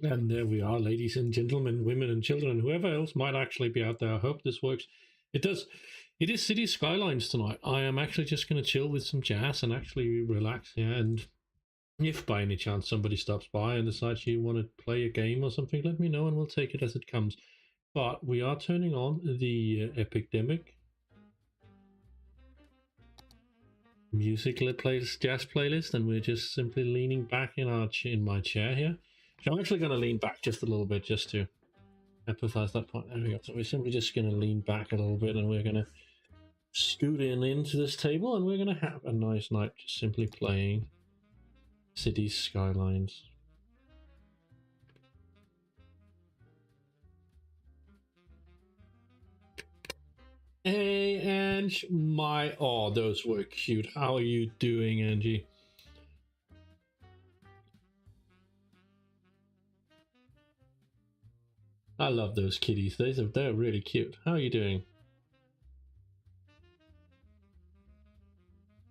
And there we are, ladies and gentlemen, women and children, whoever else might actually be out there. I hope this works. It does. It is City Skylines tonight. I am actually just going to chill with some jazz and actually relax here. And if by any chance somebody stops by and decides you want to play a game or something, let me know and we'll take it as it comes. But we are turning on the Epidemic music playlist, jazz playlist, and we're just simply leaning back in my chair here. So I'm actually going to lean back just a little bit just to emphasize that point. There we go. So we're simply just going to lean back a little bit, and we're going to scoot into this table, and we're going to have a nice night just simply playing Cities Skylines. Hey, Ange, oh, those were cute. How are you doing, Angie? I love those kitties. They're really cute. How are you doing?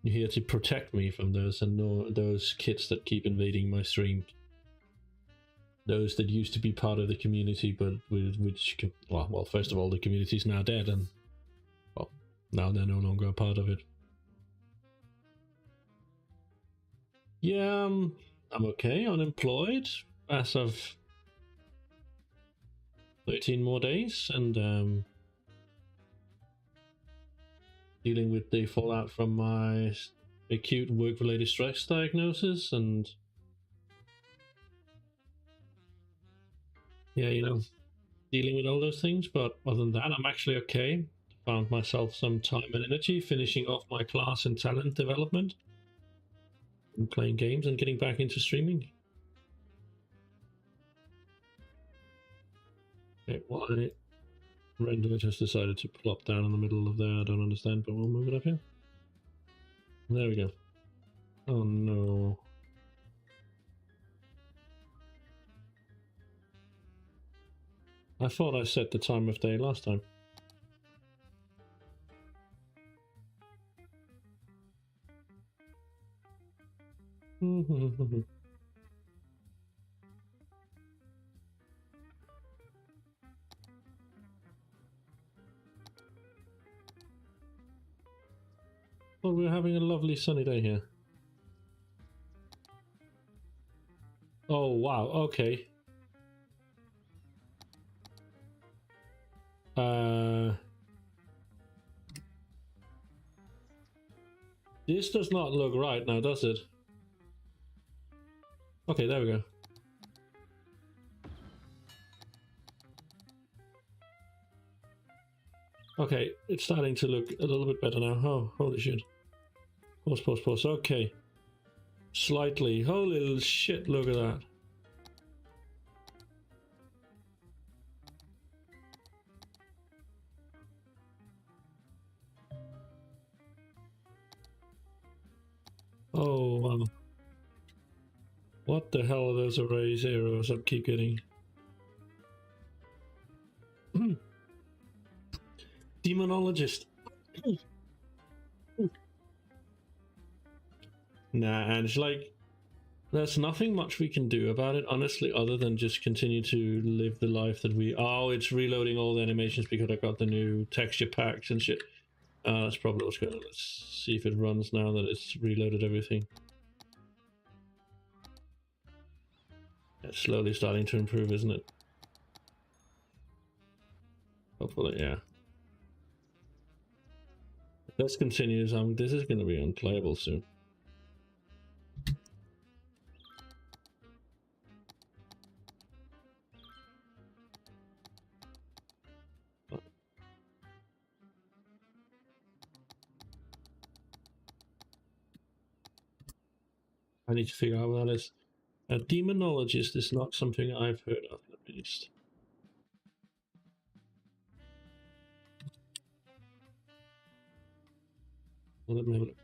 You're here to protect me from those kids that keep invading my stream. Those that used to be part of the community, but well, first of all, the community's now dead, and well, now they're no longer a part of it. Yeah, I'm okay. Unemployed as of 13 more days, and dealing with the fallout from my acute work-related stress diagnosis, and yeah, dealing with all those things. But other than that, I'm actually okay. Found myself some time and energy finishing off my class in talent development and playing games and getting back into streaming. Okay, why render just decided to plop down in the middle of there? I don't understand, but we'll move it up here. There we go. Oh no. I thought I set the time of day last time. Well, we're having a lovely sunny day here. Oh, wow, okay. This does not look right now, does it? Okay, there we go. Okay, it's starting to look a little bit better now. Oh, holy shit. Pause. Okay. Slightly. Holy shit, look at that. Oh, wow. What the hell are those array zeros I keep getting? Demonologist. Nah, and it's like, there's nothing much we can do about it, honestly, other than just continue to live the life that we... Oh, it's reloading all the animations because I got the new texture packs and shit. That's probably what's going on. Let's see if it runs now that it's reloaded everything. It's slowly starting to improve, isn't it? Hopefully, yeah. If this continues, this is going to be unplayable soon. I need to figure out what that is. A demonologist is not something I've heard of, at least. Well, let me have a look.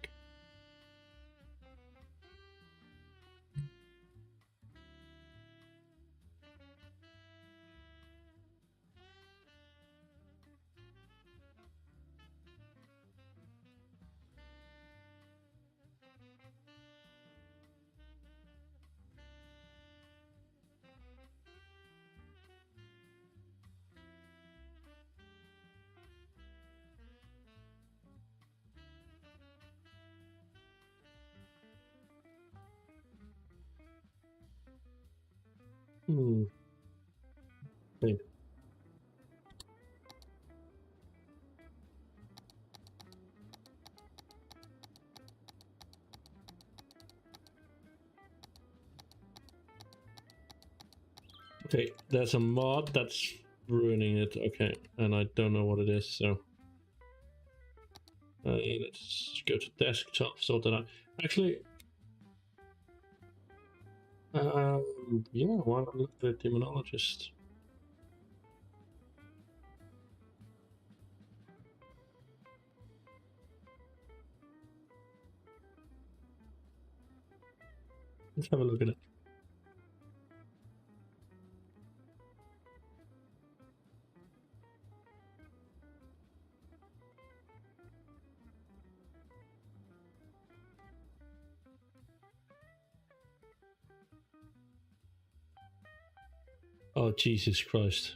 Hmm. Okay. Okay, there's a mod that's ruining it. Okay, and I don't know what it is, so let's go to desktop, sort that out. Actually, yeah, why not look at the demonologist? Let's have a look at it. Oh, Jesus Christ.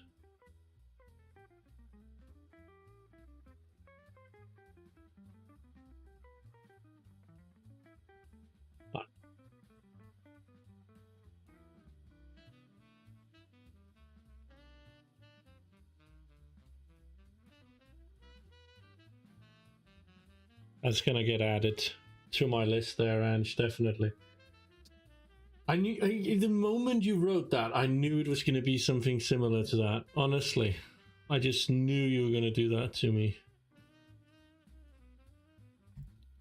That's gonna get added to my list there, Ange, definitely. I knew the moment you wrote that, I knew it was gonna be something similar to that. Honestly, I just knew you were gonna do that to me.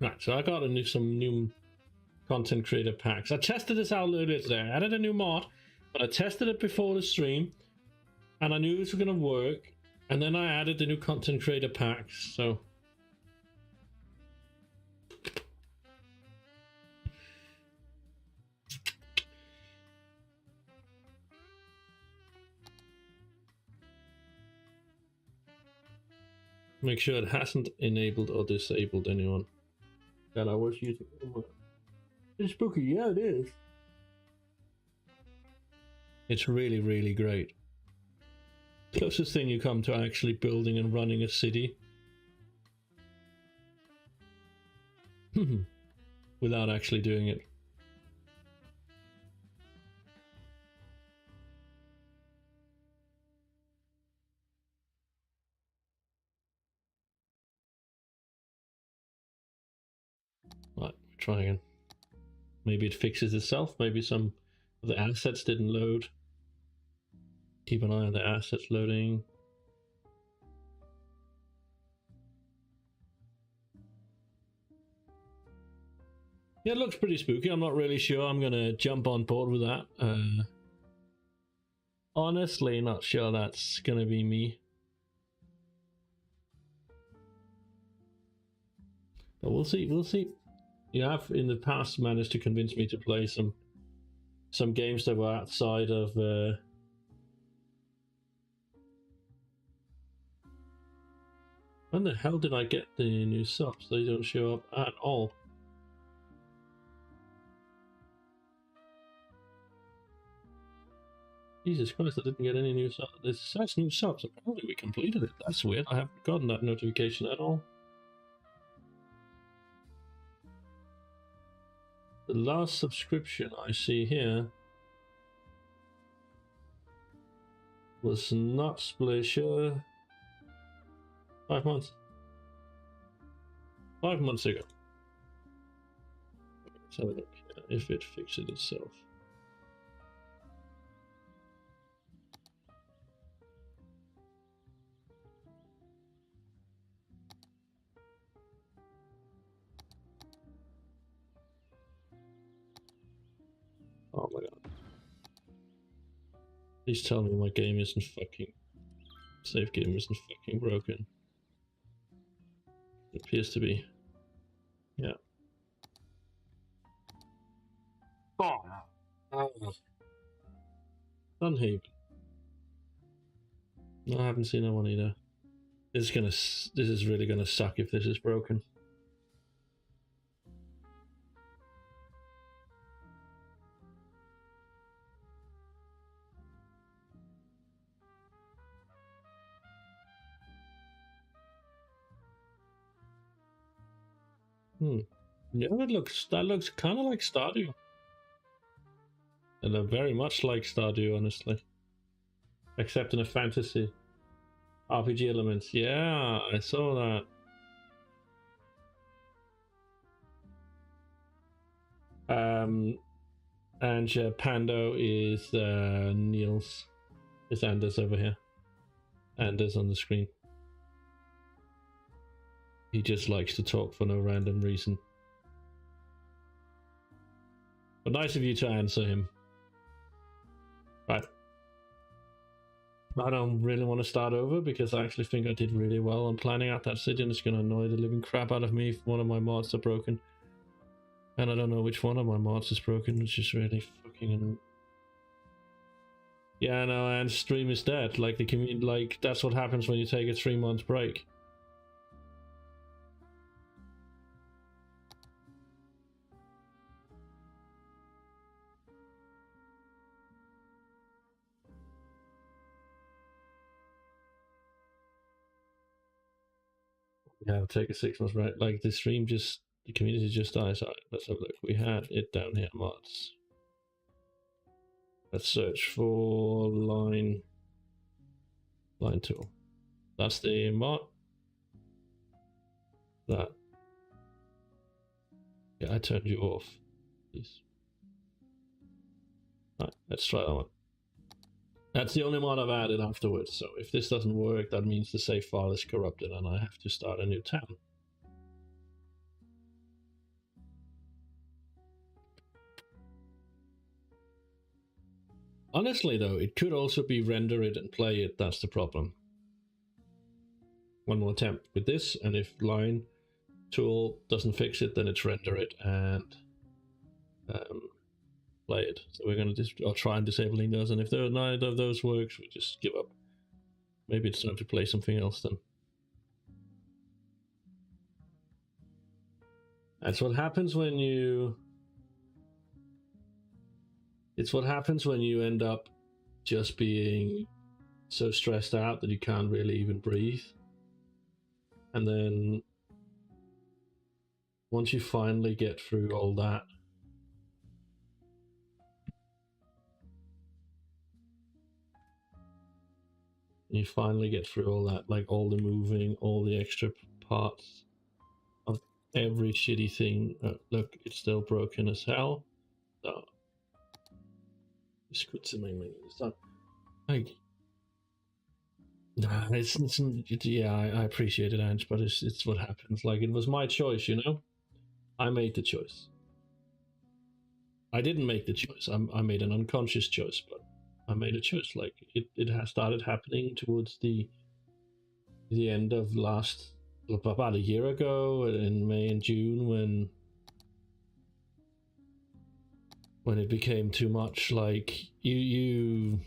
Right, so I got some new content creator packs. I tested this out earlier today. I added a new mod, but I tested it before the stream, and I knew this was gonna work. And then I added the new content creator packs. So make sure it hasn't enabled or disabled anyone that I was using. It's spooky, yeah, it is. It's really, really great. Closest thing you come to actually building and running a city without actually doing it. Right, try again. Maybe it fixes itself. Maybe some of the assets didn't load. Keep an eye on the assets loading. Yeah, it looks pretty spooky. I'm not really sure I'm gonna jump on board with that. Honestly, not sure that's gonna be me. But we'll see. We'll see. You have in the past managed to convince me to play some games that were outside of. When the hell did I get the new subs? They don't show up at all. Jesus Christ, I didn't get any new subs. It says new subs. Apparently we completed it. That's weird. I haven't gotten that notification at all. The last subscription I see here was not Splasher. 5 months. 5 months ago. Let's have a look if it fixes itself. Oh my god. Please tell me my game isn't fucking... Save game isn't fucking broken. It appears to be. Yeah. Oh. Dunhaven. No, I haven't seen that one either. This is really gonna suck if this is broken. Yeah, that looks kind of like Stardew. And they're very much like Stardew, honestly. Except in a fantasy. RPG elements. Yeah, I saw that. And Pando is Niels. Is Anders over here. Anders on the screen. He just likes to talk for no random reason. But nice of you to answer him. Right. I don't really want to start over because I actually think I did really well on planning out that city, and it's going to annoy the living crap out of me if one of my mods are broken. And I don't know which one of my mods is broken, which is really fucking... Yeah, no, and stream is dead. Like, the community, like, that's what happens when you take a 3-month break. Yeah, take a 6-month break. Like, the stream just... The community just dies out. Let's have a look. We had it down here, mods. Let's search for line tool. That's the mod. That. Yeah, I turned you off. Please. Right, let's try that one. That's the only mod I've added afterwards, so if this doesn't work, that means the save file is corrupted and I have to start a new tab. Honestly though, it could also be render it and play it, that's the problem. One more attempt with this, and if line tool doesn't fix it, then it's render it and play it. So we're going to just try and disabling those, and if neither of those works, we just give up. Maybe it's time to play something else then. That's what happens when you... It's what happens when you end up just being so stressed out that you can't really even breathe. And then once you finally get through all that, you finally get through all that, like all the moving, all the extra parts of every shitty thing. Look, it's still broken as hell. So, it's not like... Nah, yeah, I appreciate it, Ange, but it's what happens. Like, it was my choice, you know? I made the choice. I didn't make the choice. I made an unconscious choice, but I made a choice. Like, it has started happening towards the end of about a year ago, in May and June, when it became too much. Like, you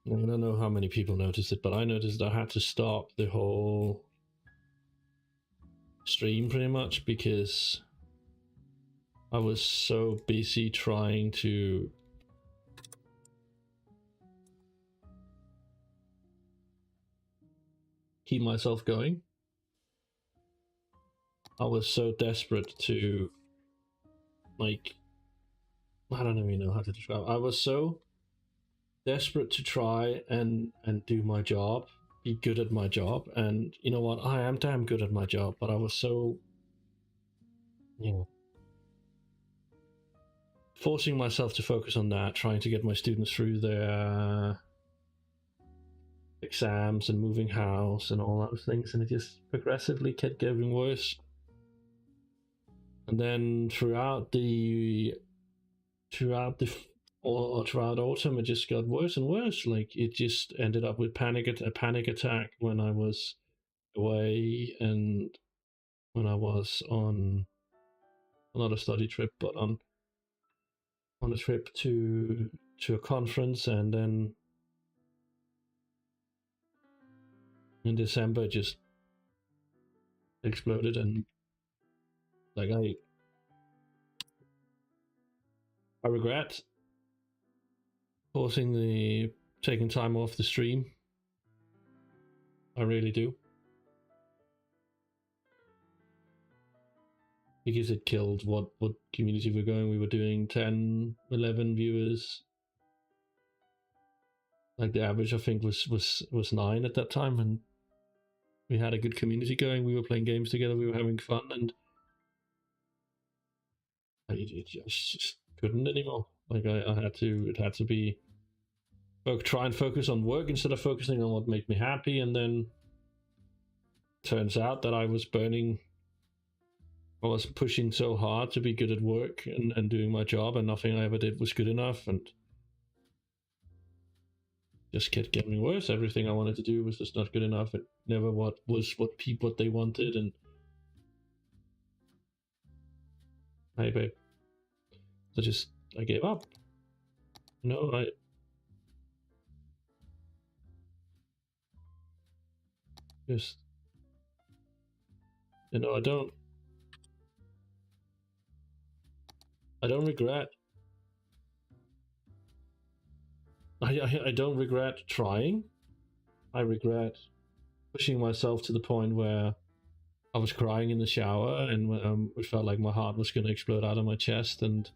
I don't know how many people noticed it, but I noticed I had to stop the whole stream pretty much because I was so busy trying to keep myself going. I was so desperate to, like, I don't even know how to describe it. I was so desperate to try and do my job, be good at my job, and you know what, I am damn good at my job, but I was so, you know, forcing myself to focus on that, trying to get my students through their exams and moving house and all those things, and it just progressively kept getting worse. And then throughout autumn, it just got worse and worse. Like, it just ended up with a panic attack when I was away, and when I was on not a study trip, but on a trip to a conference, and then in December it just exploded, and like I regret taking time off the stream. I really do. because it killed what community we're going. We were doing 10, 11 viewers. Like the average, I think, was 9 at that time, and we had a good community going. We were playing games together. We were having fun, and I just couldn't anymore. Like I had to. It had to be try and focus on work instead of focusing on what made me happy. And then turns out that I was pushing so hard to be good at work and doing my job, and nothing I ever did was good enough, and just kept getting worse. Everything I wanted to do was just not good enough. It never what they wanted. And hey, babe, so I gave up. No, I just, I don't regret. I don't regret trying. I regret pushing myself to the point where I was crying in the shower, and it felt like my heart was going to explode out of my chest, and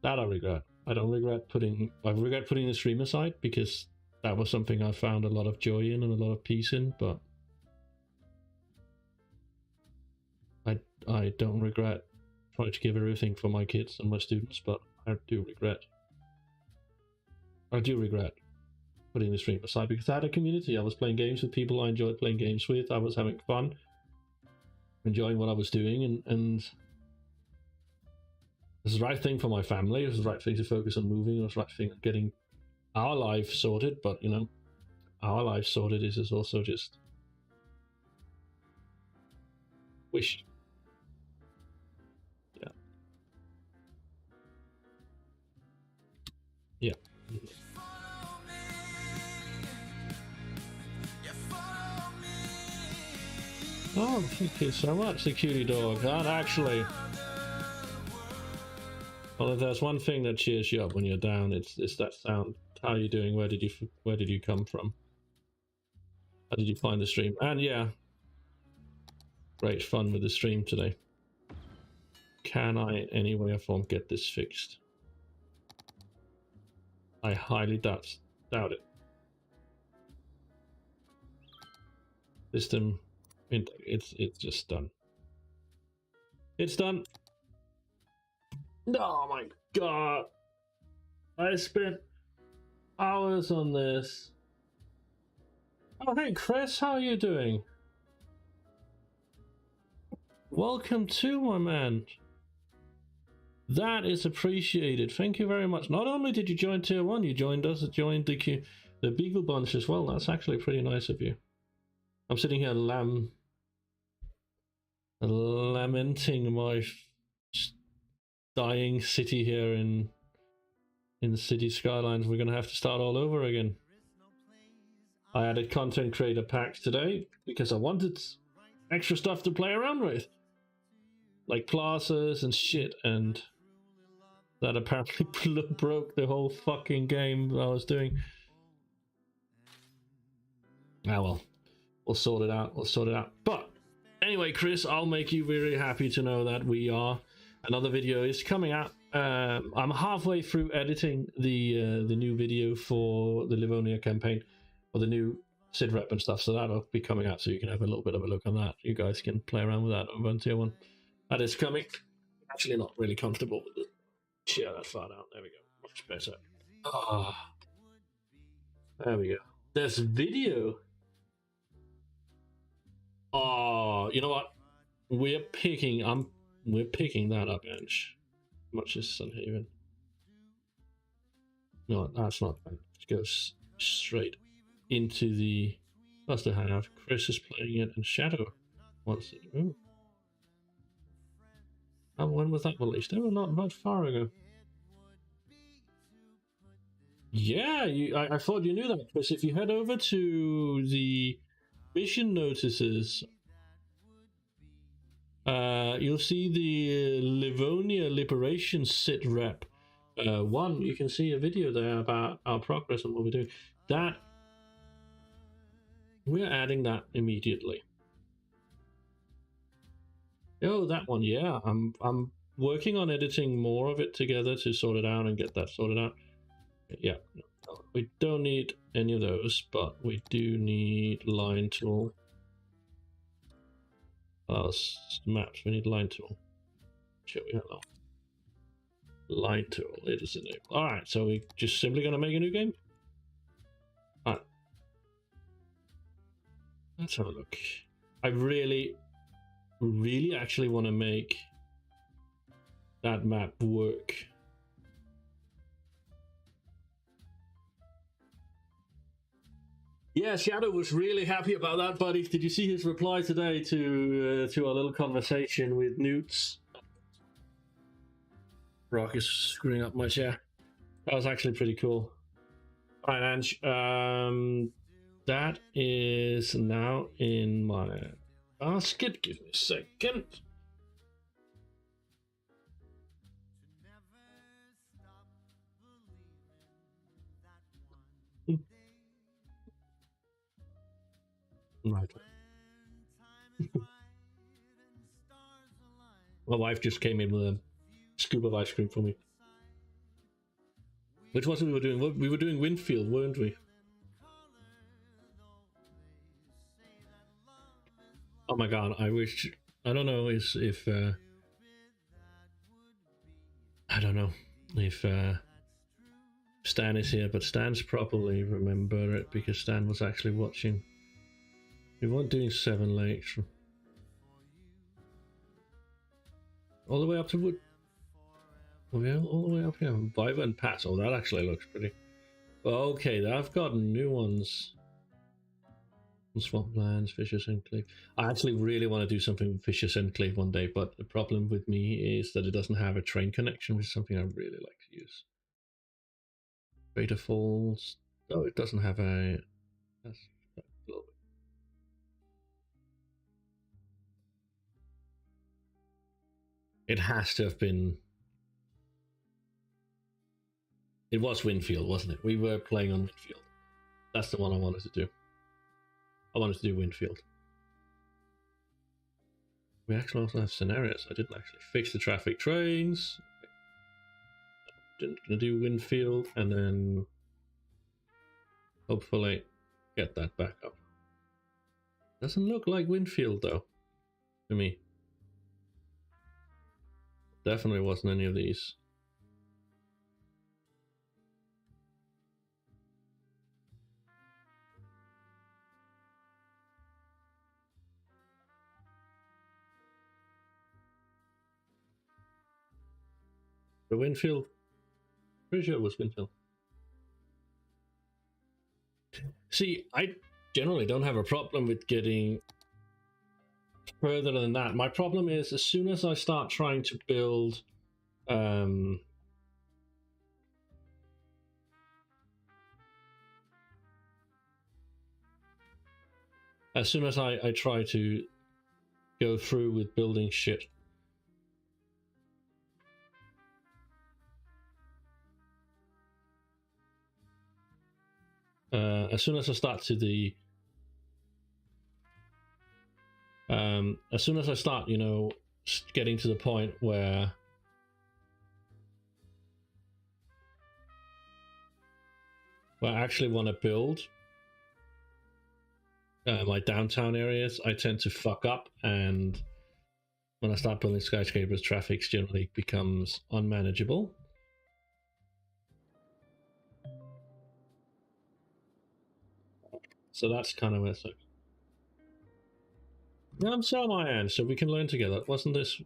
that I regret. I regret putting the stream aside, because that was something I found a lot of joy in and a lot of peace in, but I don't regret trying to give everything for my kids and my students, but I do regret putting the stream aside, because I had a community. I was playing games with people I enjoyed playing games with. I was having fun, enjoying what I was doing, and it was the right thing for my family. It was the right thing to focus on moving. It was the right thing on getting our life sorted. But our life sorted is also just wish. Yeah. Oh, thank you so much, the cutie dog. That actually, well, if there's one thing that cheers you up when you're down, it's that sound. How are you doing? Where did you come from? How did you find the stream? And yeah, great fun with the stream today. Can I, in any way or form, get this fixed? I highly doubt it. System, it's just done. It's done. Oh my god! I spent hours on this. Oh hey Chris, how are you doing? Welcome to, my man. That is appreciated. Thank you very much. Not only did you join Tier 1, you joined us, joined the Beagle Bunch as well. That's actually pretty nice of you. I'm sitting here lamenting my dying city here in City Skylines. We're going to have to start all over again. I added content creator packs today because I wanted extra stuff to play around with. Like plazas and shit, and that apparently broke the whole fucking game I was doing. Ah well, we'll sort it out. But anyway, Chris, I'll make you very happy to know that another video is coming out. I'm halfway through editing the new video for the Livonia campaign, or the new Sid rep and stuff, so that'll be coming out, so you can have a little bit of a look on that. You guys can play around with that over on Tier 1. That is coming. Actually not really comfortable with it. Share that far down. There we go. Much better. Ah, there we go. There's video. Oh, you know what? We're picking that up, Ange. Much as Sunhaven. No, that's not bad. It goes straight into the Cluster Hangout. Chris is playing it, and Shadow wants it. Ooh. When was that released? They were not much far ago. Yeah, I thought you knew that, Chris. If you head over to the mission notices, you'll see the Livonia Liberation Sit Rep 1. You can see a video there about our progress and what we're doing. We're adding that immediately. Oh, that one. Yeah, I'm working on editing more of it together to sort it out and get that sorted out. Yeah, no, we don't need any of those, but we do need line tool. Maps. We need line tool. Shall we have line tool? It is enabled. All right, so we're just simply gonna make a new game. All right, let's have a look. I really actually want to make that map work. Yeah, Shadow was really happy about that, buddy. Did you see his reply today to our little conversation with Newts? Rock is screwing up my chair. That was actually pretty cool. All right, Ange. That is now in my basket. Give me a second. Right. My wife just came in with a scoop of ice cream for me. Which was it we were doing? We were doing Winfield, weren't we? Oh my god, I wish. I don't know if I don't know if Stan is here, but Stan's probably remember it because Stan was actually watching. We weren't doing 7 Lakes. All the way up to Wood. Oh yeah, all the way up here. Viva and Pass. Oh, that actually looks pretty. Okay, I've got new ones. Swamplands, Fisher's Enclave. I actually really want to do something with Fisher's Enclave one day, but the problem with me is that it doesn't have a train connection, which is something I really like to use. Crater Falls. Oh, it doesn't have a. That's a little bit. It has to have been. It was Winfield, wasn't it? We were playing on Winfield. That's the one I wanted to do. I wanted to do Winfield. We actually also have scenarios. I didn't actually fix the traffic trains. Gonna do Winfield and then hopefully get that back up. Doesn't look like Winfield though to me. Definitely wasn't any of these. The Winfield, pretty sure it was Winfield. See, I generally don't have a problem with getting further than that. My problem is as soon as I start trying to build as soon as I try to go through with building shit, as soon as I start to the as soon as I start, you know, getting to the point where I actually want to build my downtown areas, I tend to fuck up, and when I start building skyscrapers, traffic generally becomes unmanageable. So that's kind of where it's like. I'm so on my end, so we can learn together. Wasn't this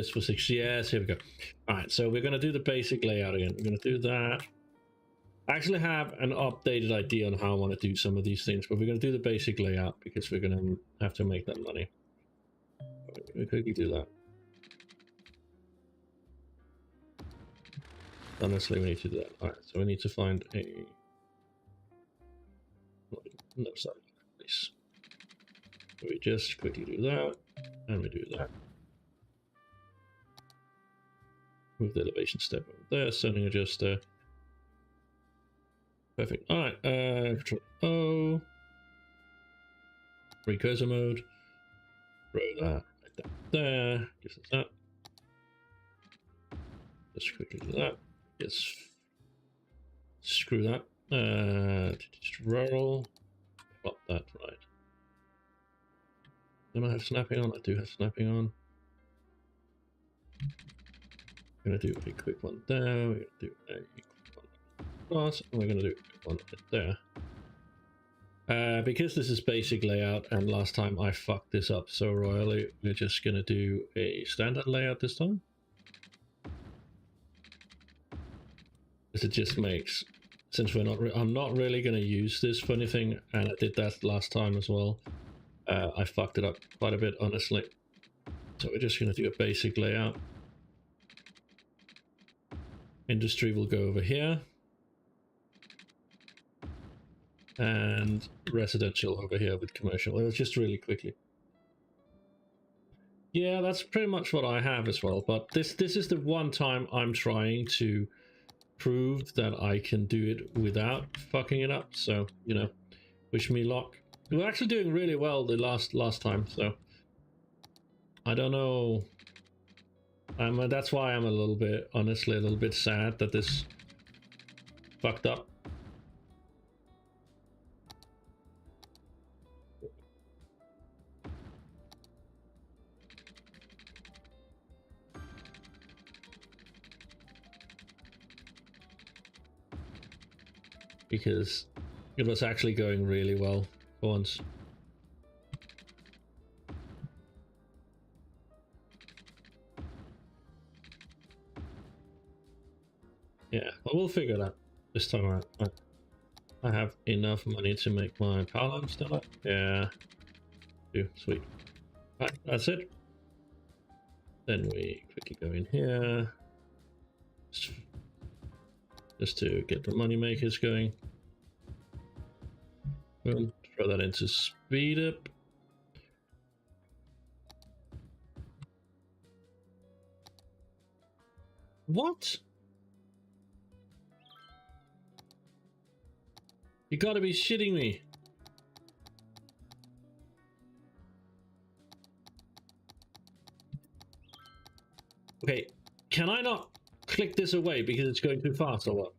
for 6 years? Here we go. All right, so we're going to do the basic layout again. We're going to do that. I actually have an updated idea on how I want to do some of these things, but we're going to do the basic layout because we're going to have to make that money. We quickly do that. Honestly, we need to do that. All right, so we need to find a no side, please. So we just quickly do that, and we do that. Move the elevation step over there, sending adjuster. Perfect. All right, Control O. Precursor mode. Throw that that there. Guess that's that. Just quickly do that. Yes. Screw that. Just roll. Plop that right. Don't I have snapping on? I do have snapping on. We're gonna do a quick one there. We're gonna do a quick one across, and we're gonna do a quick one right there. Because this is basic layout, and last time I fucked this up so royally, we're just gonna do a standard layout this time. Because it just makes, since I'm not really gonna use this for anything, and I did that last time as well. I fucked it up quite a bit, honestly. So we're just gonna do a basic layout. Industry will go over here. And residential over here with commercial. It was just really quickly. Yeah, that's pretty much what I have as well. But this is the one time I'm trying to prove that I can do it without fucking it up. So, you know, wish me luck. We were actually doing really well the last time, so I don't know. That's why I'm a little bit, honestly, a little bit sad that this fucked up. Because it was actually going really well for once. Yeah, well, we'll figure it out this time around. I have enough money to make my power line still up. Yeah. Sweet. Right, that's it. Then we quickly go in here. Just to get the money makers going. Boom. Throw that into speed up. What? You gotta be shitting me. Okay, can I not click this away because it's going too fast or what?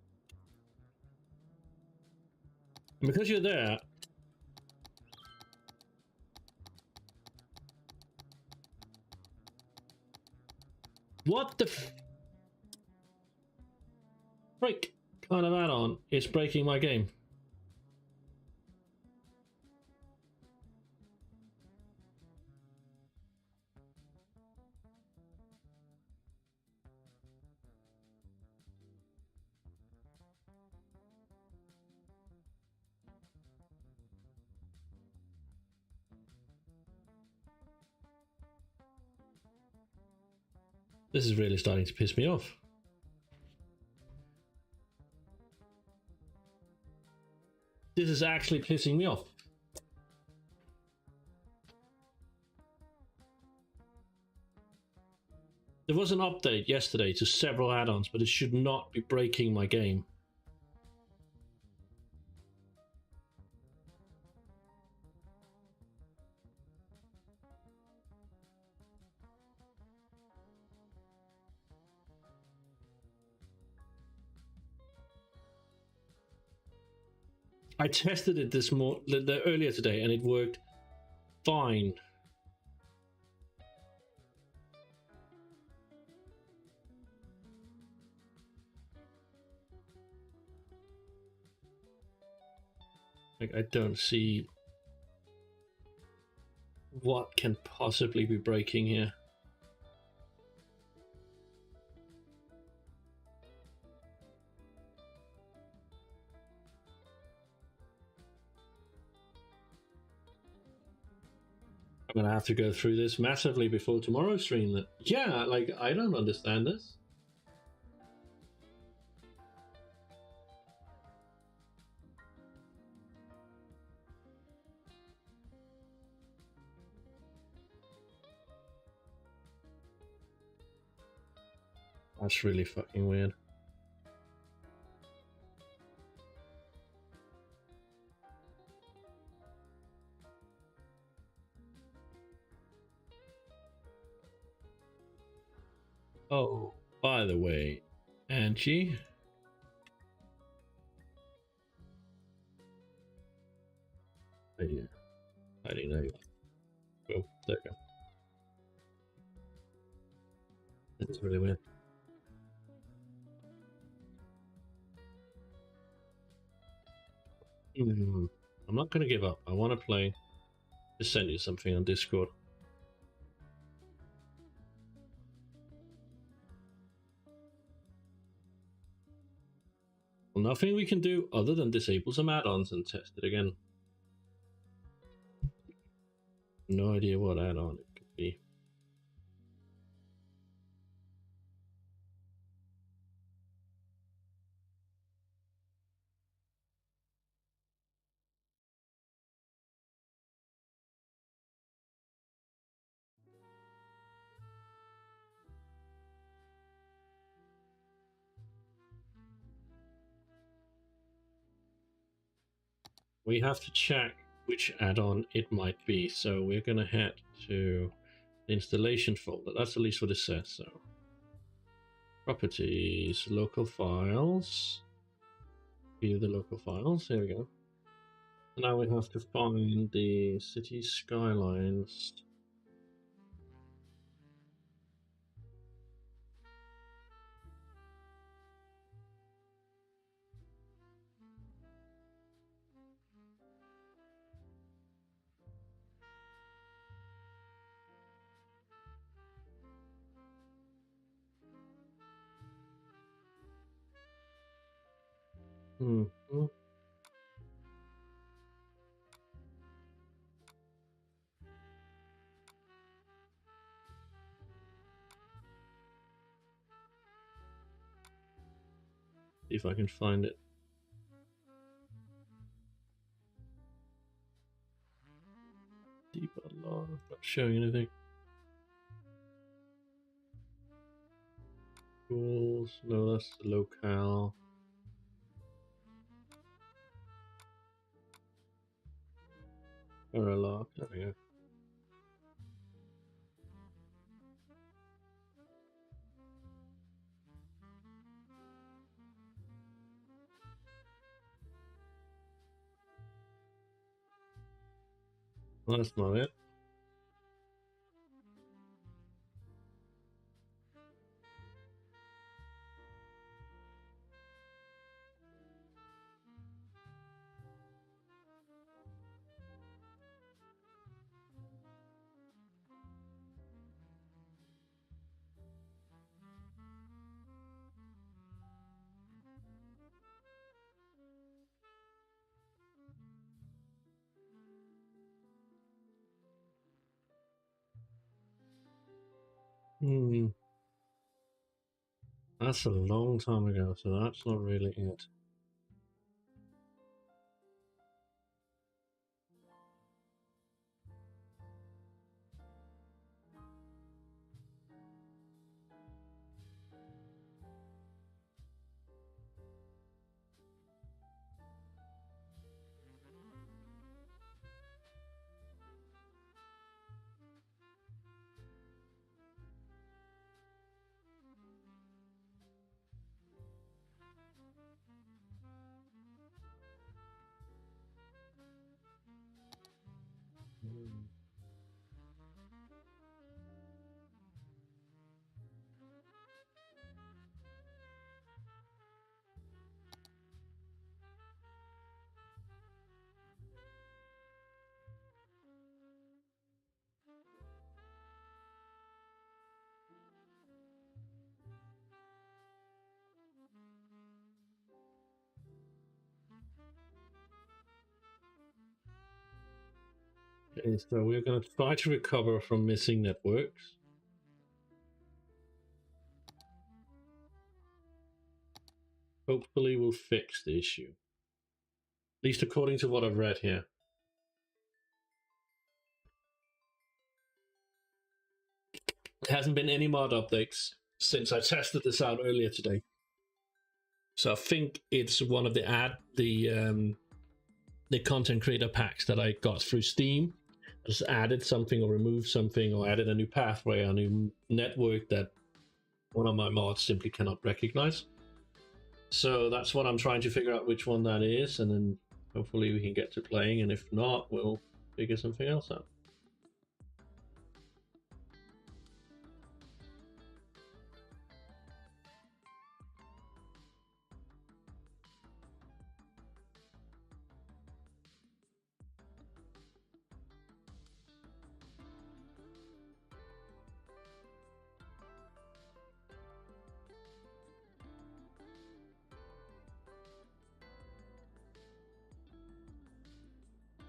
And because you're there... What the frick kind of add-on is breaking my game? This is really starting to piss me off. This is actually pissing me off. There was an update yesterday to several add-ons, but it should not be breaking my game. I tested it earlier today, and it worked fine. Like, I don't see what can possibly be breaking here. I'm gonna have to go through this massively before tomorrow's stream. Yeah, like, I don't understand this. That's really fucking weird. Oh, by the way, Angie. Oh, yeah. I didn't know. Boom. There you go. That's really weird. I'm not going to give up. I want to play. Just send you something on Discord. Well, nothing we can do other than disable some add-ons and test it again. No idea what add-on it could be. We have to check which add-on it might be, so we're going to head to the installation folder. That's at least what it says. So properties, local files, view the local files. Here we go. Now we have to find the City Skylines. Mm-hmm. See if I can find it. Deep log, not showing anything. Tools, no, that's the locale. Paralog, there we go. Well, that's not it. That's a long time ago, so that's not really it. Okay, so we're going to try to recover from missing networks. Hopefully we'll fix the issue. At least according to what I've read here. There hasn't been any mod updates since I tested this out earlier today. So I think it's one of the content creator packs that I got through Steam. Just added something or removed something or added a new pathway, a new network that one of my mods simply cannot recognize. So that's what I'm trying to figure out which one that is, and then hopefully we can get to playing, and if not, we'll figure something else out.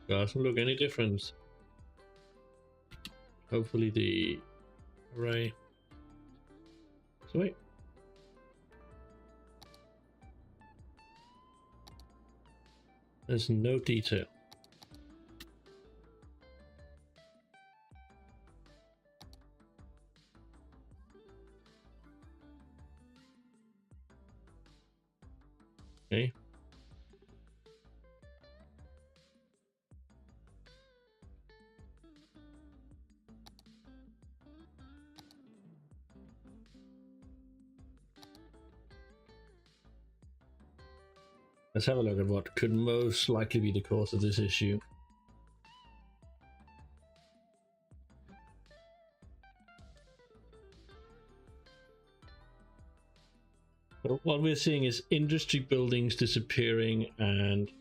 Doesn't look any different. Hopefully the array. Sweet. There's no detail. Okay. Let's have a look at what could most likely be the cause of this issue. So what we're seeing is industry buildings disappearing and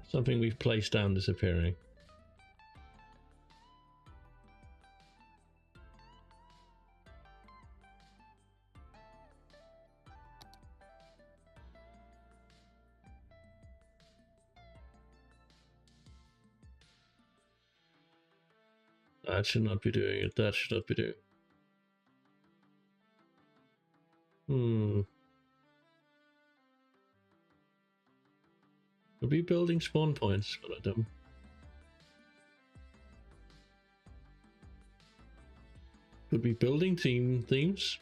something we've placed down disappearing. That should not be doing it. That should not be doing it. Could be building spawn points, but I don't. Could be building themes.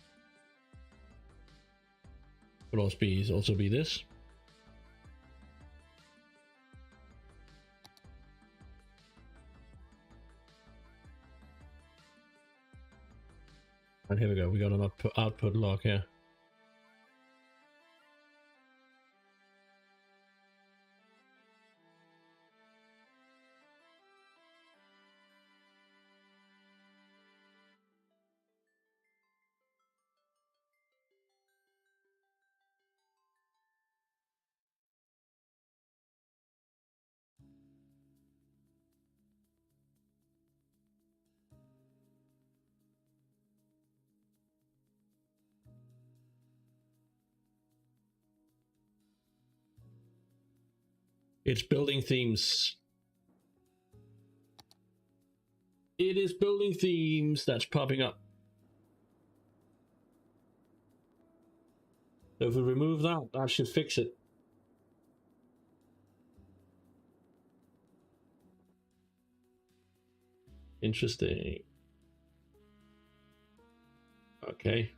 Could also be this. And here we go. We got an output log here. It's building themes. It is building themes that's popping up. So if we remove that, that should fix it. Interesting. Okay.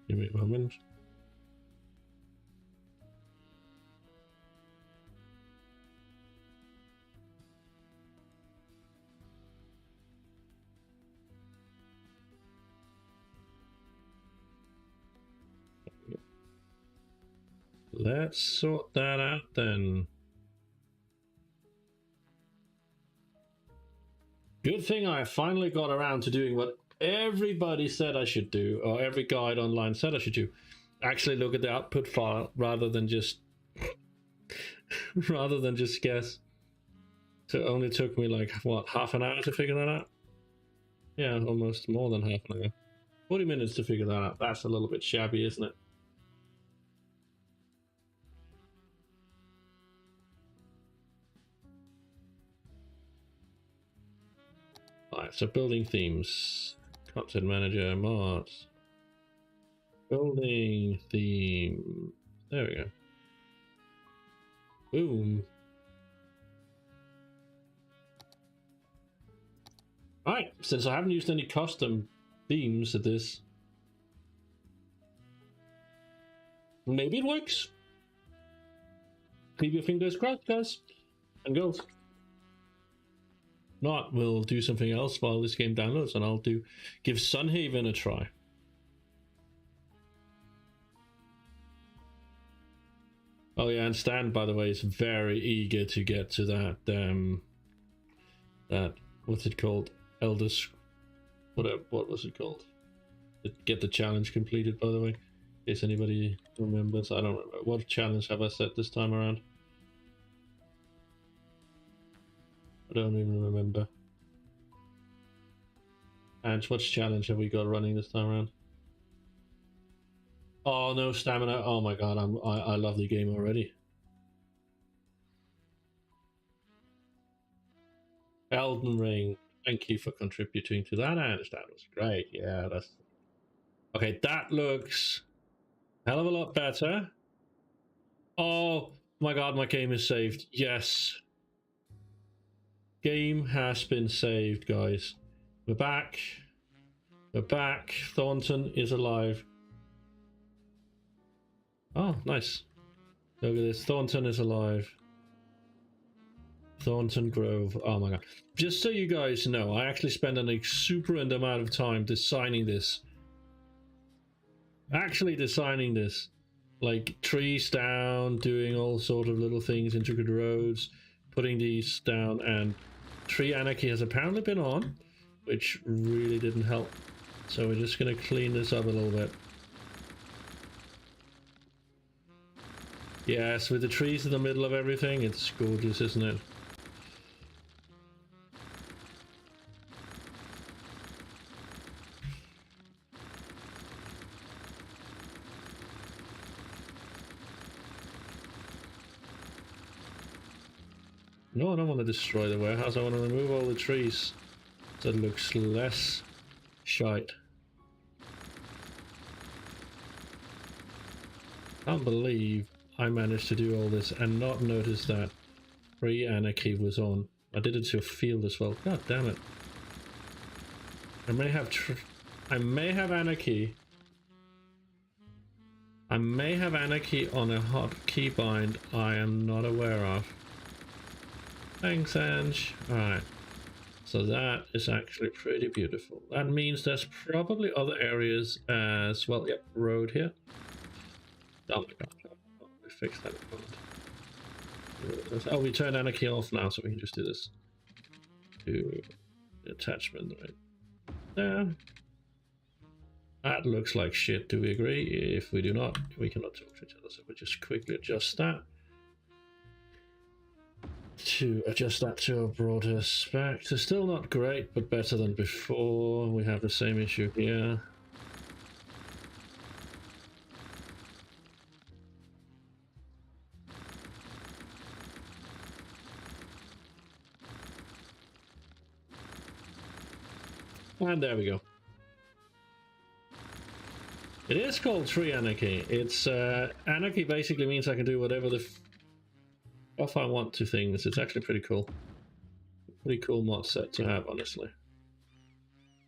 Give me a moment. Let's sort that out then. Good thing I finally got around to doing what everybody said I should do, or every guide online said I should do. Actually look at the output file rather than just guess. So it only took me like what, half an hour to figure that out? Yeah, almost more than half an hour. 40 minutes to figure that out. That's a little bit shabby, isn't it? Alright, so building themes. Content manager, mods. Building theme. There we go. Boom. Alright, since I haven't used any custom themes at this, maybe it works. Keep your fingers crossed, guys and girls. Not, we'll do something else while this game downloads, and I'll give Sunhaven a try. Oh yeah, and Stan, by the way, is very eager to get to that what's it called? Elders, what was it called? Get the challenge completed, by the way, in case anybody remembers. I don't remember. What challenge have I set this time around? I don't even remember. And what challenge have we got running this time around? Oh, no stamina. Oh my god, I love the game already. Elden Ring. Thank you for contributing to that. I understand. It was great. Yeah, that's okay. That looks a hell of a lot better. Oh my god, my game is saved. Yes. Game has been saved, guys. We're back. We're back. Thornton is alive. Oh, nice. Look at this. Thornton is alive. Thornton Grove. Oh my god. Just so you guys know, I actually spent an exuberant amount of time designing this. Actually designing this. Like trees down, doing all sort of little things, intricate roads, putting these down, and Tree Anarchy has apparently been on, which really didn't help. So we're just going to clean this up a little bit. Yes, with the trees in the middle of everything, it's gorgeous, isn't it? No, I don't want to destroy the warehouse. I want to remove all the trees so it looks less shite. Can't believe I managed to do all this and not notice that Tree Anarchy was on. I did it to a field as well. God damn it! I may have anarchy. I may have anarchy on a hot keybind I am not aware of. Thanks, Ange. Alright. So that is actually pretty beautiful. That means there's probably other areas as well. Yep, road here. Oh my god. Oh, we fixed that. Oh, we turned anarchy off now, so we can just do this. Do the attachment right there. That looks like shit. Do we agree? If we do not, we cannot talk to each other. So we'll just quickly adjust that. To adjust that to a broader spec. So still not great, but better than before. We have the same issue here. And there we go. It is called Tree Anarchy. It's anarchy basically means I can do whatever the if I want to things. It's actually pretty cool. Pretty cool mod set to have, honestly.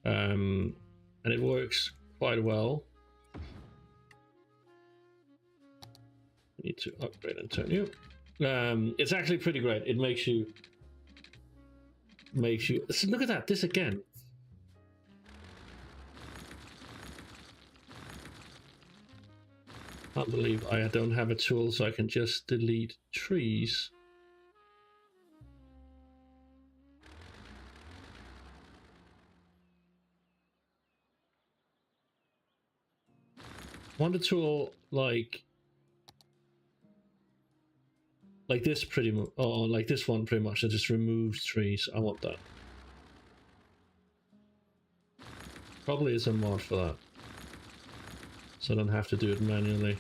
And it works quite well. I need to upgrade Antonio. It's actually pretty great. It makes you so look at that, this again. Can't believe I don't have a tool so I can just delete trees. Want a tool like this pretty much, or like this one pretty much that just removes trees. I want that. Probably is a mod for that. so I don't have to do it manually.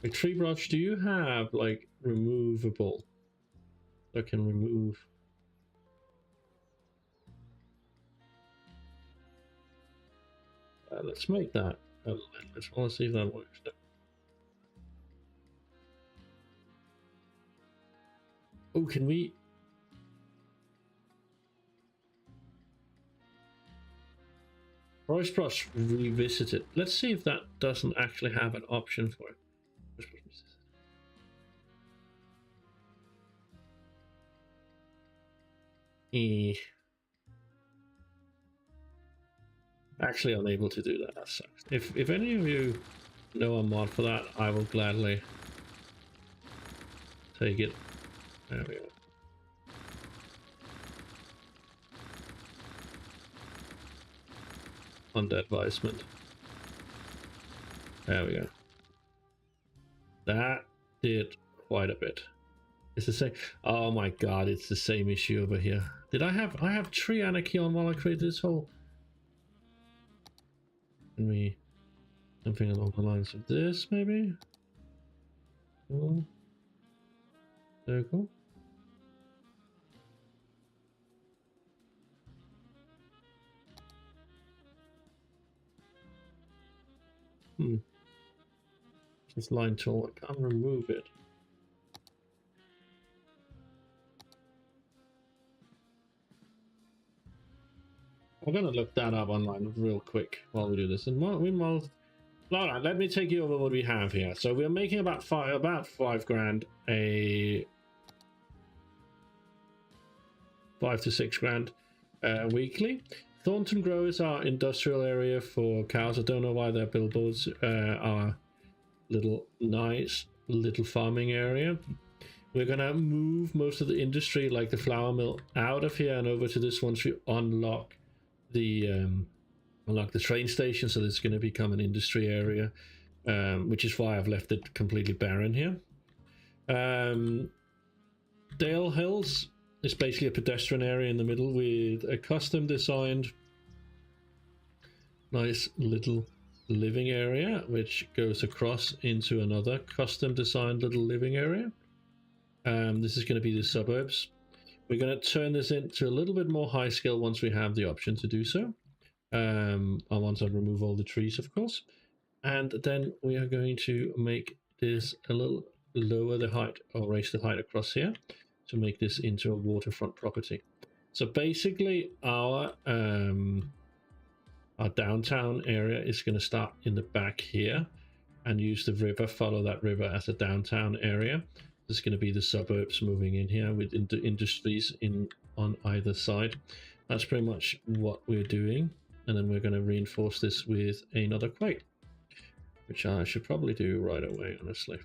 Like tree brush, do you have like removable? I can remove. Let's make that. Let's want to see if that works. Oh, can we? Forest brush revisited. Let's see if that doesn't actually have an option for it. Actually unable to do that. That sucks. If any of you know a mod for that, I will gladly take it. There we go. Under advisement. There we go. That did quite a bit. It's the same. Oh my god, it's the same issue over here. Did I have tree anarchy on while I created this whole? Me something along the lines of this, maybe. Circle. This line tool, I can't remove it. I'm gonna look that up online real quick while we do this. And meanwhile, all right, let me take you over what we have here. So we're making about five grand, a 5 to 6 grand weekly. Thornton Grove is our industrial area for cows. I don't know why their billboards are little nice little farming area. We're gonna move most of the industry, like the flour mill, out of here and over to this once we unlock the train station. So this is going to become an industry area, which is why I've left it completely barren here. Dale Hills is basically a pedestrian area in the middle with a custom designed nice little living area which goes across into another custom designed little living area. This is going to be the suburbs. We're going to turn this into a little bit more high scale once we have the option to do so. Once I remove all the trees, of course. And then we are going to make this a little lower the height, or raise the height across here to make this into a waterfront property. So basically our downtown area is going to start in the back here and use the river, follow that river as a downtown area. There's going to be the suburbs moving in here with industries on either side. That's pretty much what we're doing. And then we're going to reinforce this with another quake, which I should probably do right away, honestly.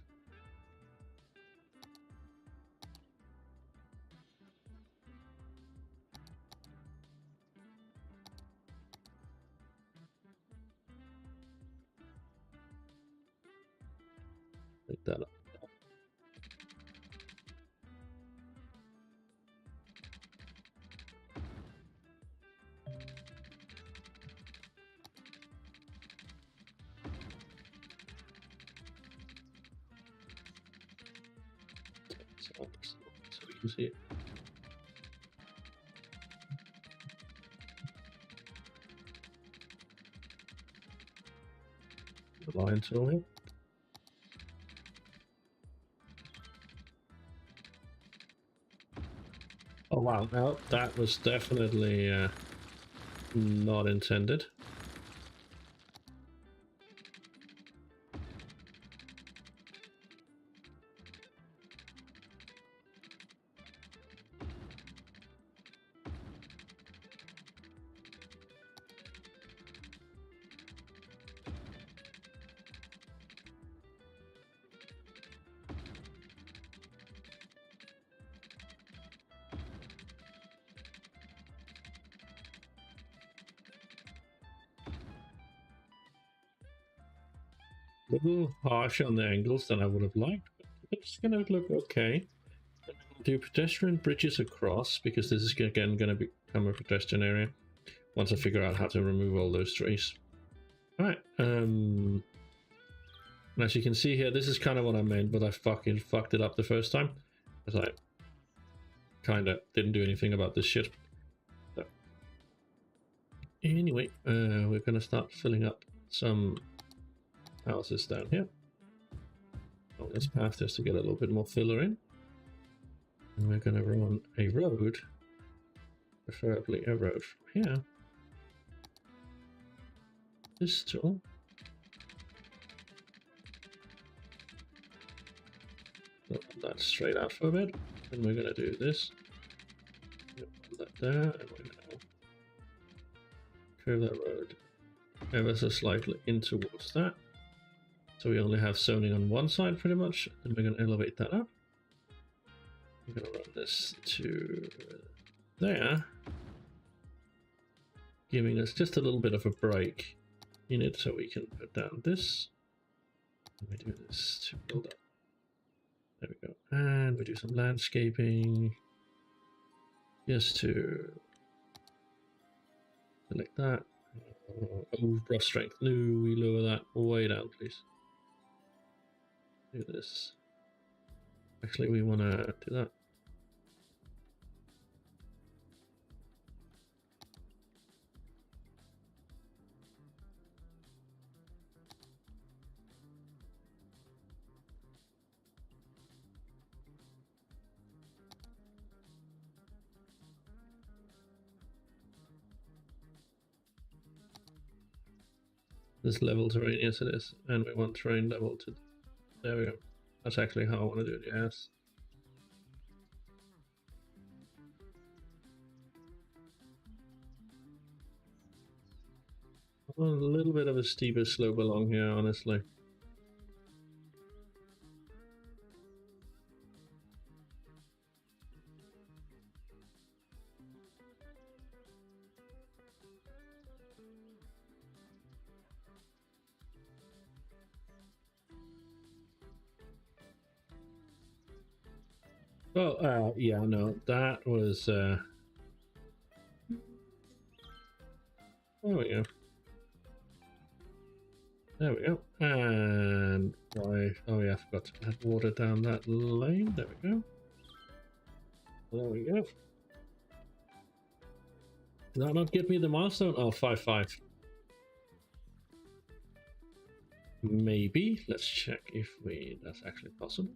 Pick that up. So we can see it. The line tool here. Oh wow, no, that was definitely not intended. A little harsh on the angles than I would have liked, but it's going to look okay. Do pedestrian bridges across, because this is again going to become a pedestrian area. once I figure out how to remove all those trees. All right. And as you can see here, this is kind of what I meant, but I fucking fucked it up the first time, because I kind of didn't do anything about this shit. So anyway, we're gonna start filling up some houses down here on this path just to get a little bit more filler in, and we're gonna run a road, preferably a road from here. This tool. Put that straight out for a bit, and we're gonna do this. Put that there, and we're gonna curve that road ever so slightly in towards that. So we only have zoning on one side pretty much, and we're gonna elevate that up. We're gonna run this to there, giving us just a little bit of a break in it so we can put down this. And we do this to build up. There we go. And we do some landscaping just to select that. Oh, brush strength. No, we lower that way down, please. Do this. Actually, we want to do that. This level terrain, yes it is, and we want terrain level to, there we go. That's actually how I want to do it, yes. Well, a little bit of a steeper slope along here, honestly. Oh, yeah, no, that was, there we go. There we go. And, right, oh yeah, I forgot to add water down that lane. There we go. There we go. Did that not get me the milestone? Oh, 5-5. Maybe. Let's check if that's actually possible.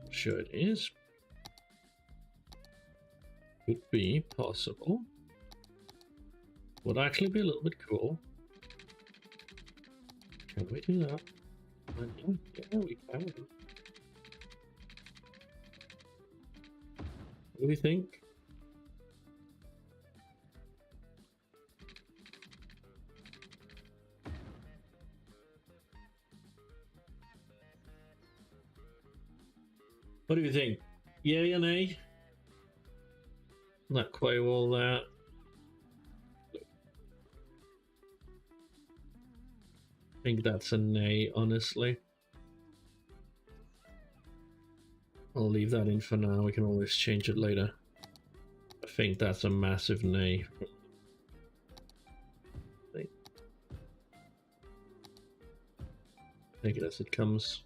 Sure it is. Could be possible. Would actually be a little bit cool. Can we do that? Yeah, we can. What do we think? What do you think? Yay or nay? That quay wall there. I think that's a nay, honestly. I'll leave that in for now. We can always change it later. I think that's a massive nay. Take it as it comes.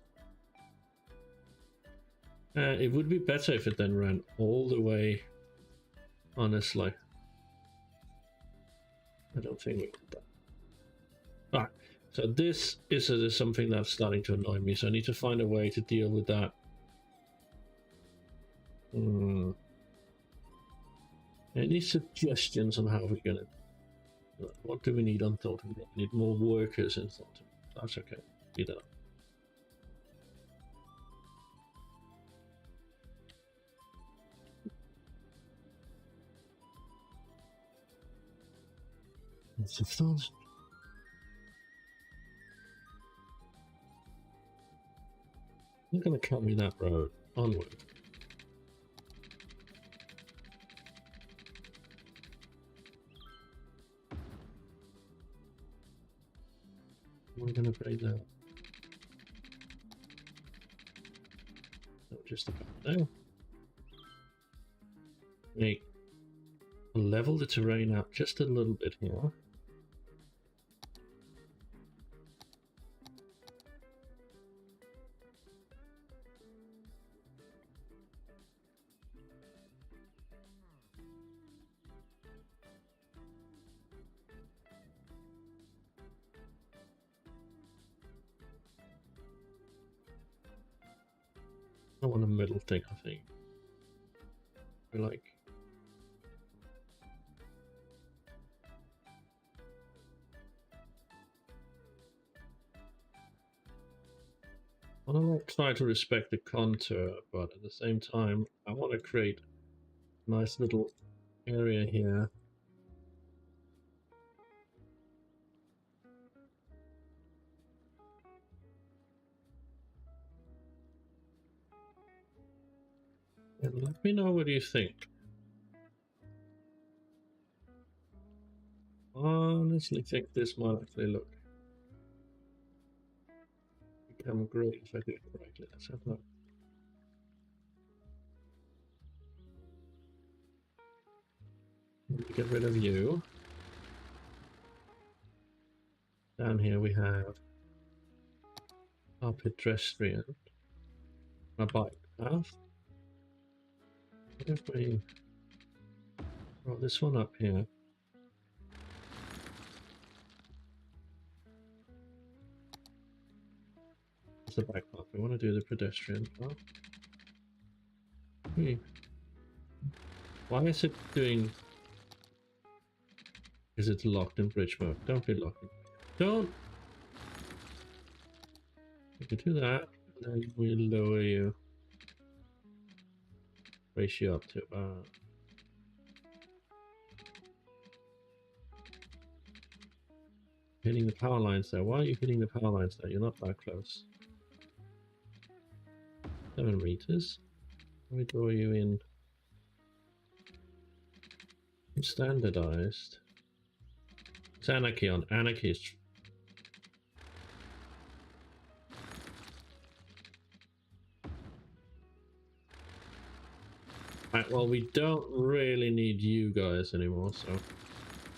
It would be better if it then ran all the way, honestly. I don't think we did that. Alright, so this is something that's starting to annoy me, so I need to find a way to deal with that. Any suggestions on how we're gonna... What do we need on Thornton? We need more workers in Thornton. That's okay. Be that. I'm going to cut me that road onward. We're going to break that. No, just about now. Make a level the terrain out just a little bit here. I want a middle thing, I think. I like. I want to try to respect the contour, but at the same time, I want to create a nice little area here. And let me know what you think. I honestly think this might actually look become great if I do it correctly. Let's have a look. Get rid of you. Down here we have our pedestrian, a bike path. What if we roll this one up here? It's the bike path. We want to do the pedestrian path. Why is it doing? Is it locked in bridge mode? Don't be locked. Don't. You can do that. And then we lower you. Ratio up to hitting the power lines there. Why are you hitting the power lines there? You're not that close. 7 meters. Let me draw you in standardized. It's anarchy on anarchy. Right, well, we don't really need you guys anymore, so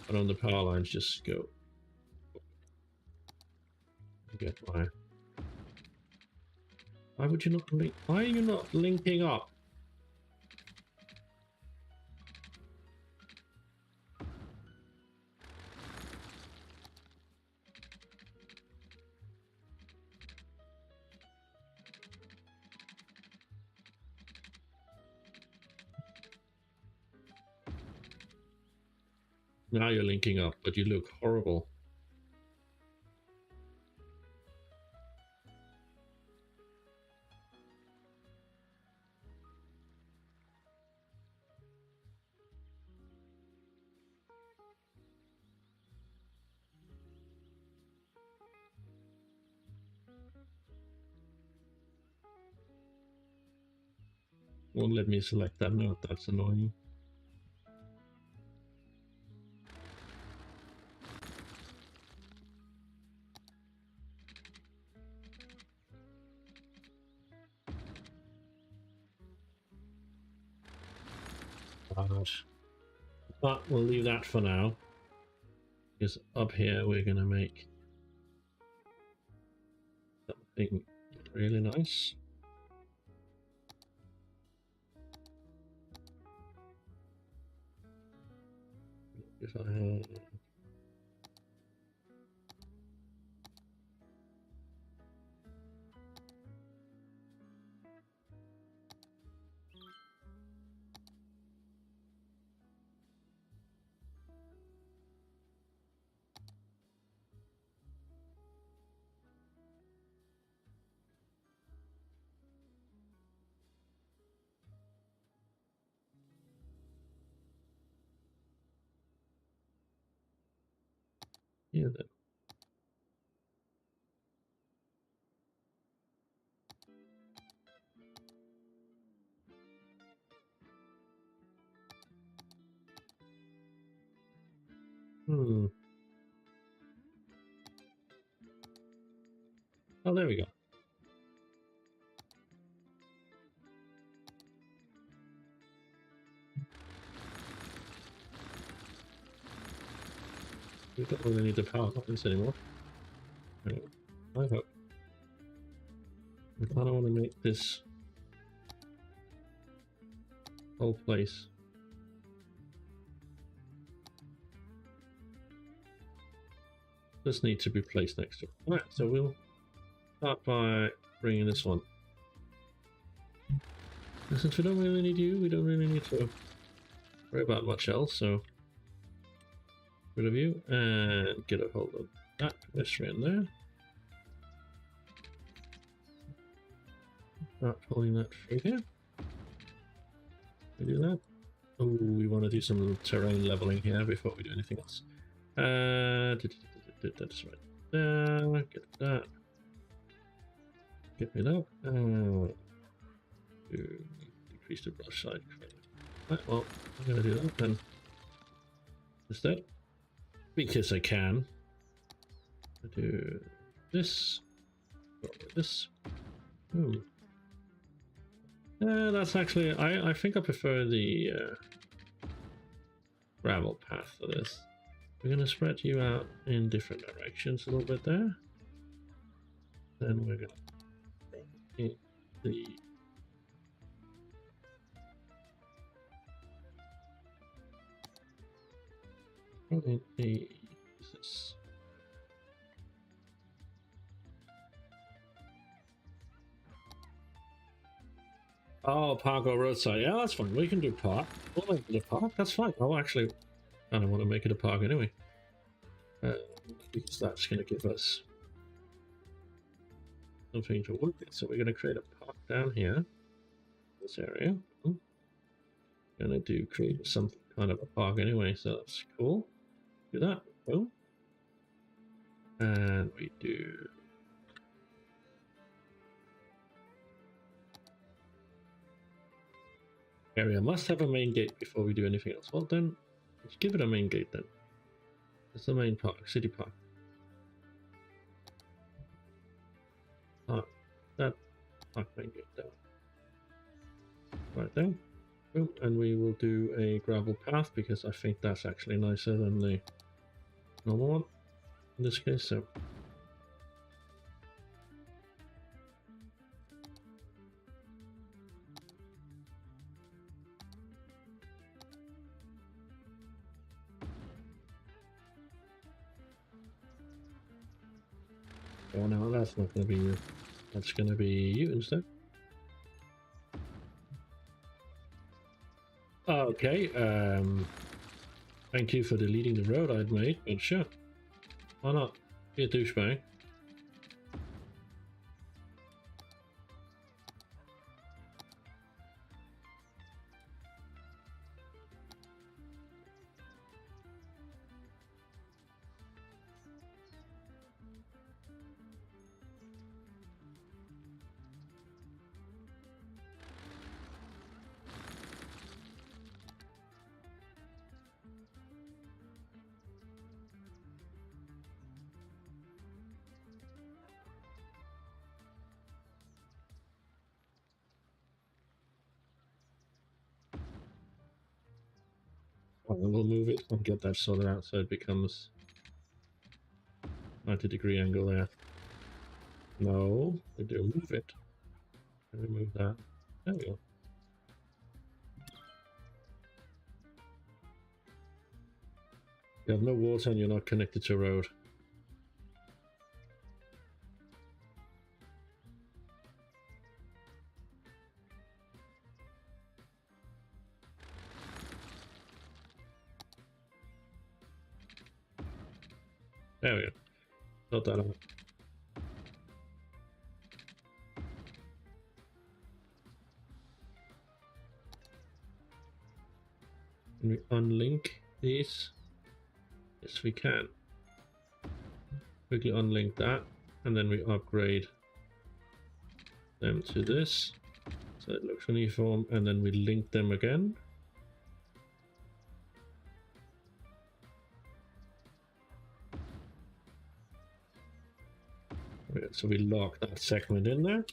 but on the power lines, just go. Get my. Why would you not link? Why are you not linking up? Now you're linking up, but you look horrible. Won't let me select that node, that's annoying. But we'll leave that for now. Because up here we're gonna make something really nice. If I had here then. Oh, there we go. We don't really need the power lines anymore. Anyway, I hope. We kind of want to make this whole place need to be placed next to it. Alright, so we'll start by bringing this one. And since we don't really need you, we don't really need to worry about much else, so rid of you and get a hold of that pedestrian there. Start pulling that through here. We do that. Oh, we want to do some terrain leveling here before we do anything else. That's right there. Get that. Get it up. Decrease the brush side. Right, well, I'm going to do that then. Instead, because I can. I do this. This. Ooh. That's actually, I think I prefer the gravel path for this. We're going to spread you out in different directions a little bit there. Then we're going to the this. Oh, park or roadside. Yeah, that's fine. We can do park. We'll make it a park. That's fine. I'll actually kind of want to make it a park anyway. Because that's going to give us something to work with. So we're going to create a park down here. This area. Going to create some kind of a park anyway. So that's cool. Do that. Boom. And we do... Area must have a main gate before we do anything else. Well then, let's give it a main gate then. It's the main park, city park. That park main gate there. Right there. Boom. And we will do a gravel path because I think that's actually nicer than the normal one in this case. So. Oh no, that's not going to be you. That's going to be you instead. Okay, thank you for deleting the road I'd made, but sure. Why not? Be a douchebag. We'll move it and get that sorted out so it becomes 90-degree angle there. No, we do move it. Remove that. There we go. You have no water and you're not connected to a road. There we go. Sort that out. Can we unlink these? Yes, we can. Quickly unlink that, and then we upgrade them to this, so it looks uniform, and then we link them again. So we lock that segment in there.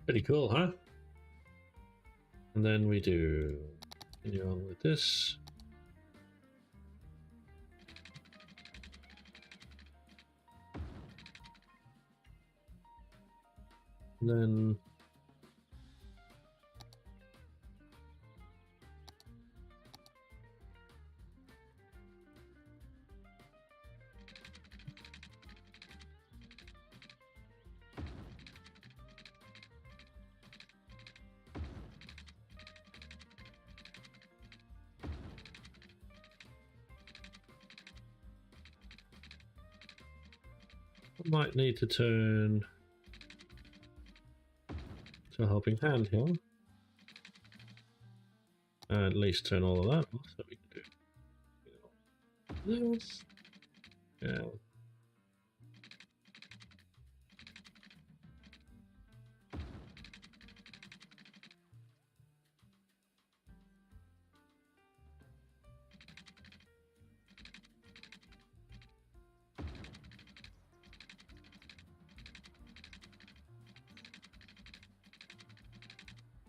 Pretty cool, huh? And then we do continue on with this. And then I might need to turn to a helping hand here. At least turn all of that off so we can do this. Yeah.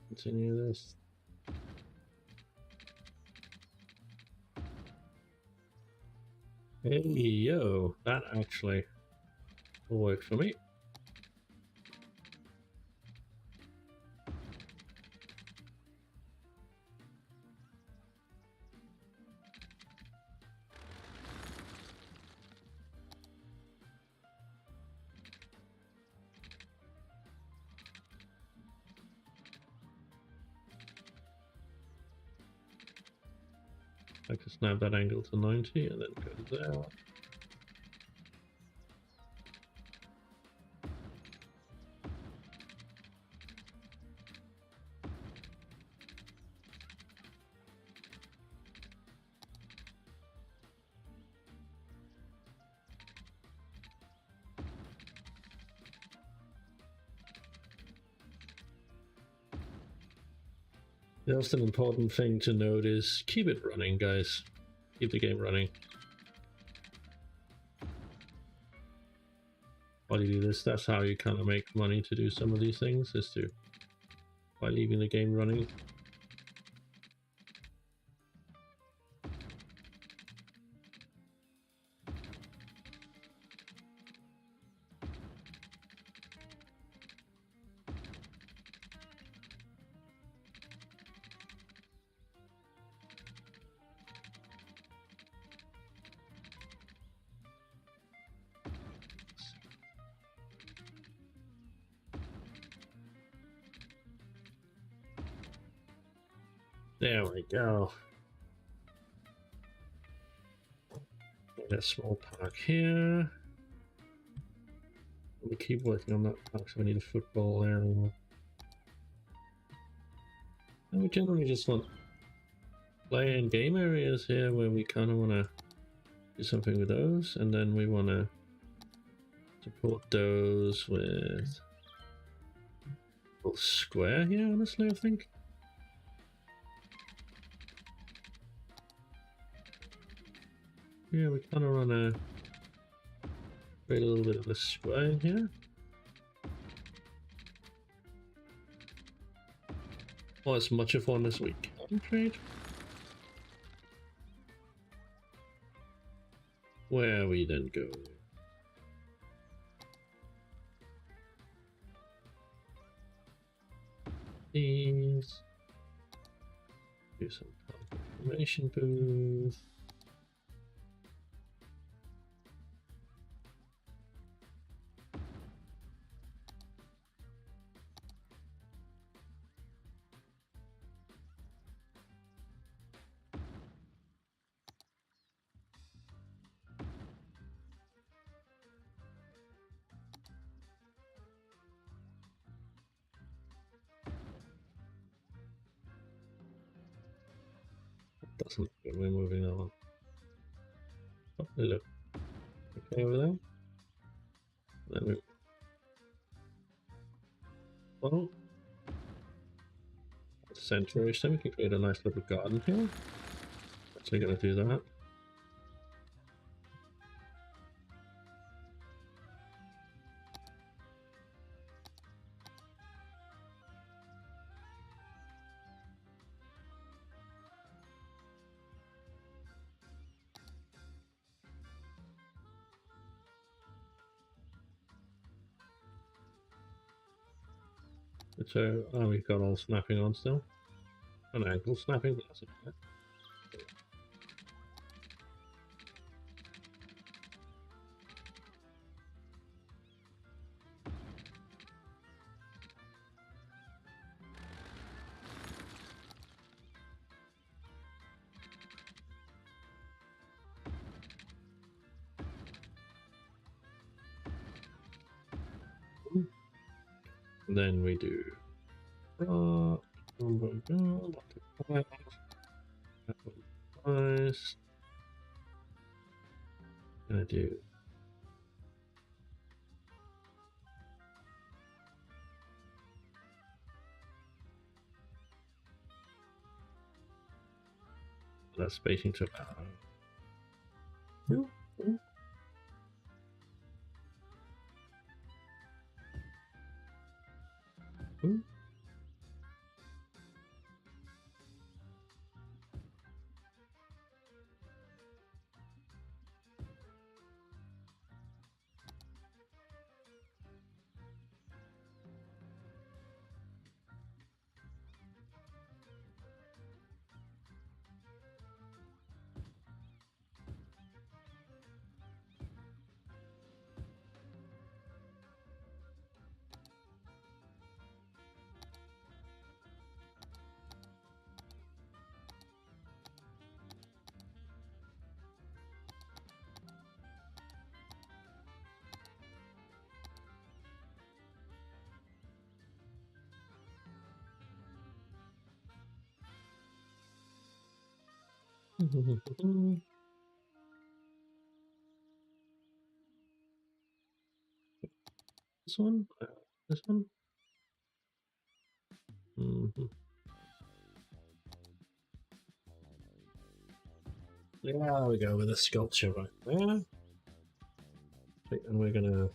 Continue this. Hey, yo, that actually will work for me. I can snap that angle to 90 and then go there. The most important thing to note is keep it running, guys. Keep the game running. While you do this, that's how you kind of make money to do some of these things, is to by leaving the game running. There we go. Get a small park here. We keep working on that park, so we need a football area. And we generally just want play and game areas here where we kind of want to do something with those, and then we want to support those with a little square here, honestly, I think. Yeah, we kind of want to create a little bit of a square here. Or as much of one as we can create. Where we then go. These. Do some confirmation booth. Doesn't look good. We're moving that one. Oh, look. Okay over there. Then we. Well, center-ish, then we can create a nice little garden here. Actually, gonna do that. So, oh, we've got all snapping on still. An ankle snapping, but that's okay. Then we do nice. Gonna do that spacing to this one, this one. Yeah, we go with a sculpture right there. And we're gonna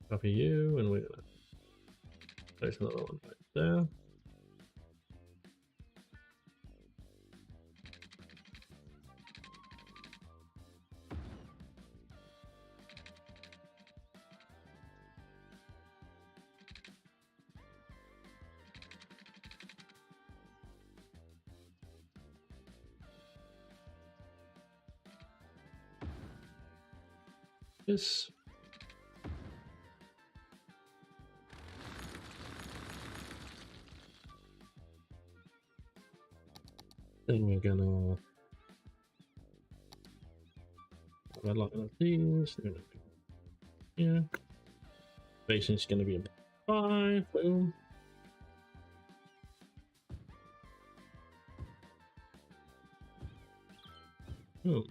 copy you, and we're gonna place another one right there. This. Then we're gonna red light like these. Yeah. Spacing's gonna be about 5. Boom. Boom.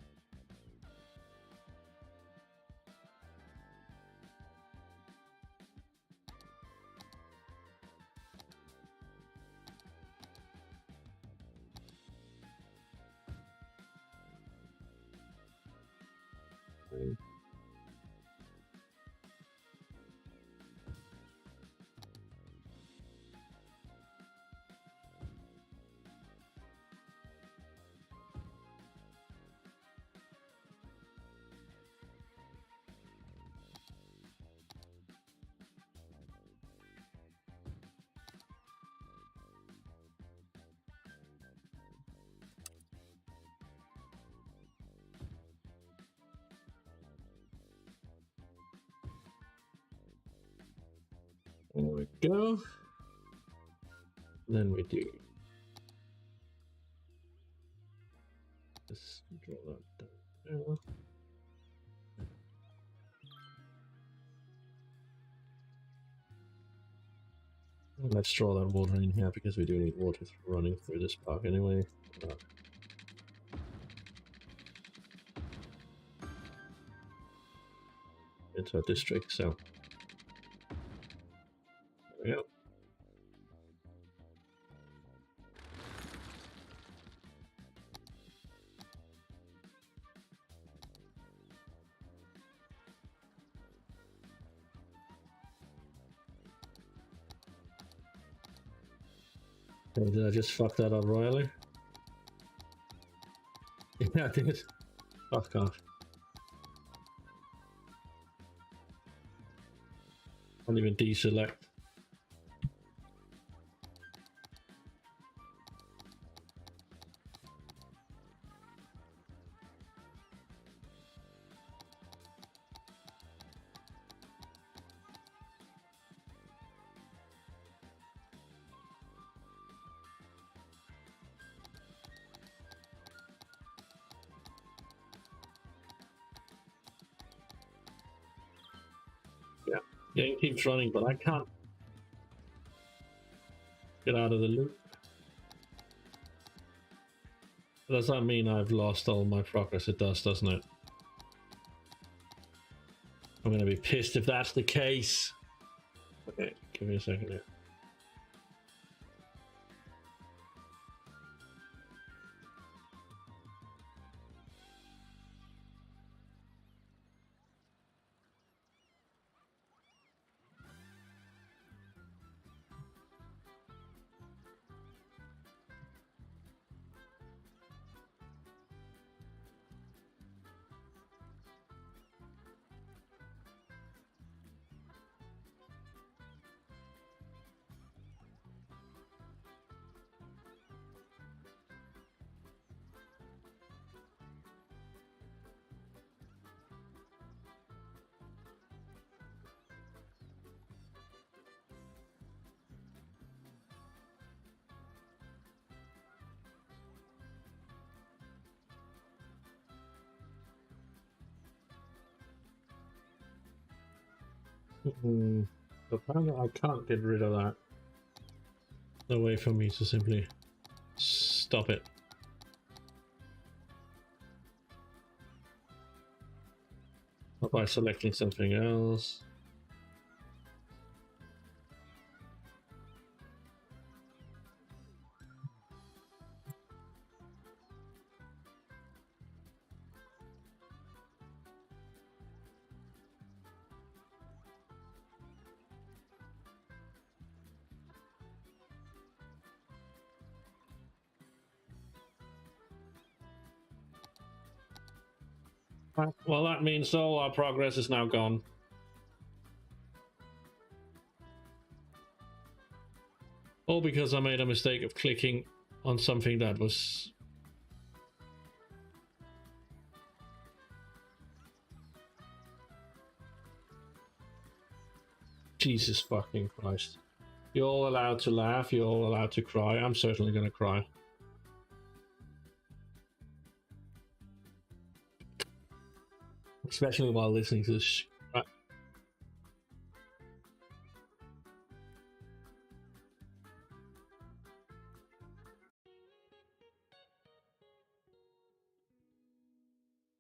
There we go. Then we do just draw that down there. Let's draw that water in here because we do need water running through this park anyway. It's our district, so there we go. Oh, did I just fuck that up royally? Yeah, I did. Fuck off. Can't even deselect. Game keeps running, but I can't get out of the loop. Does that mean I've lost all my progress? It does, doesn't it? I'm gonna be pissed if that's the case. Okay, give me a second here. Apparently I can't get rid of that. No way for me to simply stop it. Not by selecting something else. Well, that means all our progress is now gone. All because I made a mistake of clicking on something that was... Jesus fucking Christ. You're all allowed to laugh, you're all allowed to cry. I'm certainly gonna cry. Especially while listening to this.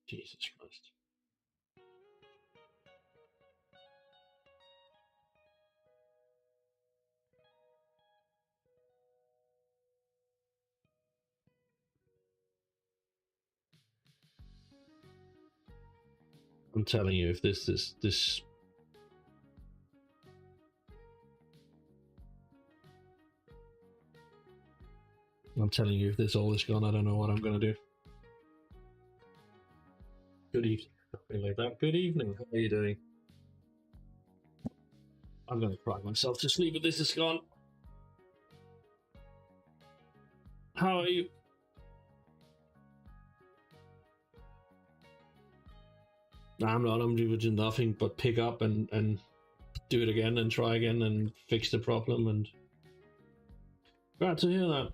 Jesus Christ. I'm telling you, if this I'm telling you, if this all is gone, I don't know what I'm gonna do. Good evening. Something like that. Good evening. How are you doing? I'm gonna cry myself to sleep if this is gone. How are you? I'm not. I'm doing nothing but pick up and do it again and try again and fix the problem, and glad to hear that.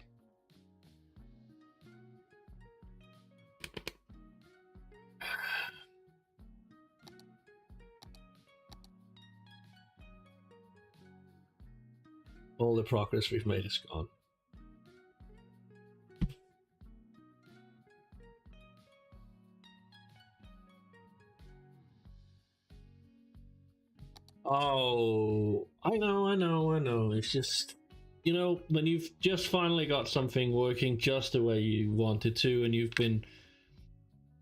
All the progress we've made is gone. Oh, I know. It's just, you know, when you've just finally got something working just the way you wanted to, and you've been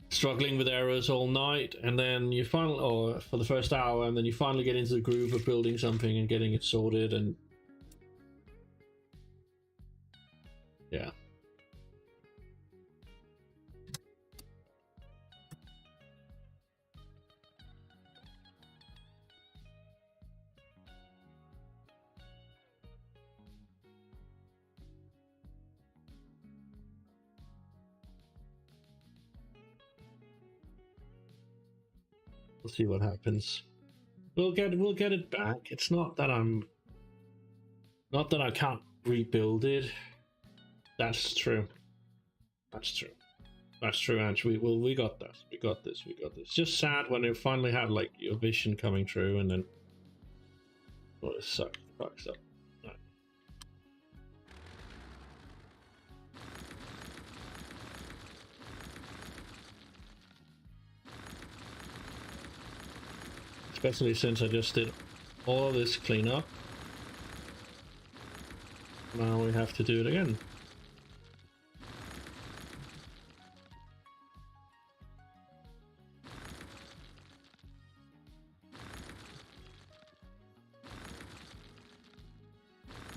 struggling with errors all night, and then you finally, or for the first hour, and then you finally get into the groove of building something and getting it sorted, and yeah. We'll see what happens. We'll get it back. It's not that I can't rebuild it. That's true. That's true, Ange. We got this. We got this. Just sad when you finally had like your vision coming true, and then Oh, this sucks. Fucks up. Right. Especially since I just did all of this cleanup. Now we have to do it again.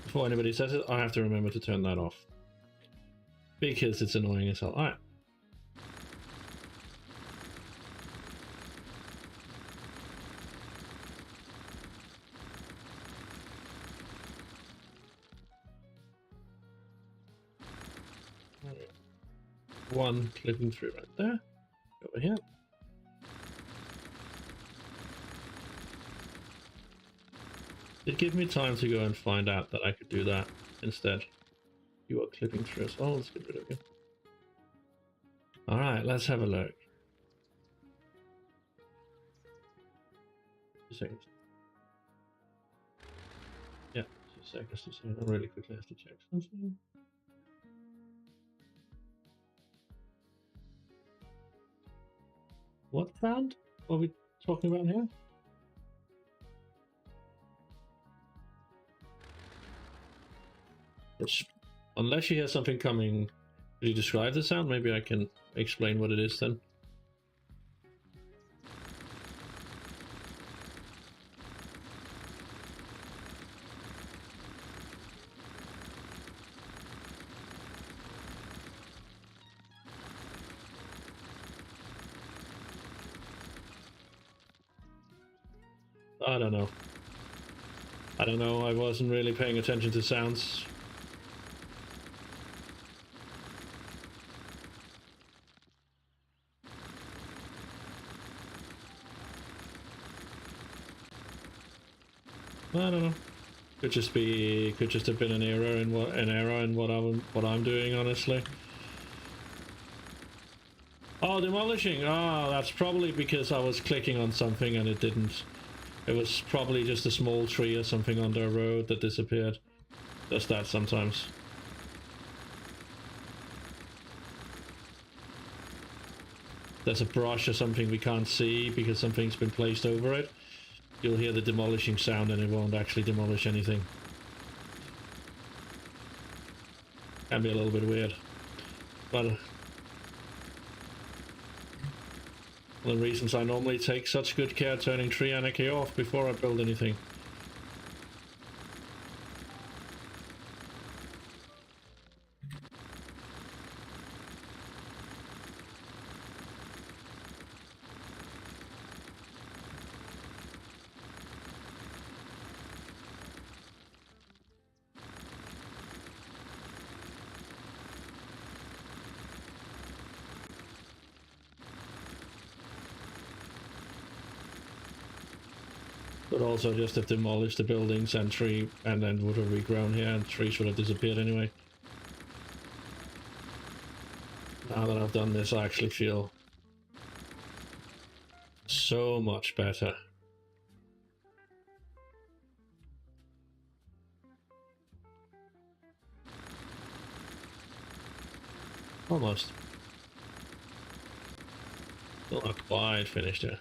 Before anybody says it, I have to remember to turn that off. Because it's annoying as hell. Alright. One clipping through right there. Over here. It gave me time to go and find out that I could do that instead. You are clipping through as well. Let's get rid of you. Alright, let's have a look. 2 seconds. Yeah, 2 seconds to say. I really quickly have to check something. What sound are we talking about here? Unless you hear something coming, could you describe the sound? Maybe I can explain what it is then. I don't know. I don't know, I wasn't really paying attention to sounds. I don't know. Could just have been an error in what I'm doing, honestly. Oh, demolishing. Oh, that's probably because I was clicking on something and it didn't. It was probably just a small tree or something under a road that disappeared. Does that sometimes. There's a brush or something we can't see because something's been placed over it. You'll hear the demolishing sound and it won't actually demolish anything. Can be a little bit weird. But one of the reasons I normally take such good care turning Tree Anarchy off before I build anything. But also just have demolished the buildings and then would have regrown here and trees would have disappeared anyway. Now that I've done this, I actually feel so much better. Almost. Still not quite finished here.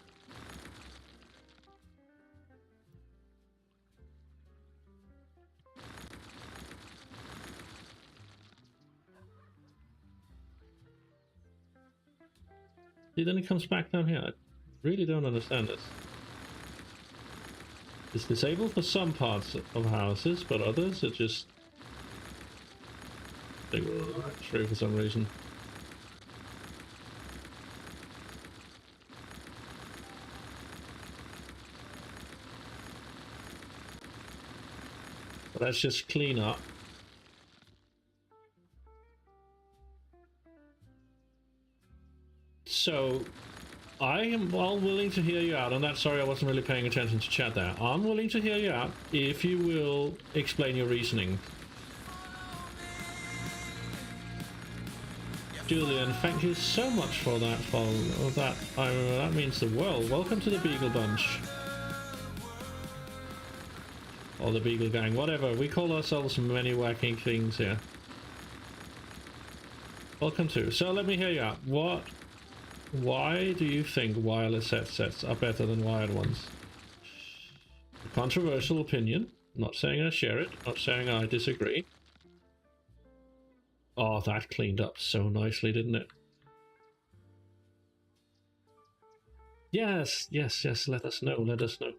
See, then it comes back down here. I really don't understand this. It's disabled for some parts of houses, but others it just... they go through for some reason. But let's just clean up. So, I am all willing to hear you out on that. Sorry, I wasn't really paying attention to chat there. I'm willing to hear you out if you will explain your reasoning. Julian, thank you so much for that follow. That means the world. Welcome to the Beagle Bunch. or the Beagle Gang, whatever. We call ourselves many wacky things here. Welcome to. So let me hear you out. Why do you think wireless headsets are better than wired ones? A controversial opinion. Not saying I share it. Not saying I disagree. Oh, that cleaned up so nicely, didn't it? Yes, yes, yes. Let us know. Let us know.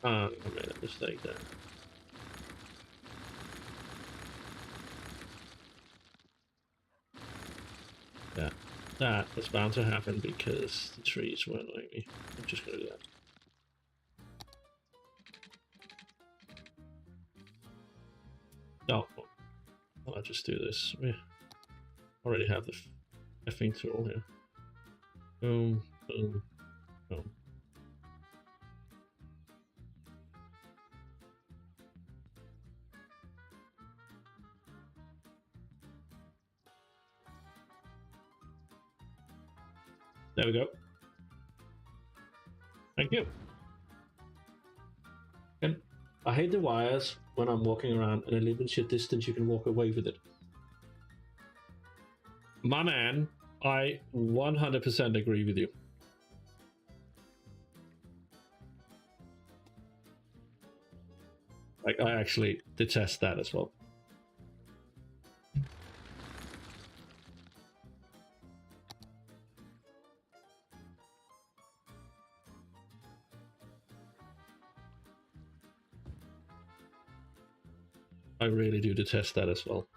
Ah, I made a mistake there. Yeah, that was bound to happen because the trees were annoying me. I'm just gonna do that. Oh, I'll just do this. We already have the effing tool here. Boom, boom, boom. There we go. Thank you. And I hate the wires when I'm walking around and a little bit distance you can walk away with it. My man, I 100% agree with you. Like, I actually detest that as well. I really do detest that as well.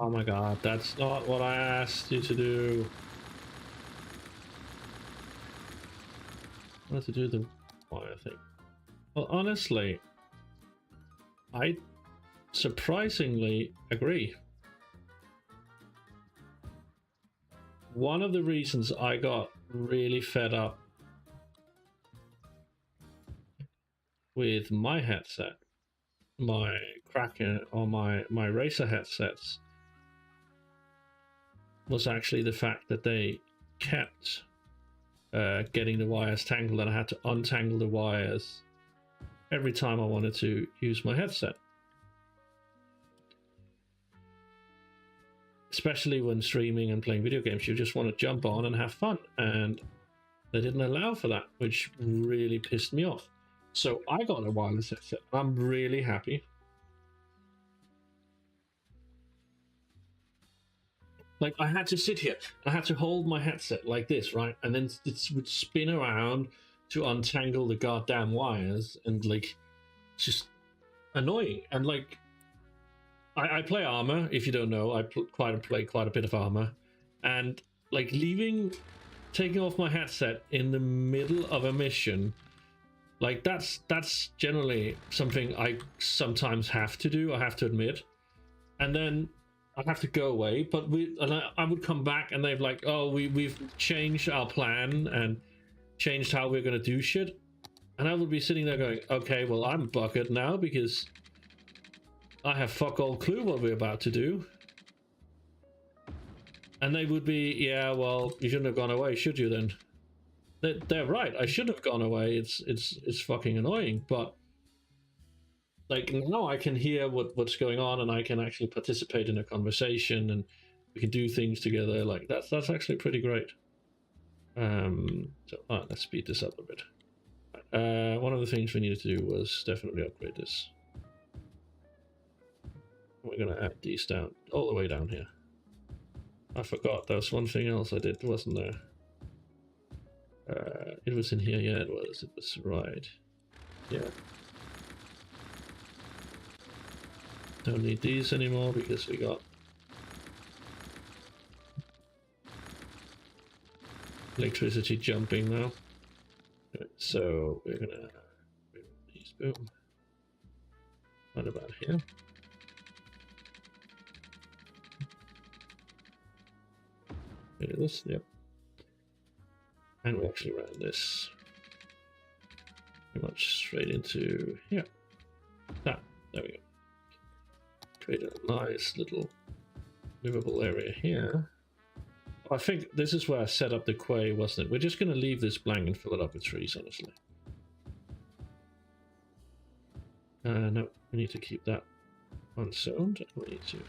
Oh my god, that's not what I asked you to do. I wanted to do the wire thing. Well, honestly, I surprisingly agree. One of the reasons I got really fed up with my headset, my Kraken or my Racer headsets, was actually the fact that they kept getting the wires tangled, and I had to untangle the wires every time I wanted to use my headset. Especially when streaming and playing video games, you just want to jump on and have fun, and they didn't allow for that, which really pissed me off. So I got a wireless headset. I'm really happy. Like, I had to sit here, I had to hold my headset like this, right? And then it would spin around to untangle the goddamn wires, and like, it's just annoying. And like, I play Armor. If you don't know, I play quite a bit of Armor, and like taking off my headset in the middle of a mission, like that's generally something I sometimes have to do. I have to admit, and then I have to go away. But I would come back, and they've like, oh, we've changed our plan and changed how we're gonna do shit, and I would be sitting there going, okay, well, I'm bucketed now because I have fuck all clue what we're about to do. And they would be, yeah, well, you shouldn't have gone away, should you then? They're right, I should have gone away. It's fucking annoying, but like, now I can hear what's going on, and I can actually participate in a conversation, and we can do things together. Like, that's actually pretty great. So let's speed this up a bit. One of the things we needed to do was definitely upgrade this. We're gonna add these down, all the way down here. I forgot there was one thing else I did, wasn't there? It was in here, yeah, it was right. Yeah. Don't need these anymore because we got electricity jumping now. So we're gonna these boom. What about here? Look at this, yep. And we actually ran this pretty much straight into here. There we go. Create a nice little livable area here. I think this is where I set up the quay, wasn't it? We're just going to leave this blank and fill it up with trees, honestly. No, we need to keep that unzoned. We need to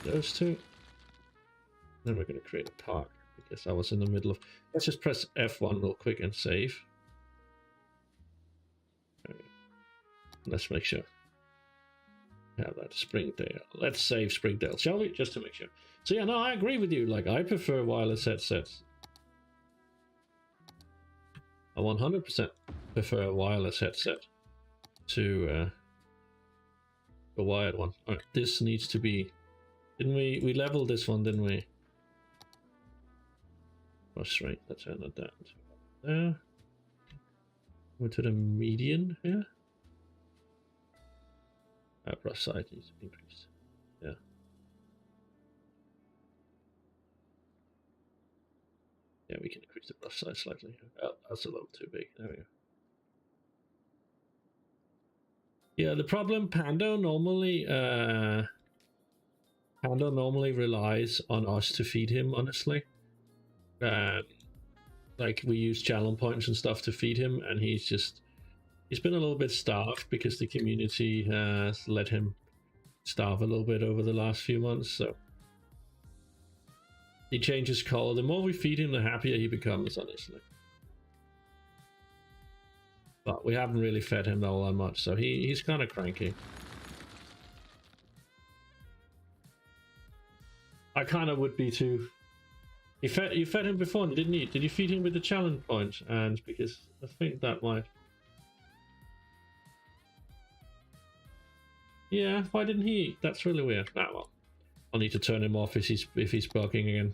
those two. Then we're going to create a park because I was in the middle of. Let's just press F1 real quick and save. Let's make sure. Have that Springdale. Let's save Springdale, shall we? Just to make sure. So yeah, no, I agree with you. Like, I prefer wireless headsets. I 100% prefer a wireless headset to a wired one. All right, this needs to be. Didn't we leveled this one? Didn't we? Brush rate. Let's turn that down to there. Go to the median here. Brush size needs to be increased. Yeah. Yeah, we can increase the brush size slightly. Oh, that's a little too big. There we go. Yeah, the problem Pando normally relies on us to feed him, honestly. Like we use channel points and stuff to feed him, and he's been a little bit starved because the community has let him starve a little bit over the last few months, so he changes color. The more we feed him, the happier he becomes, honestly. But we haven't really fed him all that much, so he's kind of cranky. I kind of would be too. You fed him before, didn't you? Did you feed him with the challenge point? And because I think that might. Yeah, why didn't he eat? That's really weird. Ah, well, I'll need to turn him off if he's barking again.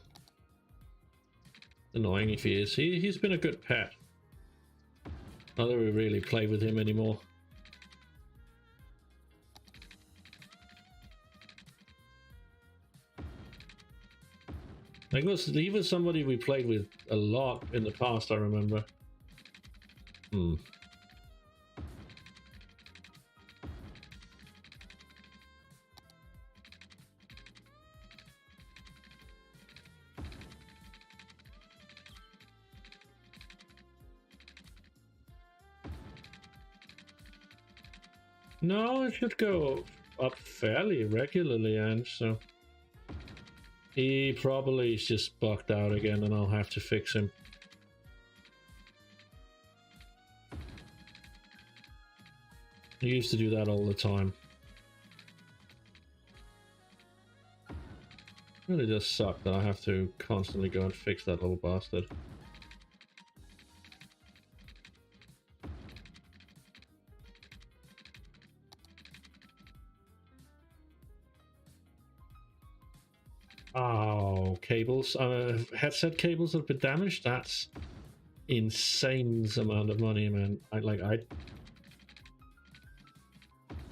Annoying if he is. He's been a good pet. Not that we really play with him anymore. Like he was somebody we played with a lot in the past, I remember. No, it should go up fairly regularly, and so he probably is just bugged out again, and I'll have to fix him. He used to do that all the time. It really does suck that I have to constantly go and fix that little bastard. Oh, cables. Headset cables that have been damaged. That's insane amount of money, man. I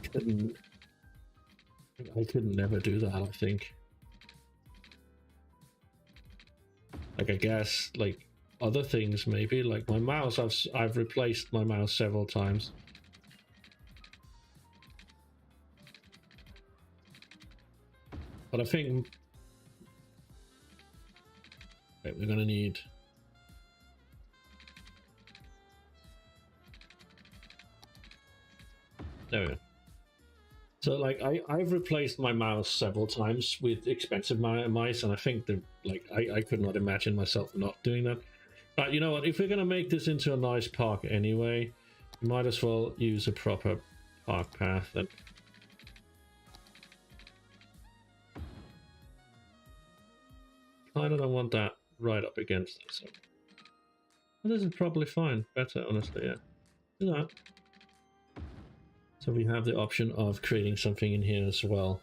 couldn't never do that, I think. Like, I guess, like, other things maybe, like my mouse, I've replaced my mouse several times. But I think okay, we're gonna need there we go. So like I've replaced my mouse several times with expensive mice, and I think that like I could not imagine myself not doing that. But you know what, if we're gonna make this into a nice park anyway, we might as well use a proper park path. And I don't want that right up against it, so well, this is probably fine, better honestly. Yeah, do that. So we have the option of creating something in here as well.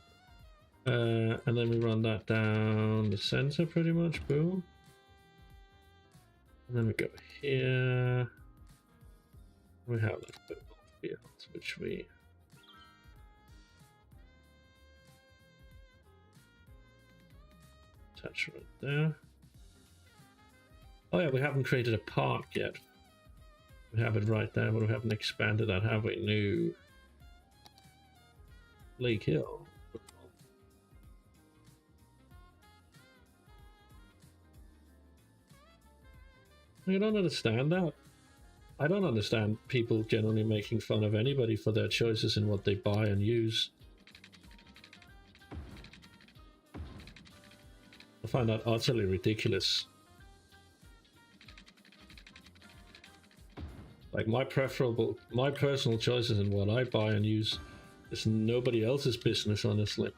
And then we run that down the center pretty much, boom. And then we go here. We have the football fields, which we attach right there. Oh yeah, we haven't created a park yet. We have it right there, but we haven't expanded that, have we? New Lake Hill. I don't understand that. I don't understand people generally making fun of anybody for their choices in what they buy and use. I find that utterly ridiculous. Like my personal choices in what I buy and use is nobody else's business, honestly.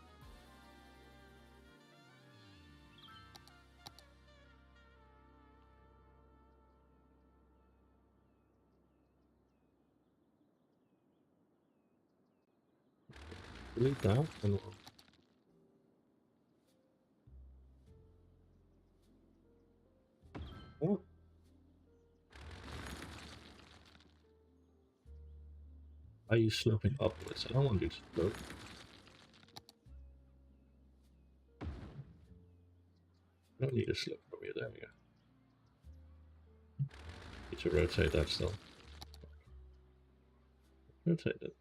Delete that and what? Are you sloping upwards? I don't want to do slope. I don't need a slope from here. There we go. Need to rotate that still. Rotate it.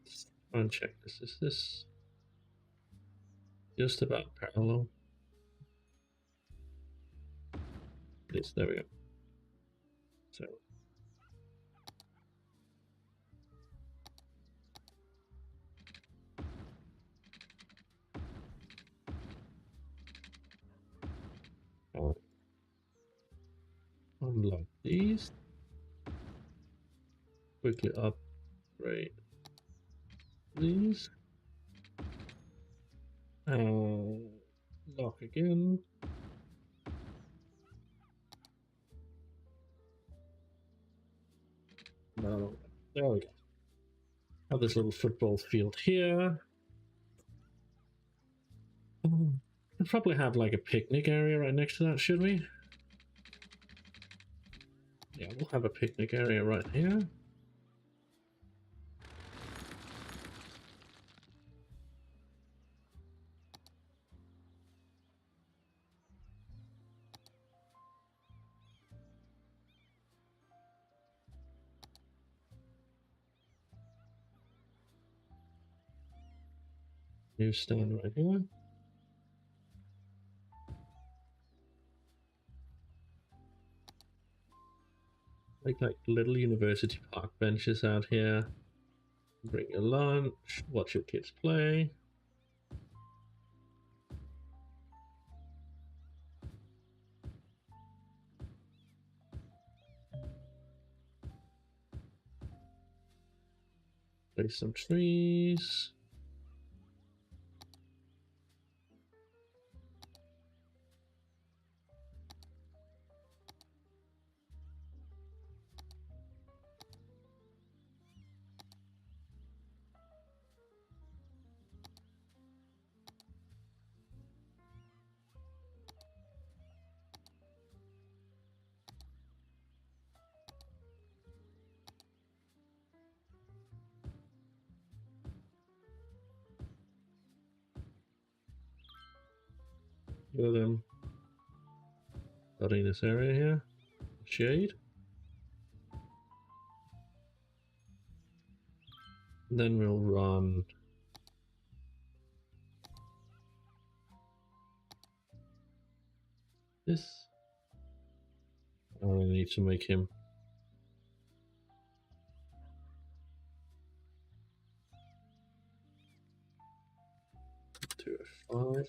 Let's try and check this. Is this just about parallel? Yes, there we go. So unlock these. Quickly upgrade these. Lock again. No, there we go. Have this little football field here. We'll probably have like a picnic area right next to that, should we? Yeah, we'll have a picnic area right here. New stand right here. Like little university park benches out here. Bring your lunch, watch your kids play. Place some trees. Go them. Starting this area here. Shade. And then we'll run this. I need to make him to a 5.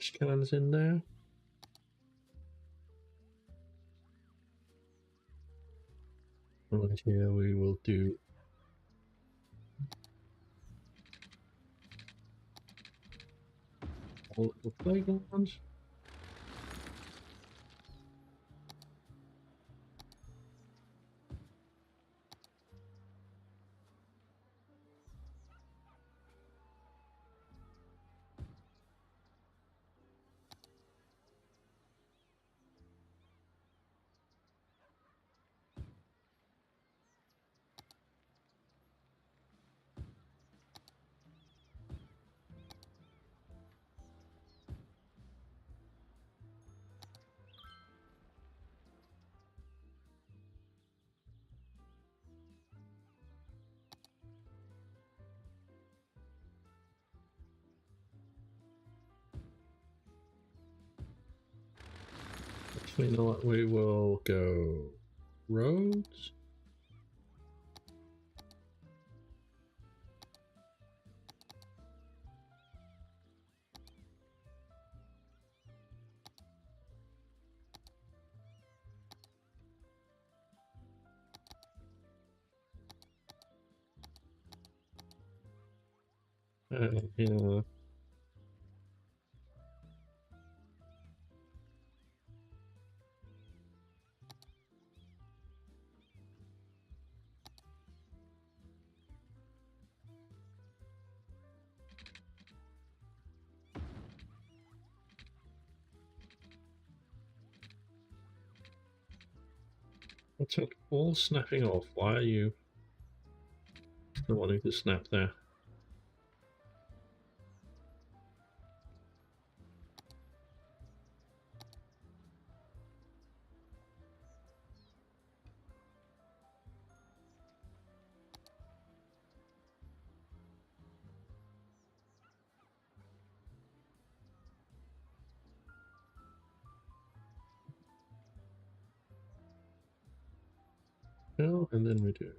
wash cans in there. Right here we will do all the playgrounds. Actually, you know what? We will go roads. Yeah. What's it all snapping off? Why are you still wanting to snap there? Well, and then we do.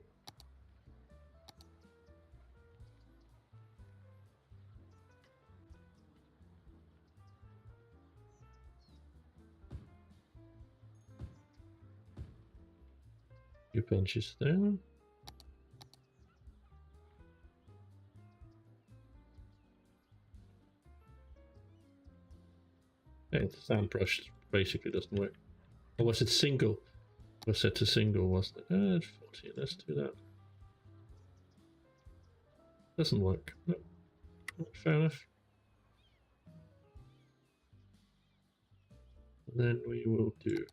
Few benches there. Hey, the sand brush basically doesn't work. Or was it single? It was set to single, wasn't it? 40, let's do that. Doesn't work. No. Fair enough. And then we will do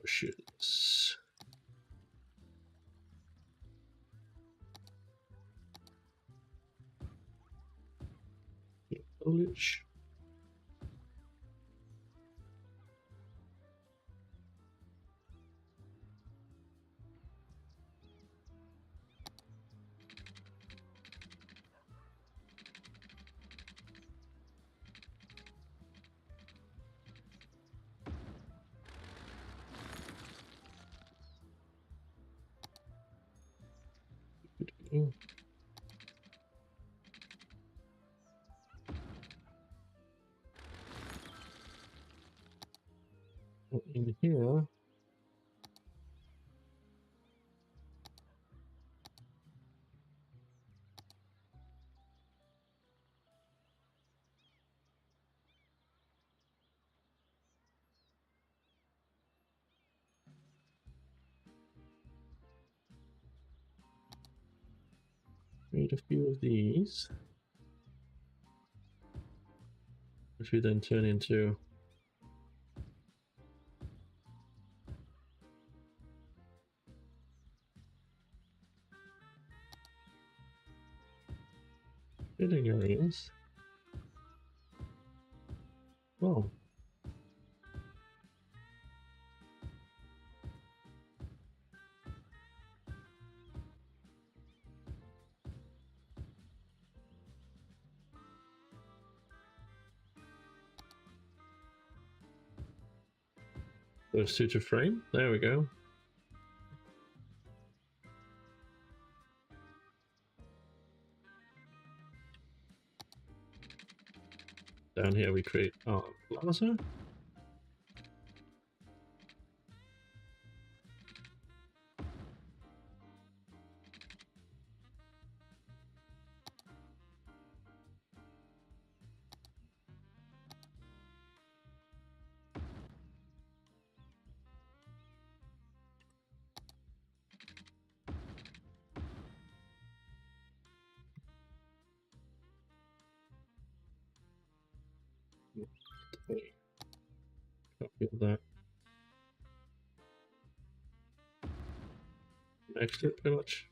bushes. Foliage. In here, made a few of these, which we then turn into Bidding areas. Well. Those two to frame. There we go. Down here we create our plaza. Copy of that. Next to it, pretty much.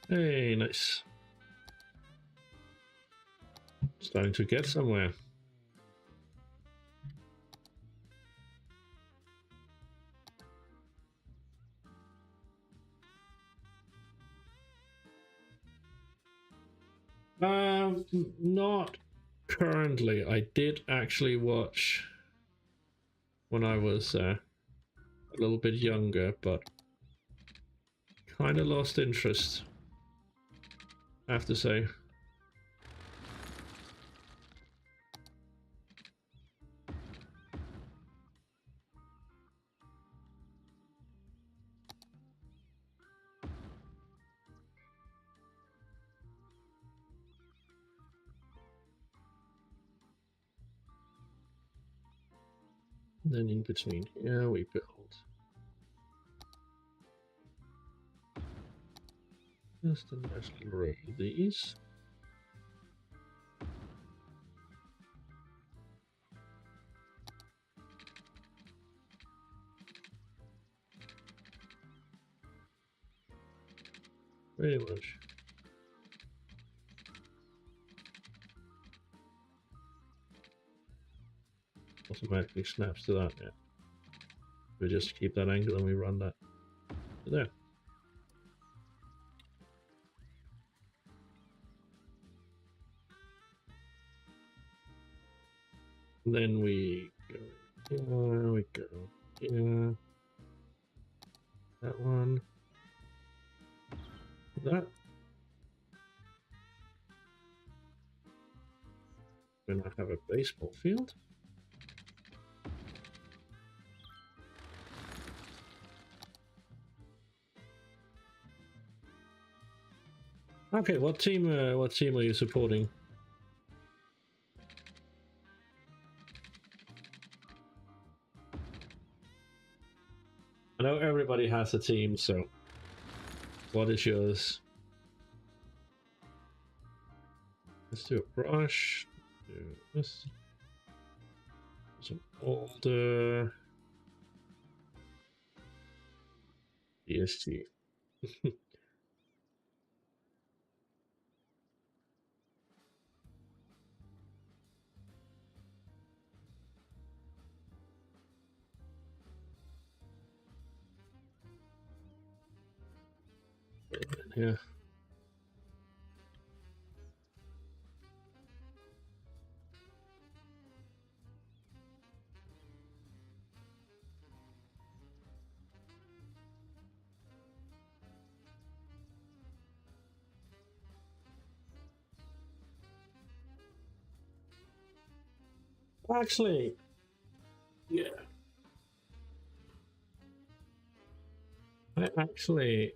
Hey, nice. Starting to get somewhere. Not currently. I did actually watch when I was a little bit younger, but kind of lost interest, I have to say. Then in between here we build just a nice little row of these. Pretty much. Automatically snaps to that, yeah. We just keep that angle and we run that to there. Then we go here, we go here. That one. That. Then I have a baseball field. Okay, what team are you supporting? I know everybody has a team, so what is yours? Let's do a brush. Do this. Some older EST. Yeah. Actually, yeah. I actually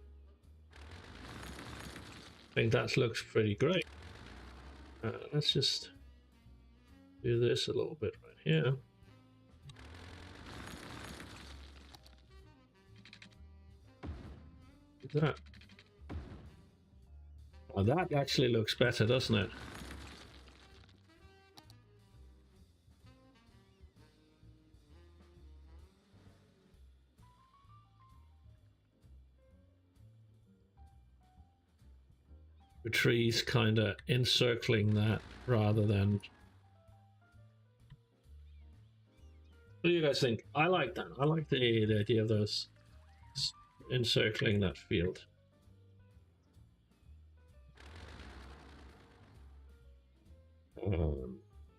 think that looks pretty great. Let's just do this a little bit right here. that. Oh, that actually looks better, doesn't it? The trees kind of encircling that rather than... What do you guys think? I like that. I like the idea of those encircling that field.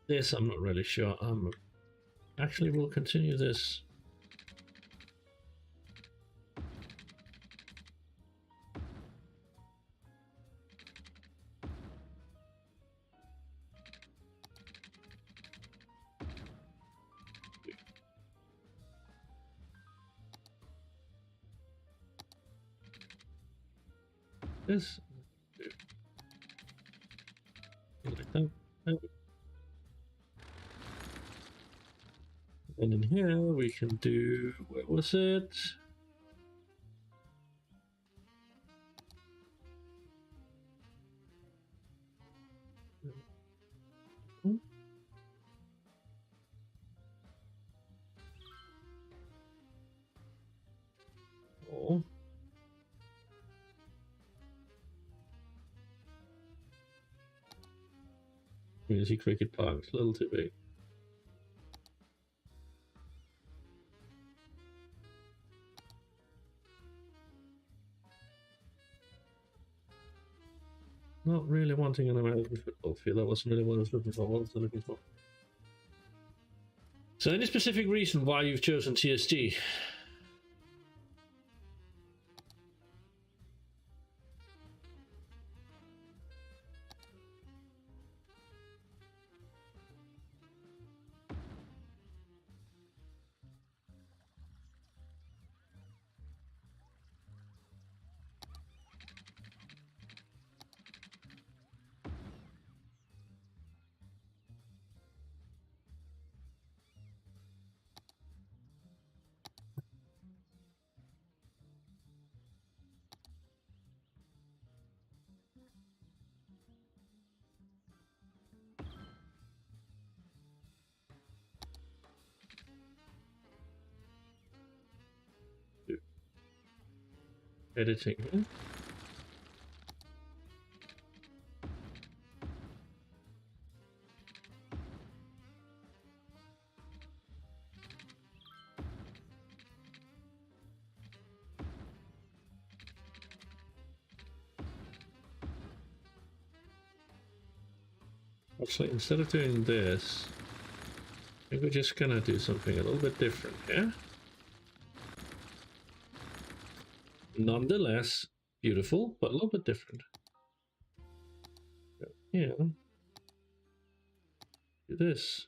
This I'm not really sure. Actually, we'll continue this. This. Like that. And in here we can do, where was it? Oh. Community Cricket Park, it's a little too big. Not really wanting an American football field. That wasn't really what I was looking for. What was I looking for? So, any specific reason why you've chosen TSG? Editing. Actually, instead of doing this, I think we're just gonna do something a little bit different here. Nonetheless, beautiful, but a little bit different. Yeah. Do this.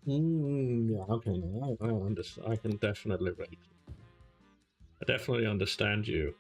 Yeah, okay, no, I understand. I can definitely relate. I definitely understand you.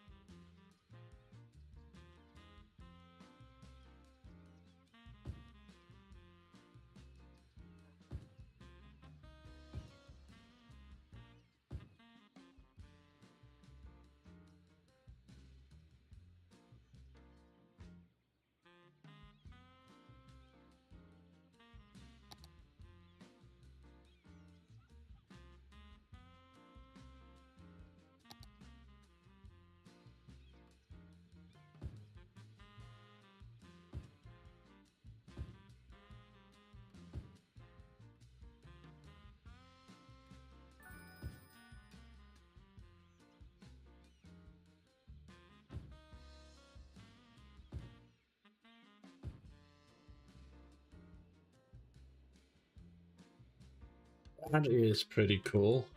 That is pretty cool,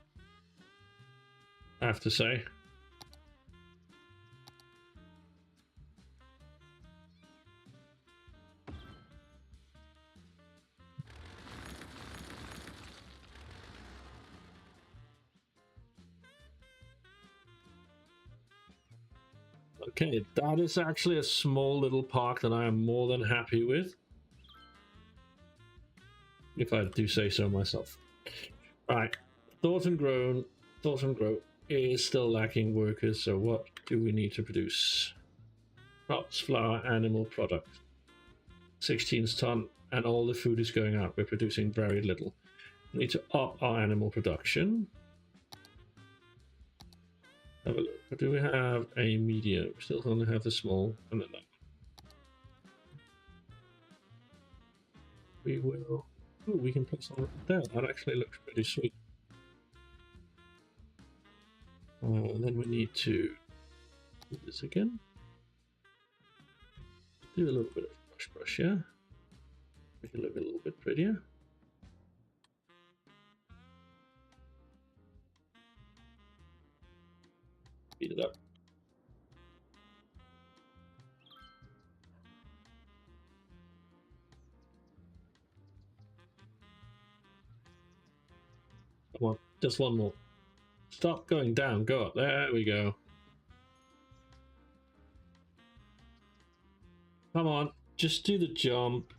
I have to say. Okay, that is actually a small little park that I am more than happy with, if I do say so myself. Right, Thornton Grove is still lacking workers, so what do we need to produce? Crops, flour, animal product. 16 ton, and all the food is going out. We're producing very little. We need to up our animal production. Have a look. Do we have a medium? We still only have the small and the large. We will. Oh, we can put some there. That actually looks pretty sweet. And then we need to do this again. Do a little bit of brush, yeah. Make it look a little bit prettier. Speed it up. Come on, just one more. Stop going down, go up. There we go. Come on, just do the jump.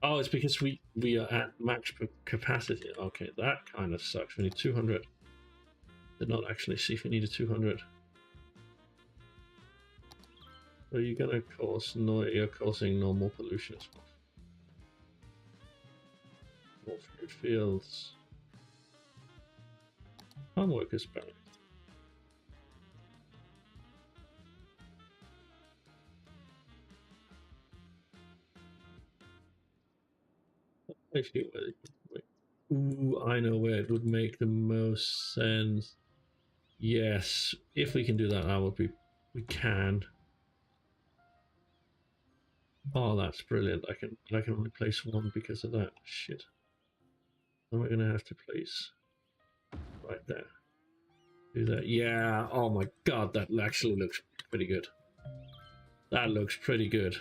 Oh, it's because we are at max capacity. Okay, that kind of sucks. We need 200. Did not actually see if we needed 200. Are you gonna cause noise? You're causing normal pollution as well. More fruit fields. Farm workers barracks. Actually, wait. Ooh, I know where it would make the most sense. Yes, if we can do that, that would be. We can. Oh, that's brilliant! I can only place one because of that. Shit. Then we're gonna have to place right there. Do that. Yeah. Oh my god, that actually looks pretty good. That looks pretty good.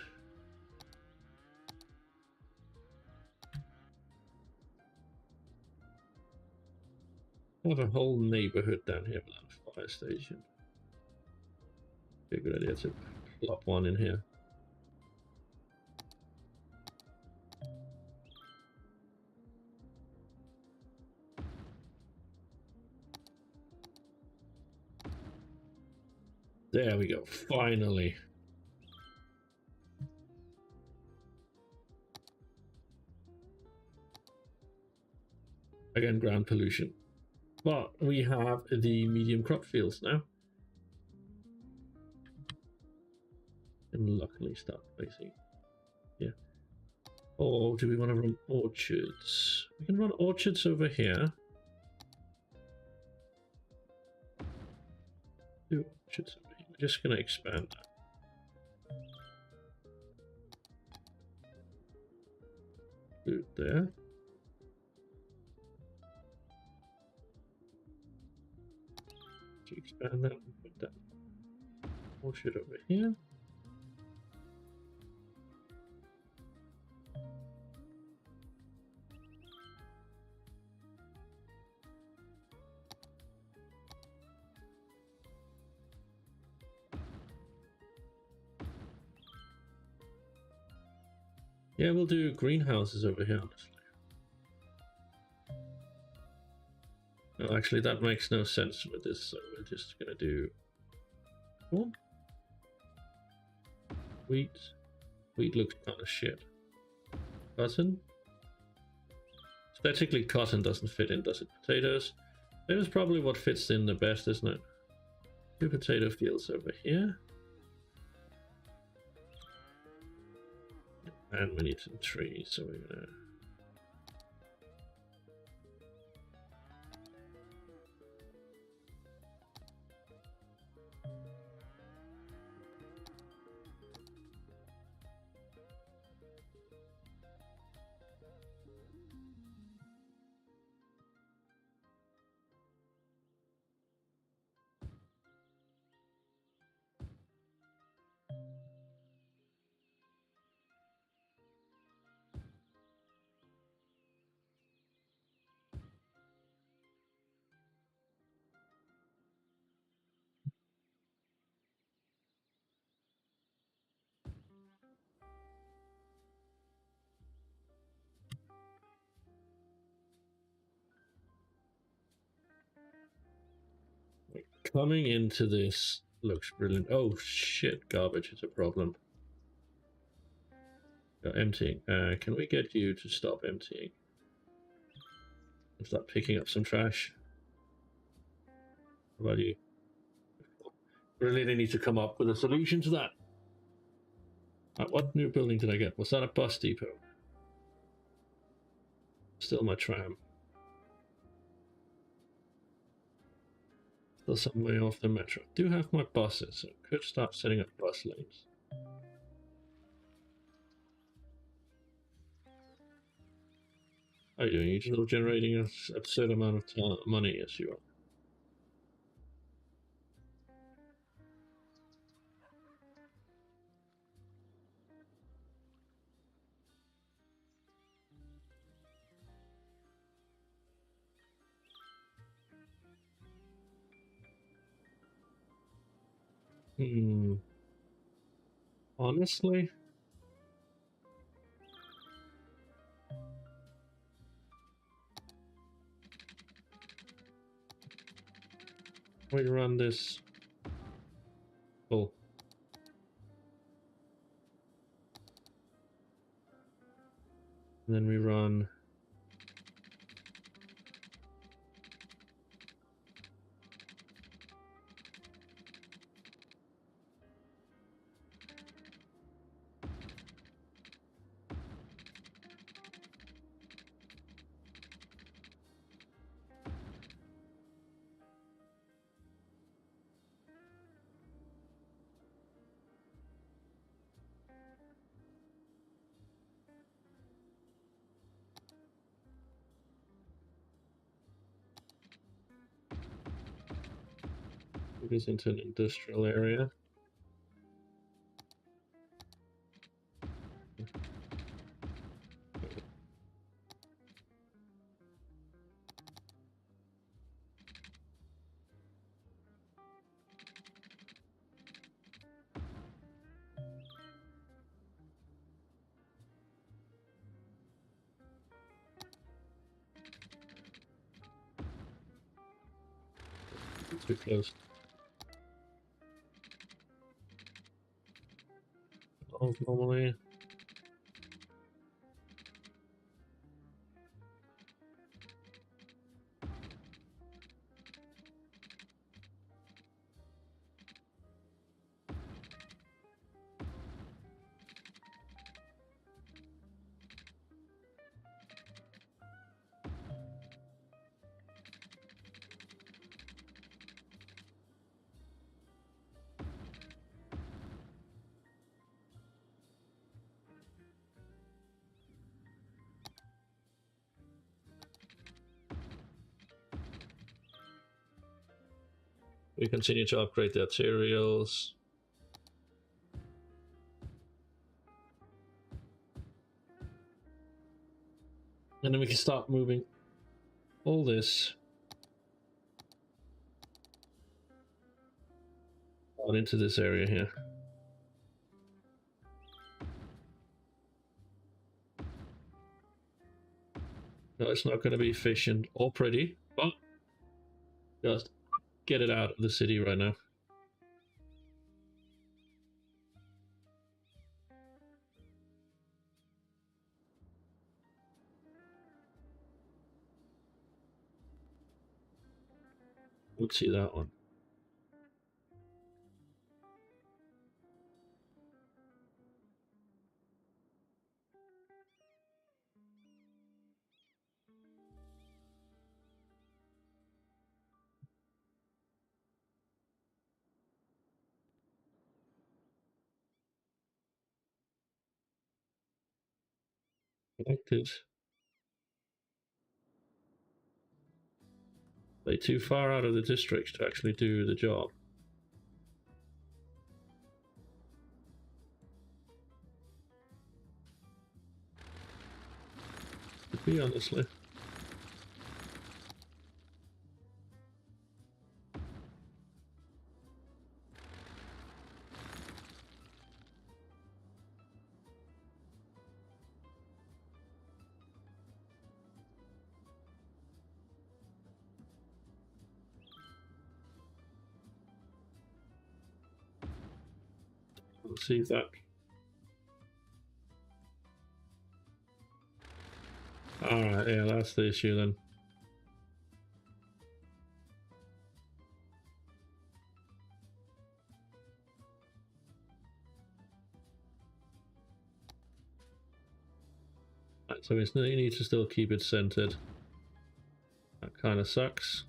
I have a whole neighborhood down here without a fire station. Be a good idea to plop one in here. There we go. Finally. Again, ground pollution. But we have the medium crop fields now. And luckily start placing. Yeah. Or do we want to run orchards? We can run orchards over here. Do orchards over here. We're just going to expand that. Do it there. To expand that and put that orchard over here. Yeah, we'll do greenhouses over here, honestly. No, actually, that makes no sense with this, so we're just gonna do one. Wheat. Wheat looks kind of shit. Cotton. Aesthetically, cotton doesn't fit in, does it? Potatoes. Potatoes probably what fits in the best, isn't it? Two potato fields over here. And we need some trees, so we're gonna... Coming into this looks brilliant. Oh shit, garbage is a problem. You're emptying. Can we get you to stop emptying? And start picking up some trash? How about you? Really, they need to come up with a solution to that. What new building did I get? Was that a bus depot? Still my tram. Still some way off the metro. Do have my buses, so could start setting up bus lanes. How are you doing? You're still generating an absurd amount of money, as you are. Honestly, we run this. Oh. And then we run. It is into an industrial area. Too close. Normally. We continue to upgrade the arterials. And then we can start moving all this out into this area here. No, it's not going to be efficient or pretty, but just get it out of the city right now. Would see that one. Connected. They're too far out of the district to actually do the job. To be honestly. Let's see if that. Alright, yeah, that's the issue then. Right, so you need to still keep it centered. That kind of sucks.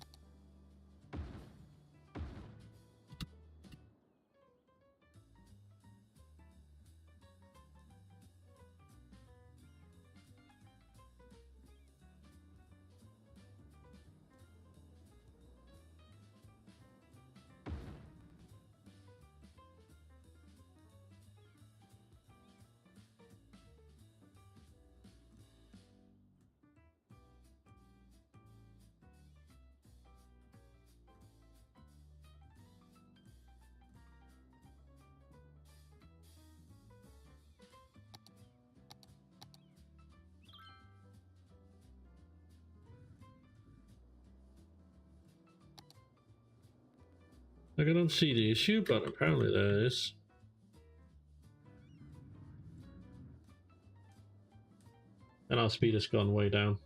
Like, I don't see the issue, but apparently there is. And our speed has gone way down.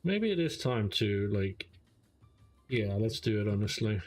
Maybe it is time to, like... Yeah, let's do it, honestly.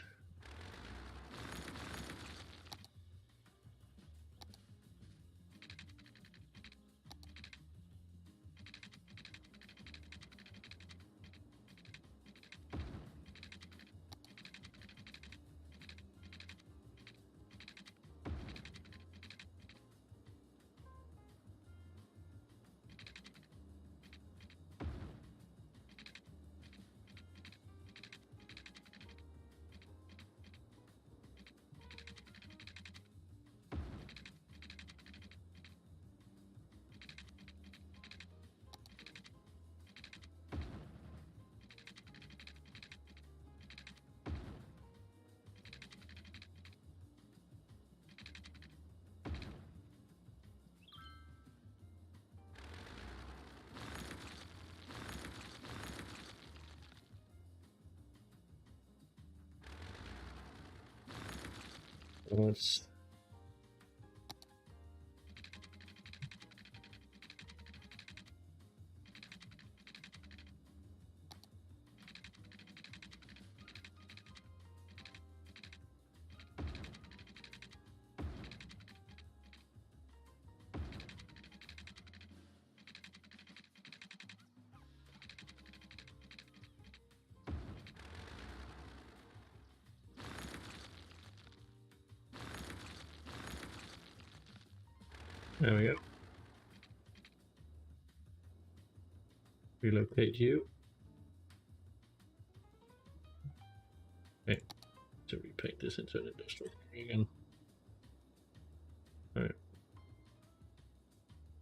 Let's... There we go. Relocate you. Okay, to repaint this into an industrial again. Alright.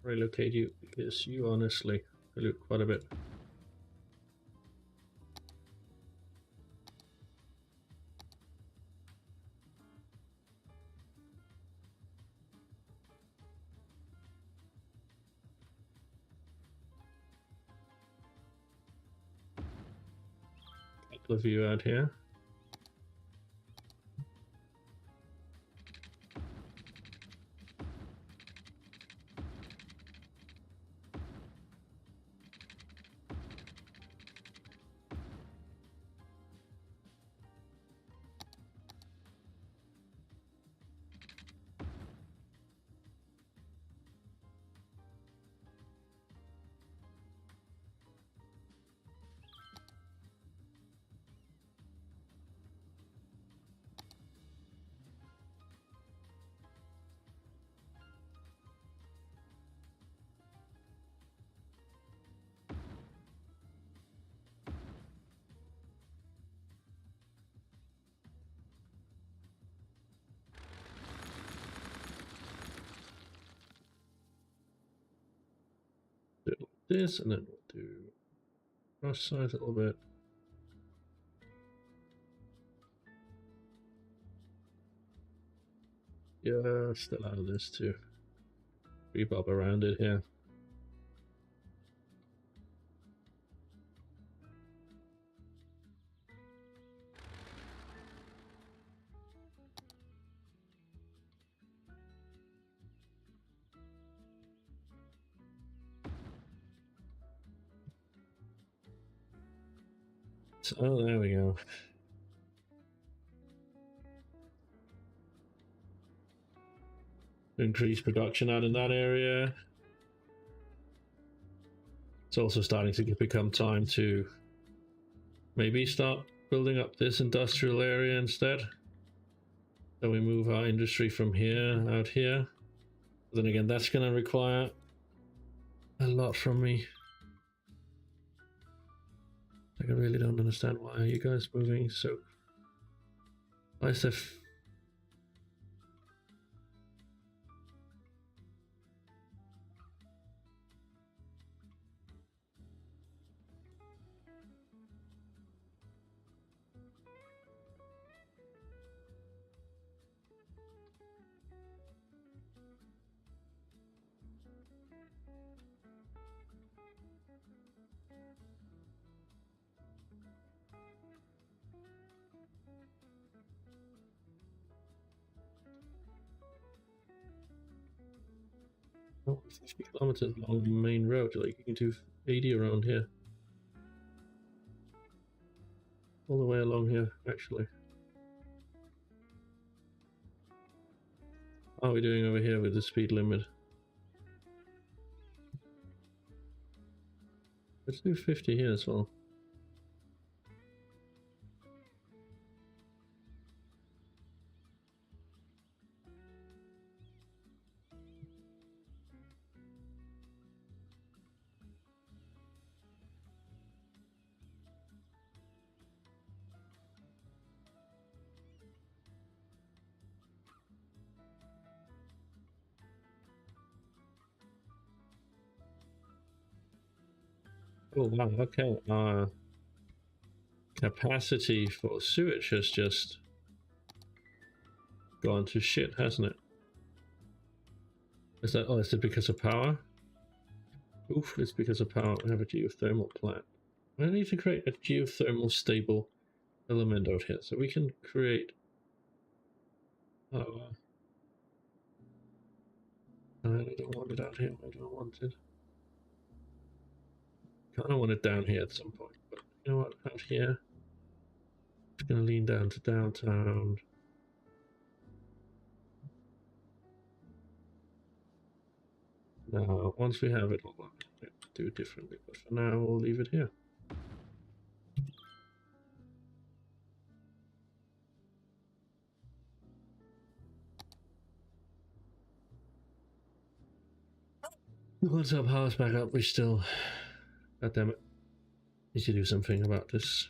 Relocate you because you honestly pollute quite a bit. Couple of you out here. this, and then we'll do brush size a little bit. Yeah, still out of this too. Rebob around it here. So, oh, there we go. Increase production out in that area. It's also starting to become time to maybe start building up this industrial area instead. So we move our industry from here out here. But then again, that's going to require a lot from me. Like, I really don't understand why are you guys moving so... Why is there... Oh, 50 kilometers along the main road, like you can do 80 around here. All the way along here, actually. How are we doing over here with the speed limit? Let's do 50 here as well. Oh wow, okay. Capacity for sewage has just gone to shit, hasn't it? Is that, oh, is it because of power? Oof, it's because of power. We have a geothermal plant. I need to create a geothermal stable element out here, so we can create... I don't want it out here, I don't want it. Kind of want it down here at some point, but you know what, out here, it's going to lean down to downtown. Now, once we have it, we'll do it differently, but for now, we'll leave it here. Once our power's back up, we still... God damn it. Need to do something about this.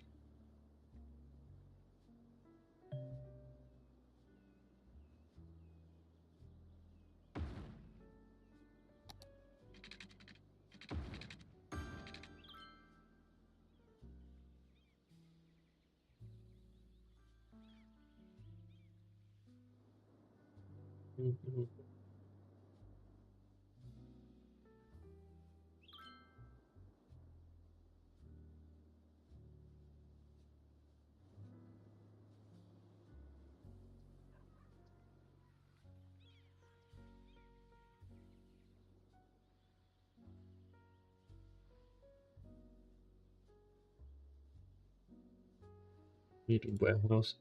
Need a warehouse.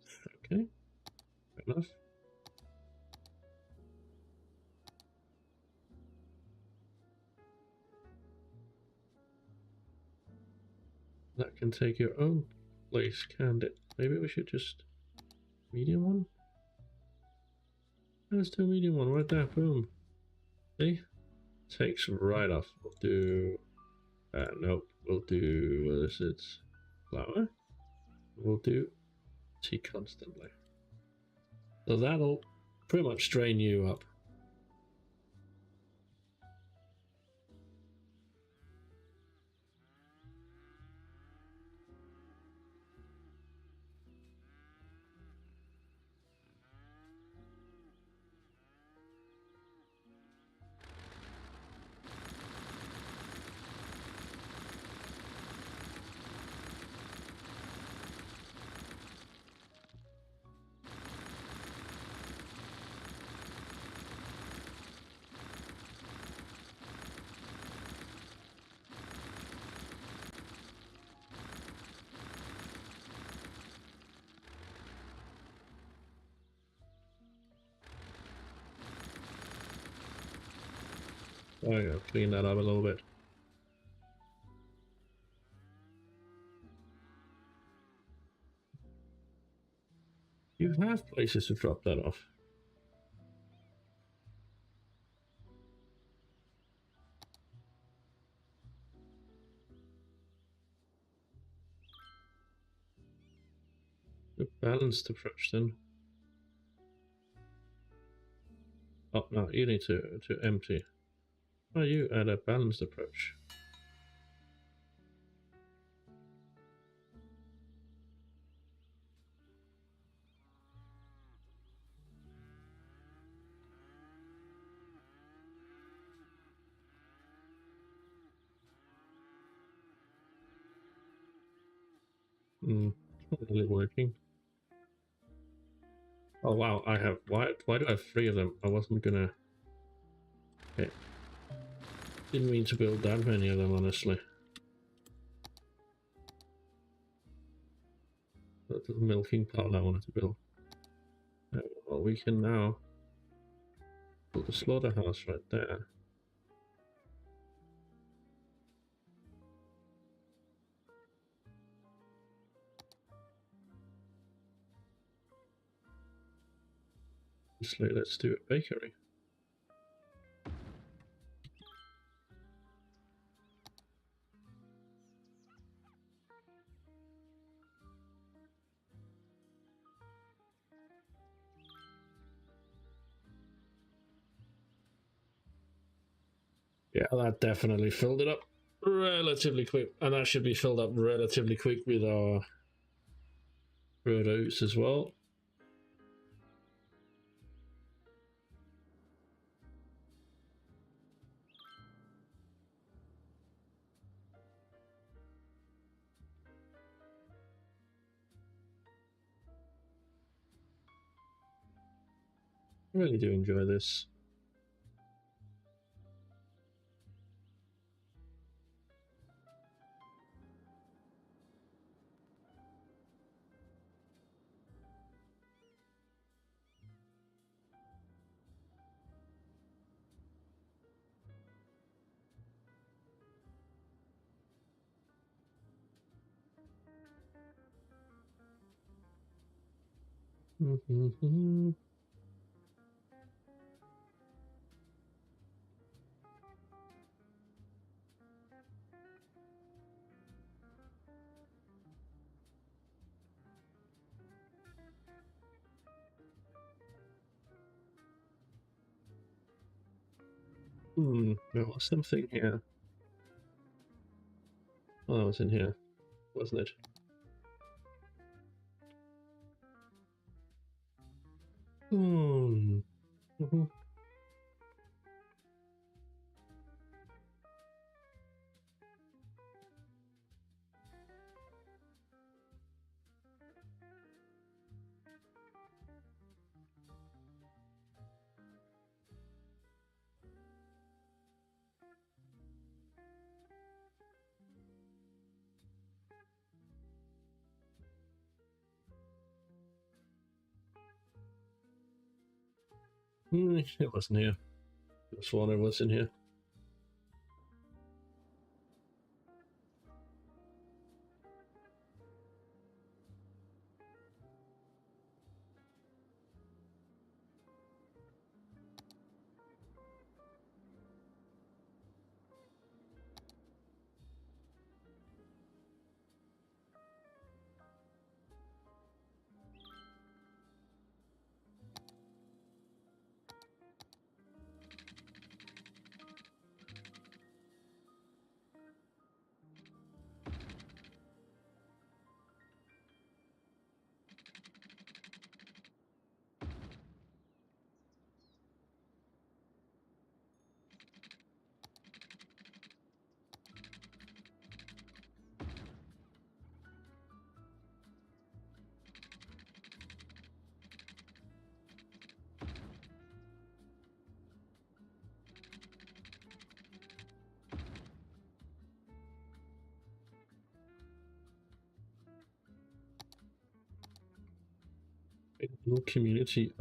Okay, fair enough. That can take your own place, can't it? Maybe we should just... Medium one? Let's do a medium one right there, boom. See? Takes right off. We'll do... nope, we'll do... what is it? Flour? We'll do tea constantly. So that'll pretty much strain you up. Oh yeah, clean that up a little bit. You have places to drop that off. A balanced approach then. Oh no, you need to empty. Oh, you add a balanced approach. Not really working. Oh wow, I have why do I have 3 of them? I wasn't gonna. Okay. Didn't mean to build that many of them, honestly. That's the milking part I wanted to build. Well, we can now build a slaughterhouse right there. Obviously, let's do a bakery. Yeah, that definitely filled it up relatively quick, and that should be filled up relatively quick with our red oats as well. I really do enjoy this. There was something here. Oh, that was in here, wasn't it? It wasn't here. I sworn it was in here. No community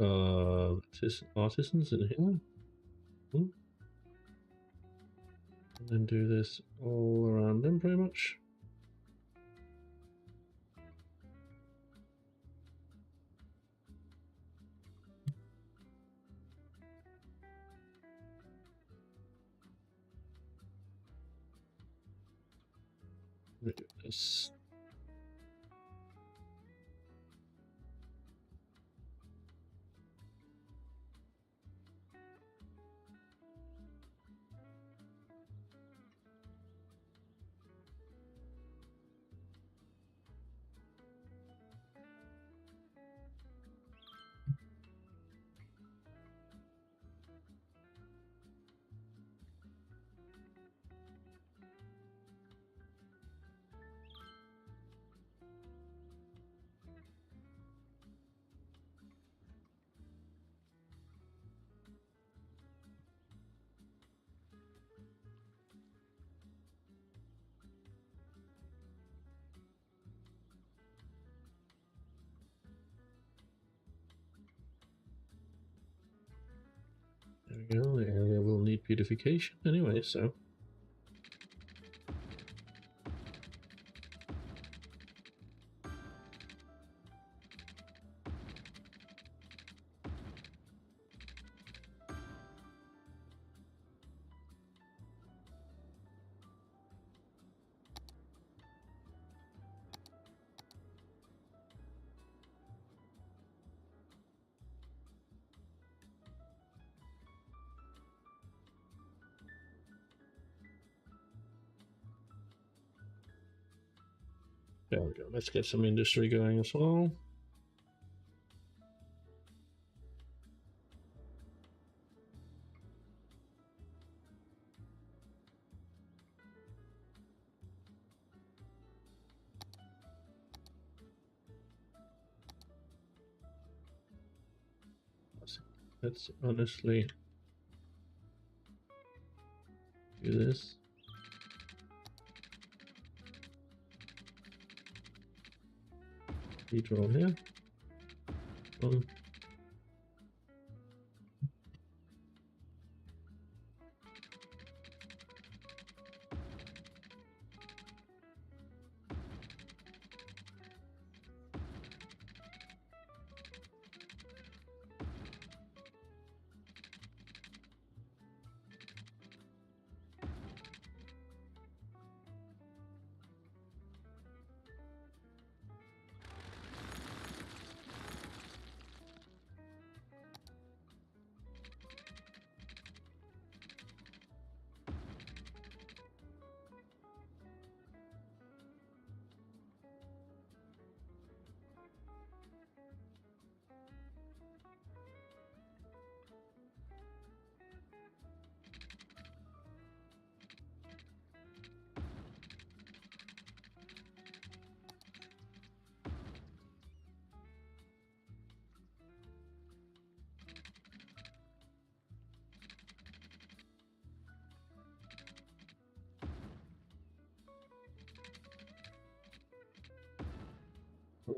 artisans in here. And then do this all around them pretty much. Let me do this. There we go. The area will need beautification anyway, so. There we go. Let's get some industry going as well. Let's honestly do this. Redraw here.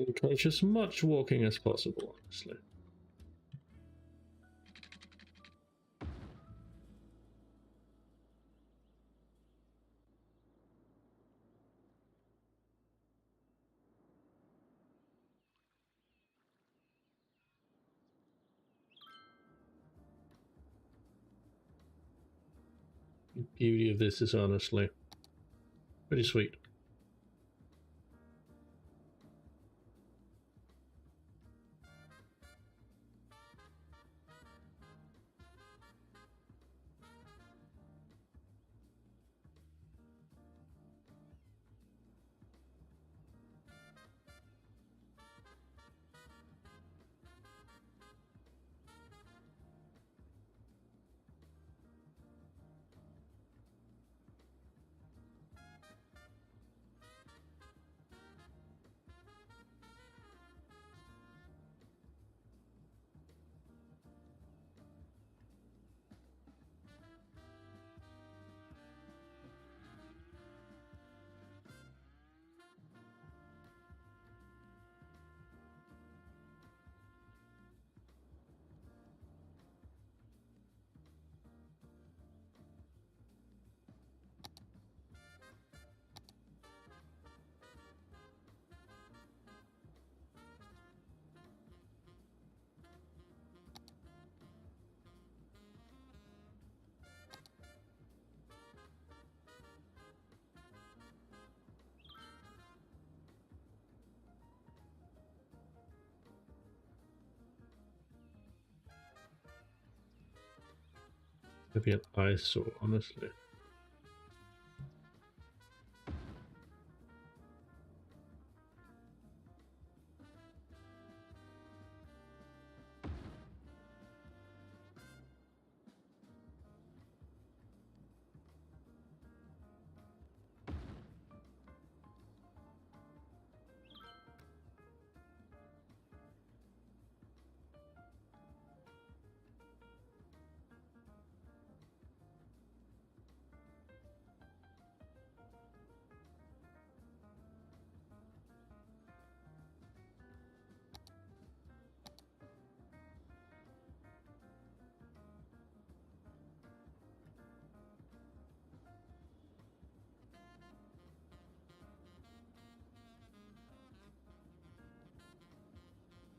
I'm trying as much walking as possible, honestly. The beauty of this is honestly pretty sweet. Maybe an eyesore, honestly.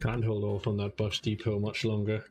Can't hold off on that Buffs Depot much longer.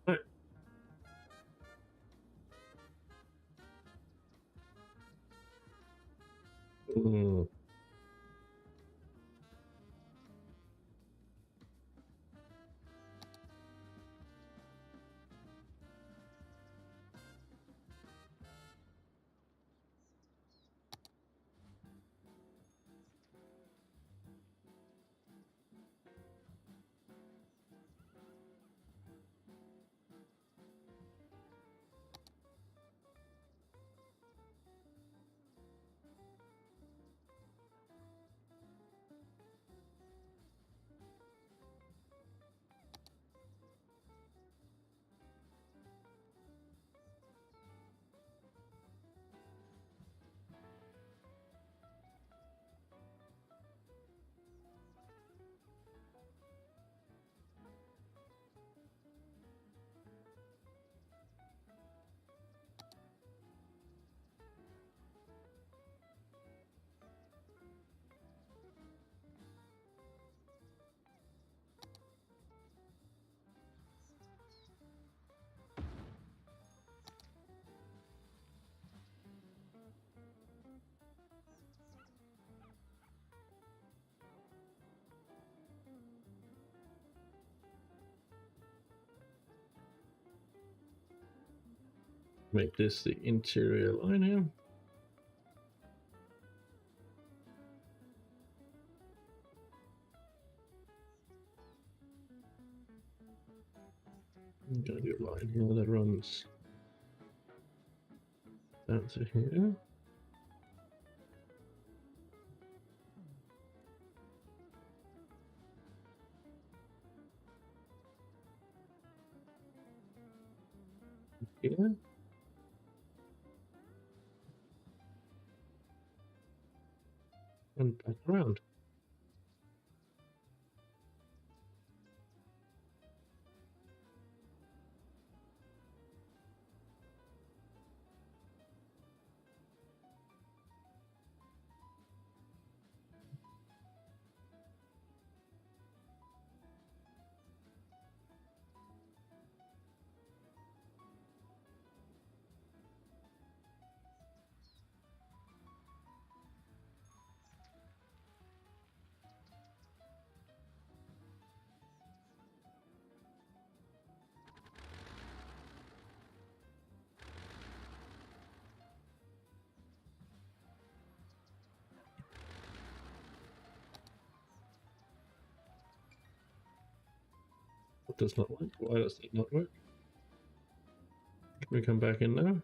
Right. Mm. Make this the interior liner. I'm gonna do a line here that runs down to here. Here. And back around. That does not work. Why does that not work? Can we come back in now?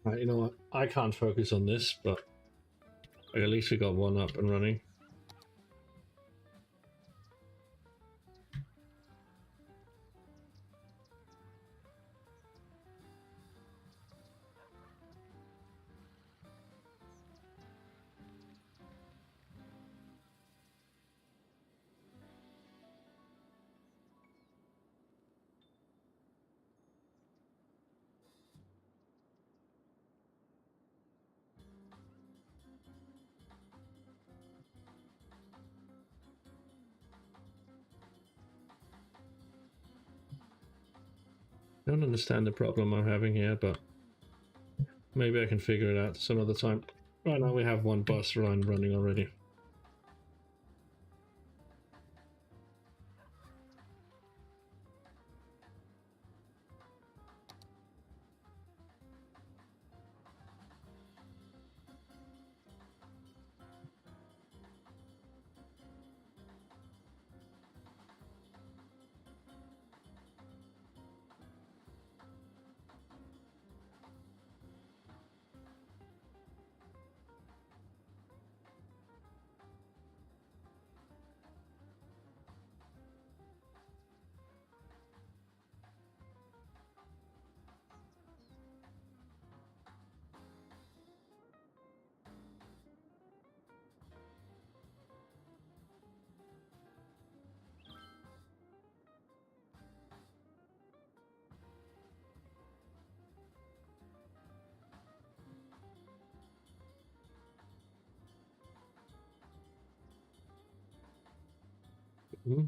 Right, you know what? I can't focus on this, but at least we got one up and running. I don't understand the problem I'm having here, but maybe I can figure it out some other time. Right now we have one bus line running already. Mm-hmm.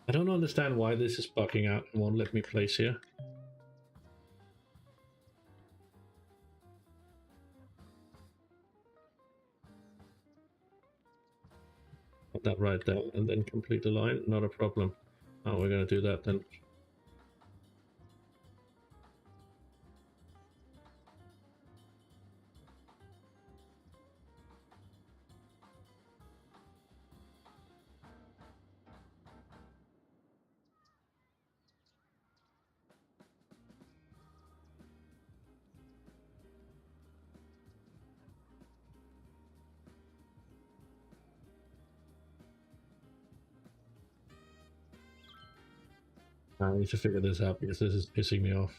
I don't understand why this is bugging out and won't let me place here. Put that right there and then complete the line, not a problem. Oh, we're going to do that then. I need to figure this out because this is pissing me off.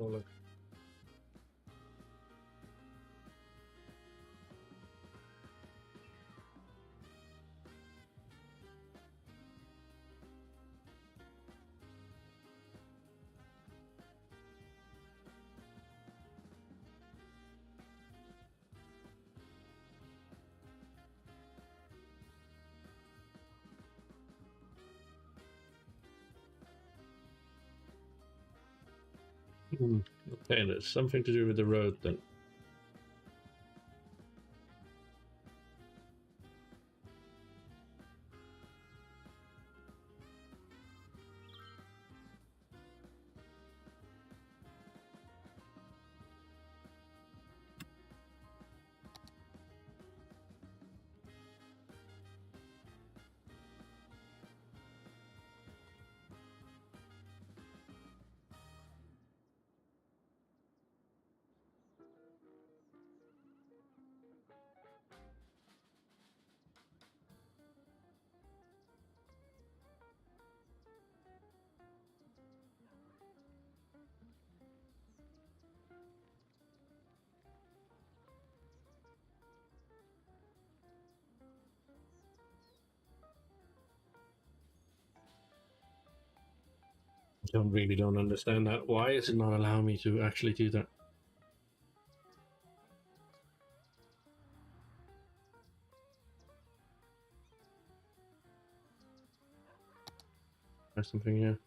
Oh, look. Okay, there's something to do with the road then. Don't understand that. Why is it not allowing me to actually do that? There's something here.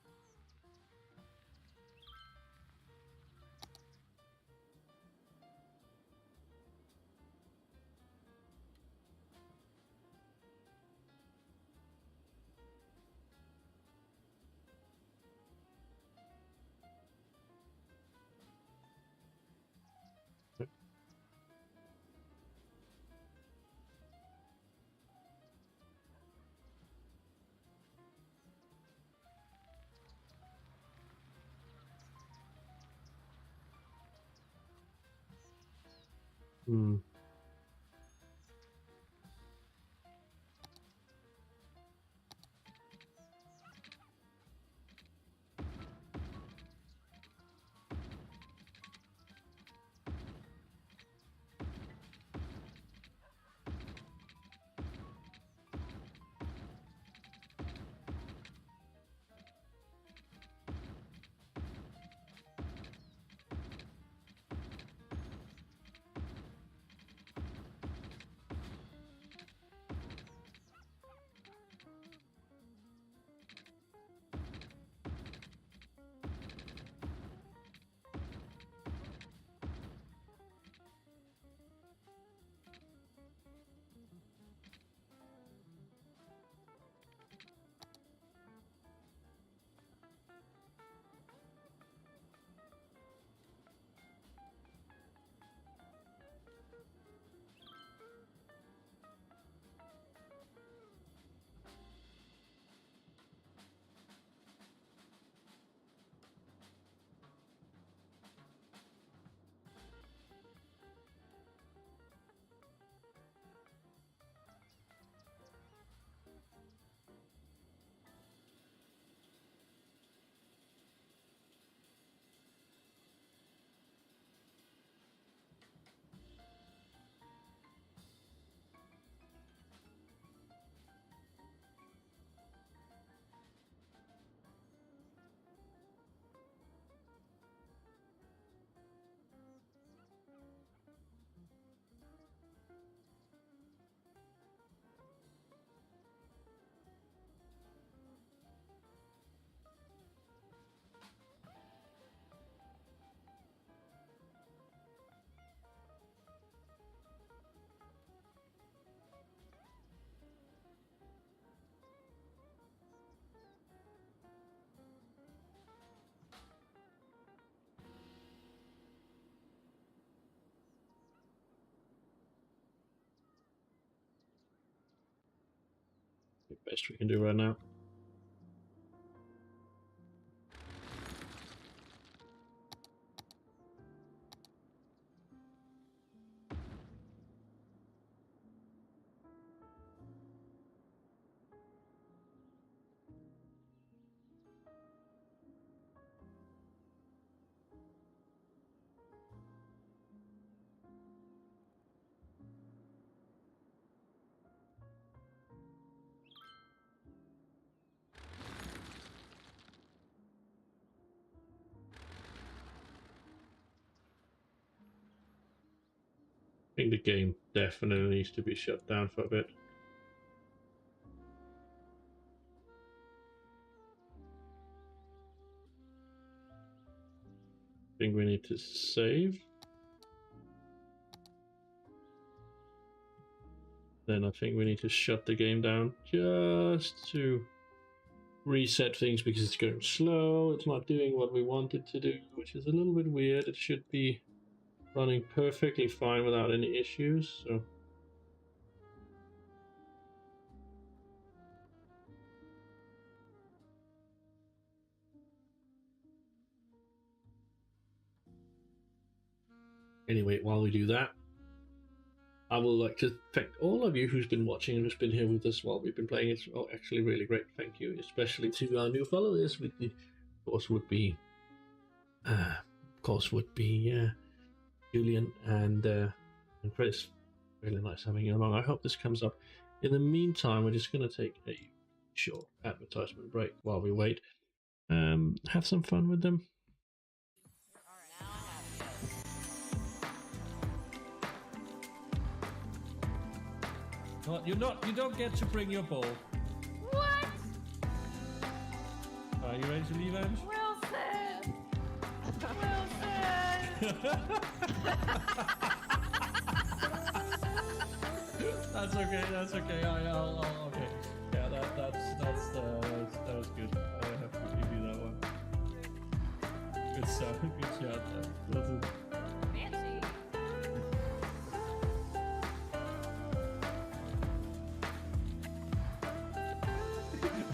Hmm. best we can do right now. I think the game definitely needs to be shut down for a bit. I think we need to save. Then I think we need to shut the game down just to reset things because it's going slow. It's not doing what we want it to do, which is a little bit weird. It should be running perfectly fine without any issues. So anyway, while we do that, I would like to thank all of you who's been watching and who's been here with us while we've been playing. It's actually really great. Thank you, especially to our new followers. With the, of course, would be Julian and Chris. Really nice having you along. I hope this comes up. In the meantime, we're just going to take a short advertisement break while we wait. Have some fun with them. You don't get to bring your bowl. What? Are you ready to leave, Ange? Wilson! Wilson! That's okay. That's okay. I'll okay. Yeah, that was good. I have to give you that one. Good stuff. Good shot. Wilson. Fancy.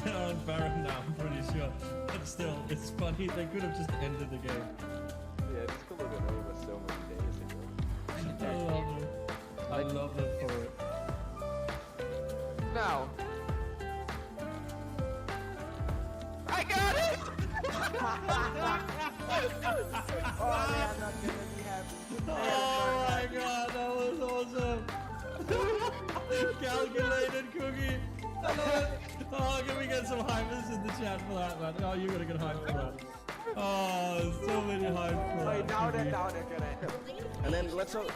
On Baron now, I'm pretty sure. But still, it's funny. They could have just ended the game. Yeah, this could have been over so many days ago. I love them for it. Now. I got it! Oh man, I'm not gonna be happy. Oh my god, that was awesome! Calculated cookie! I love it! Oh, can we get some hypers in the chat for that, man? Oh, you're gonna get hyped for that. Oh, so many hype for Wait, that. now cookie. they're gonna. And then let's hope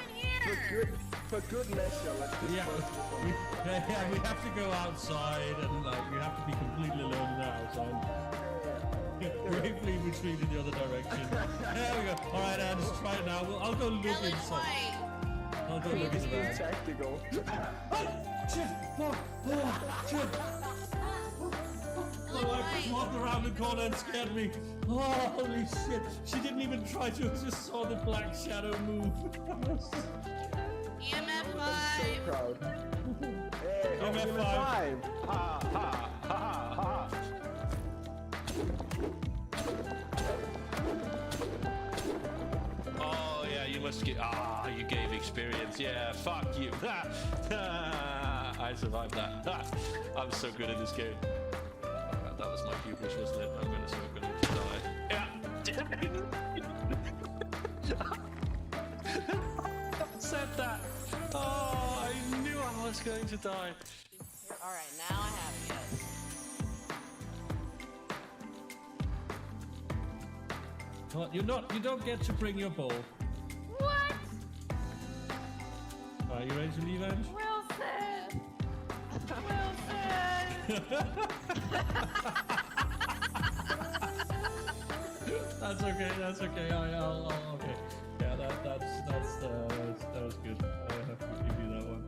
for good measure, let's just Yeah, we have to go outside and like we have to be completely alone in the outside. Bravely retreat in the other direction. There we go. All right, just try it now. I'll go look inside. I'll go look It's inside. tactical. Shit! Shit! My wife walked around the corner and scared me. Oh, holy shit! She didn't even try to. Just saw the black shadow move. EMF So 5. proud. Hey, EMF 5. Ha ha ha ha. Oh yeah, you must get. Ah, you gave experience. Yeah, fuck you. I survived that. I'm so good at this game. That was my hubris, wasn't it? I'm gonna so gonna die. Yeah. Said that. Oh, I knew I was going to die. Alright, now I have you. What? You don't get to bring your bowl. What? Are you ready to leave, Ange? Wilson! Wilson! That's okay. That's okay. I'll okay. Yeah, that was good. I have to give you that one.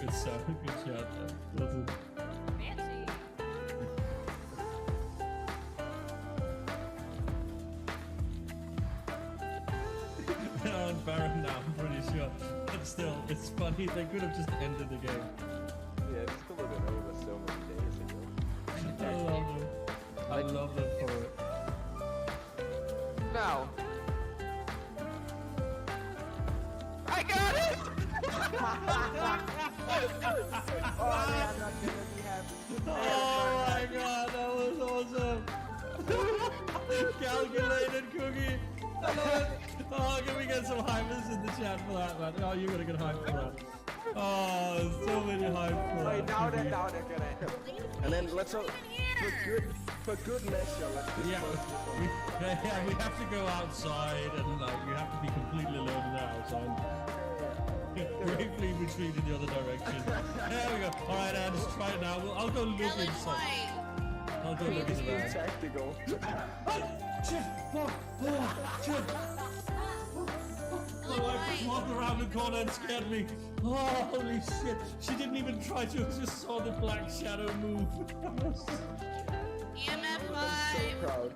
Good stuff. Good shot. Wilson. Fancy. On Baron now, I'm pretty sure. But still, it's funny. They could have just ended the game. Yeah, just a little bit over so many days ago. I love them. I love them for it. Now. I got it! Oh, I'm not gonna be happy. Oh my god, that was awesome! Calculated cookie! I love it! Oh, can we get some hypers in the chat for that, man? Oh, you're gonna get hype for that. Oh, so many hype for Wait, that. now cookie. they're gonna. And then let's hope for good measure. Let's just Yeah, we have to go outside and like we have to be completely alone in the house and bravely retreat in the other direction. There we go. All right, Anne, just try it now. I'll go look Yellow inside. white. I'll go look It's being inside. tactical. My wife just walked around the corner and scared me. Oh, holy shit. She didn't even try to, just saw the black shadow move. EMF So 5. proud.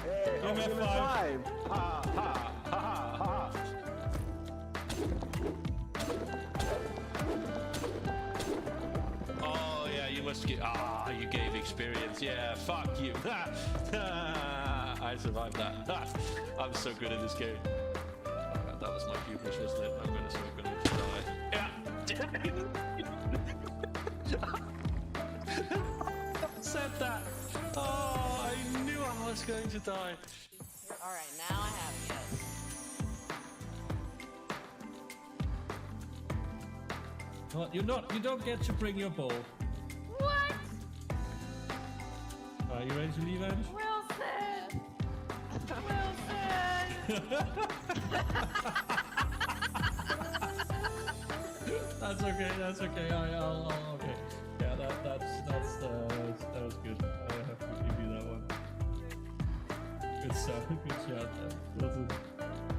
Hey, EMF 5. Ha ha ha ha. Oh yeah, you must get. You gave experience. Yeah, fuck you. I survived that. I'm so good at this game. Oh, that was my hubris, wasn't it? I'm so gonna die. Yeah. Said that. Oh, I knew I was going to die. Alright, now I have you. What? You don't get to bring your ball. What? Are you ready to leave, Ange? Wilson! Wilson! That's okay. That's okay. I'll okay. Yeah, that was good. I have to give you that one. Good stuff. Good shot. Wilson.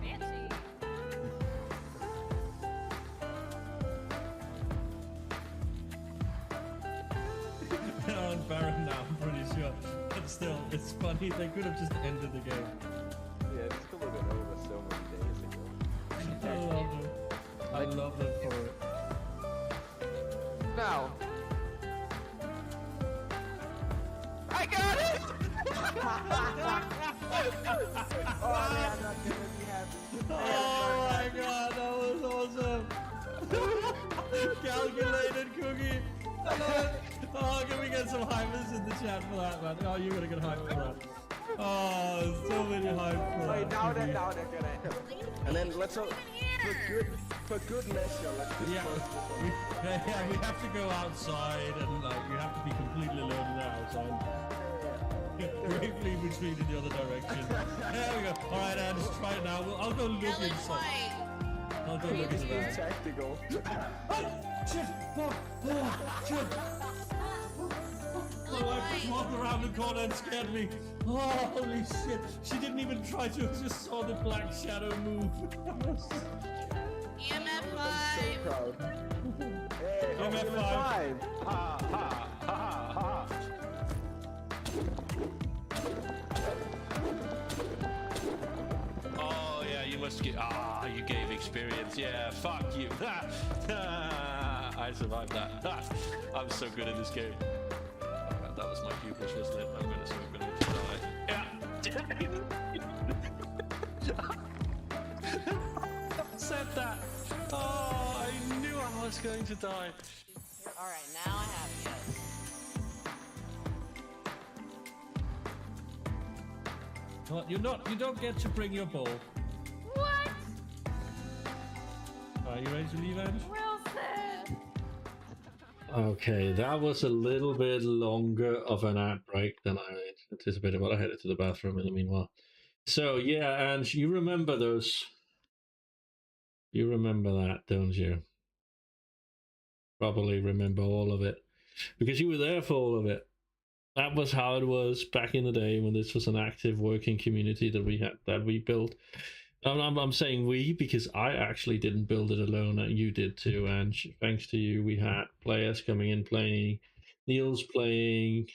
Fancy. They're on Baron now, I'm pretty sure. But still, it's funny. They could have just ended the game. Yeah, just a little bit over so many days ago. I love them. I love them for it. Now. I got it! Oh, I'm not gonna be happy. Oh my god, that was awesome! Calculated cookie! I love it! Oh, can we get some hypers in the chat for that, man? Oh, you're gonna get hype for that. Oh, so many hype for Wait, that. now cookie. they're gonna. And then let's hope for good measure. Let's just Yeah, we have to go outside and like we have to be completely alone in the house and bravely retreat in the other direction. There we go. All right, Anne, just try it now. I'll go look Yellow inside. white. I'll go look It's being inside. tactical. My wife just walked around the corner and scared me. Oh, holy shit. She didn't even try to, just saw the black shadow move. EMF So 5. proud. Hey, EMF 5. Ha ha ha ha ha. Oh yeah, you must get. You gave experience. Yeah, fuck you. I survived that. I'm so good at this game. Oh, that was my hubris, wasn't it? I'm so gonna die. Yeah. Said that. Oh, I knew I was going to die. Alright, now I have you. What? You don't get to bring your ball. What? Are you ready to leave, Ange? Wilson! Okay, that was a little bit longer of an ad break than I anticipated, but I headed to the bathroom in the meanwhile. So yeah, and you remember those? You remember that, don't you? Probably remember all of it because you were there for all of it. That was how it was back in the day when this was an active working community that we built. I'm saying we because I actually didn't build it alone. You did too, and thanks to you, we had players coming in playing. Niels playing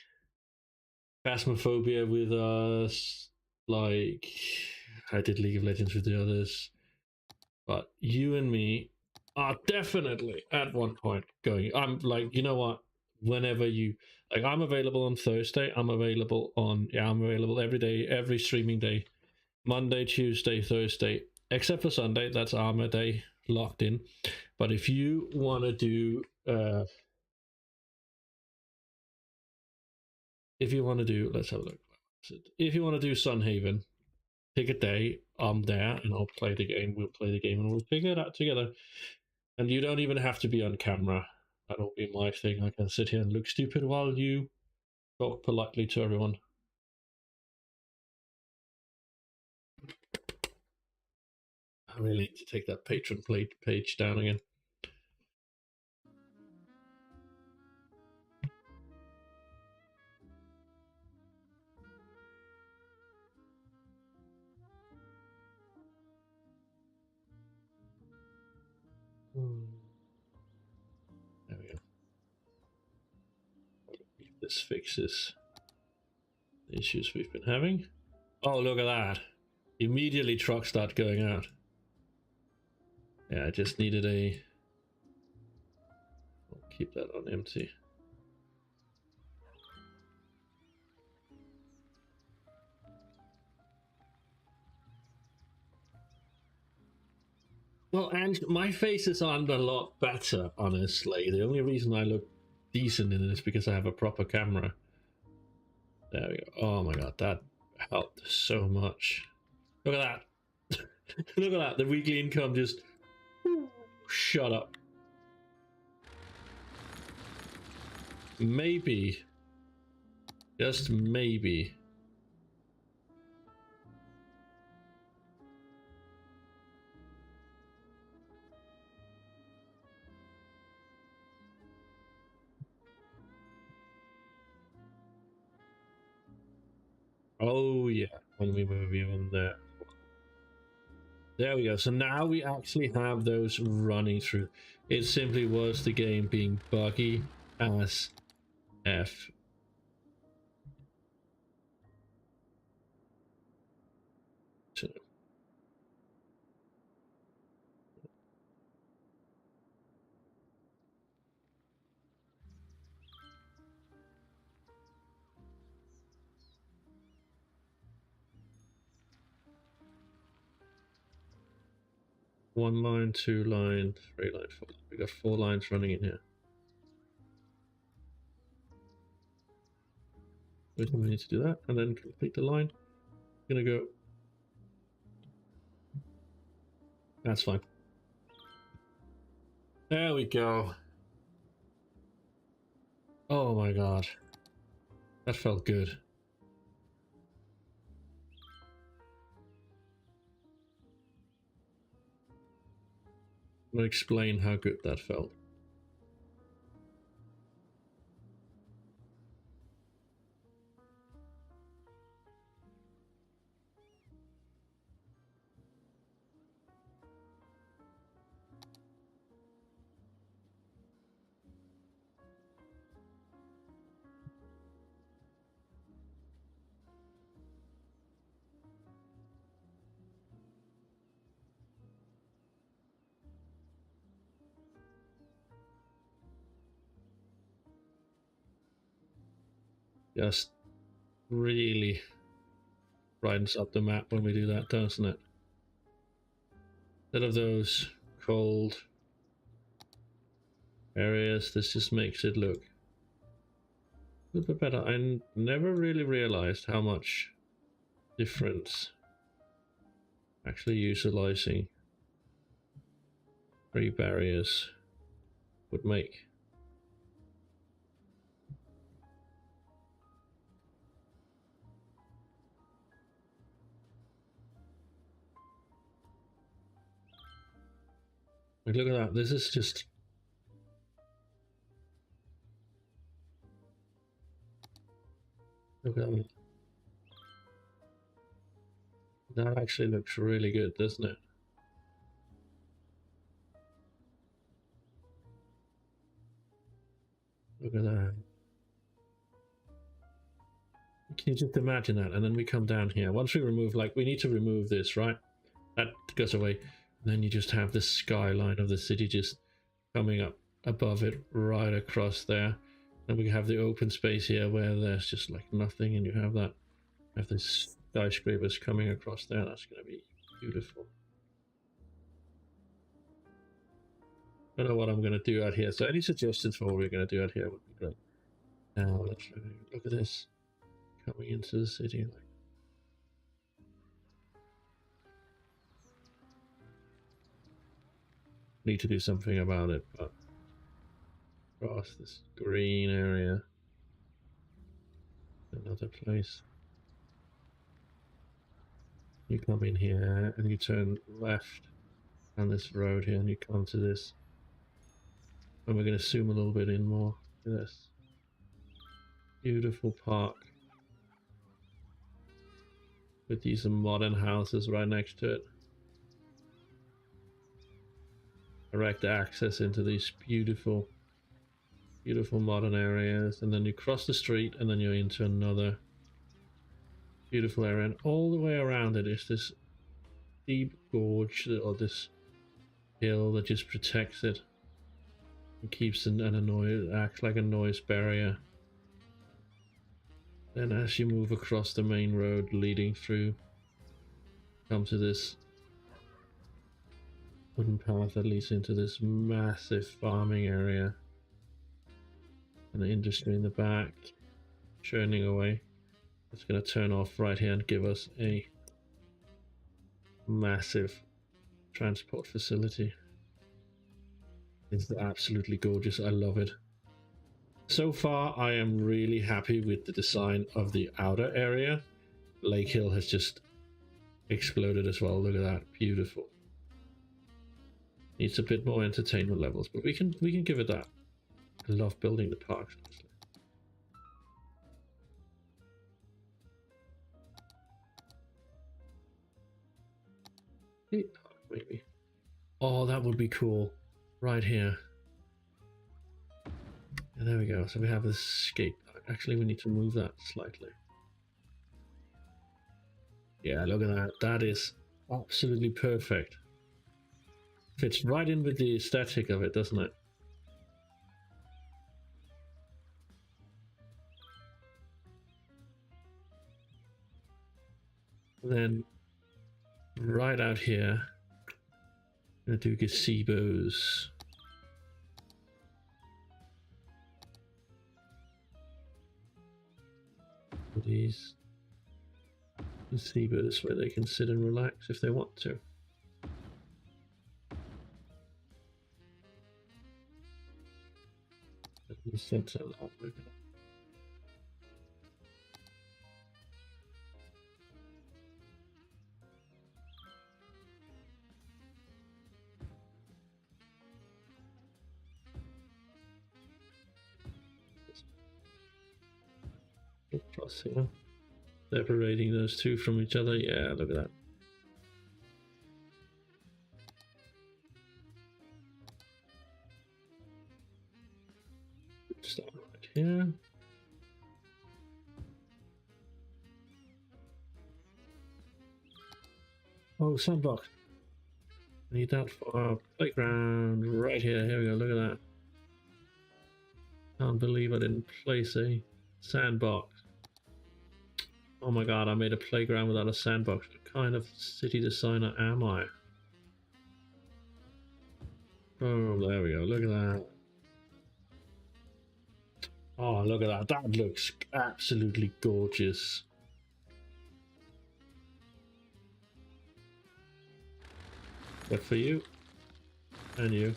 Phasmophobia with us. Like I did League of Legends with the others, but you and me are definitely at one point going. I'm like, you know what? Whenever you like, I'm available on Thursday. I'm available every day, every streaming day, Monday, Tuesday, Thursday, except for Sunday. That's Armor Day, locked in. But if you want to do, let's have a look. If you want to do Sunhaven, pick a day. I'm there, and I'll play the game. We'll play the game, and we'll figure it out together. And you don't even have to be on camera. That'll be my thing. I can sit here and look stupid while you talk politely to everyone. I really need to take that patron page down again. There we go. If this fixes the issues we've been having. Oh, look at that. Immediately trucks start going out. Yeah, I just needed a... I'll keep that on empty. Well, and my faces aren't a lot better, honestly. The only reason I look decent in it is because I have a proper camera. There we go. Oh my god, that helped so much. Look at that. Look at that. The weekly income just shut up. Maybe, just maybe, oh yeah, when we move even there. There we go. So now we actually have those running through. It simply was the game being buggy as F. So. One line, two line, three line, four. We got 4 lines running in here. We need to do that and then complete the line. Gonna go. That's fine. There we go. Oh my god. That felt good. I'm gonna explain how good that felt. Just really brightens up the map when we do that, doesn't it? Instead of those cold areas, this just makes it look a little bit better. I never really realized how much difference actually utilizing 3 barriers would make. Like, look at that. This is just... Look at that. That actually looks really good, doesn't it? Look at that. Can you just imagine that? And then we come down here. Once we remove, like, we need to remove this, right? That goes away. Then you just have the skyline of the city just coming up above it right across there. And we have the open space here where there's just like nothing, and you have the skyscrapers coming across there. That's going to be beautiful. I don't know what I'm going to do out here. So any suggestions for what we're going to do out here would be great. Now let's look at this coming into the city. Need to do something about it, but across this green area, another place. You come in here and you turn left on this road here, and you come to this. And we're going to zoom a little bit in more. Look at this beautiful park with these modern houses right next to it. Direct access into these beautiful modern areas, and then you cross the street and then you're into another beautiful area, and all the way around it is this deep gorge or this hill that just protects it and keeps acts like a noise barrier. Then as you move across the main road leading through, come to this wooden path that leads into this massive farming area, and the industry in the back churning away. It's going to turn off right here and give us a massive transport facility. It's absolutely gorgeous. I love it. So far I am really happy with the design of the outer area. Lake Hill has just exploded as well. Look at that, beautiful. Needs a bit more entertainment levels, but we can give it that. I love building the parks, honestly. Skate park, maybe. Oh, that would be cool. Right here. And there we go. So we have this skate park. Actually, we need to move that slightly. Yeah, look at that. That is absolutely perfect. Fits right in with the aesthetic of it, doesn't it? Then right out here, I'm gonna do gazebos. These gazebos where they can sit and relax if they want to. Center that maybe. Plus here, separating those two from each other. Yeah, look at that. Start right here. Oh, sandbox. I need that for our playground right here. Here we go. Look at that. Can't believe I didn't place a sandbox. Oh my god, I made a playground without a sandbox. What kind of city designer am I? Oh, there we go. Look at that. Oh, look at that. That looks absolutely gorgeous. But for you and you.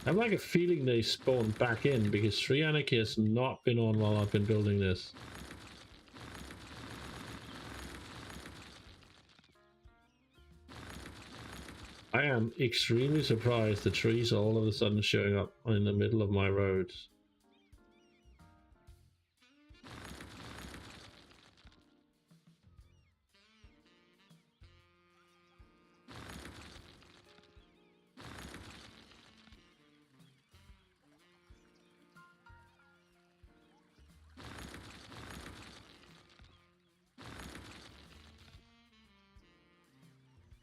I have like a feeling they spawned back in because Free Anarchy has not been on while I've been building this. I am extremely surprised the trees are all of a sudden showing up in the middle of my roads.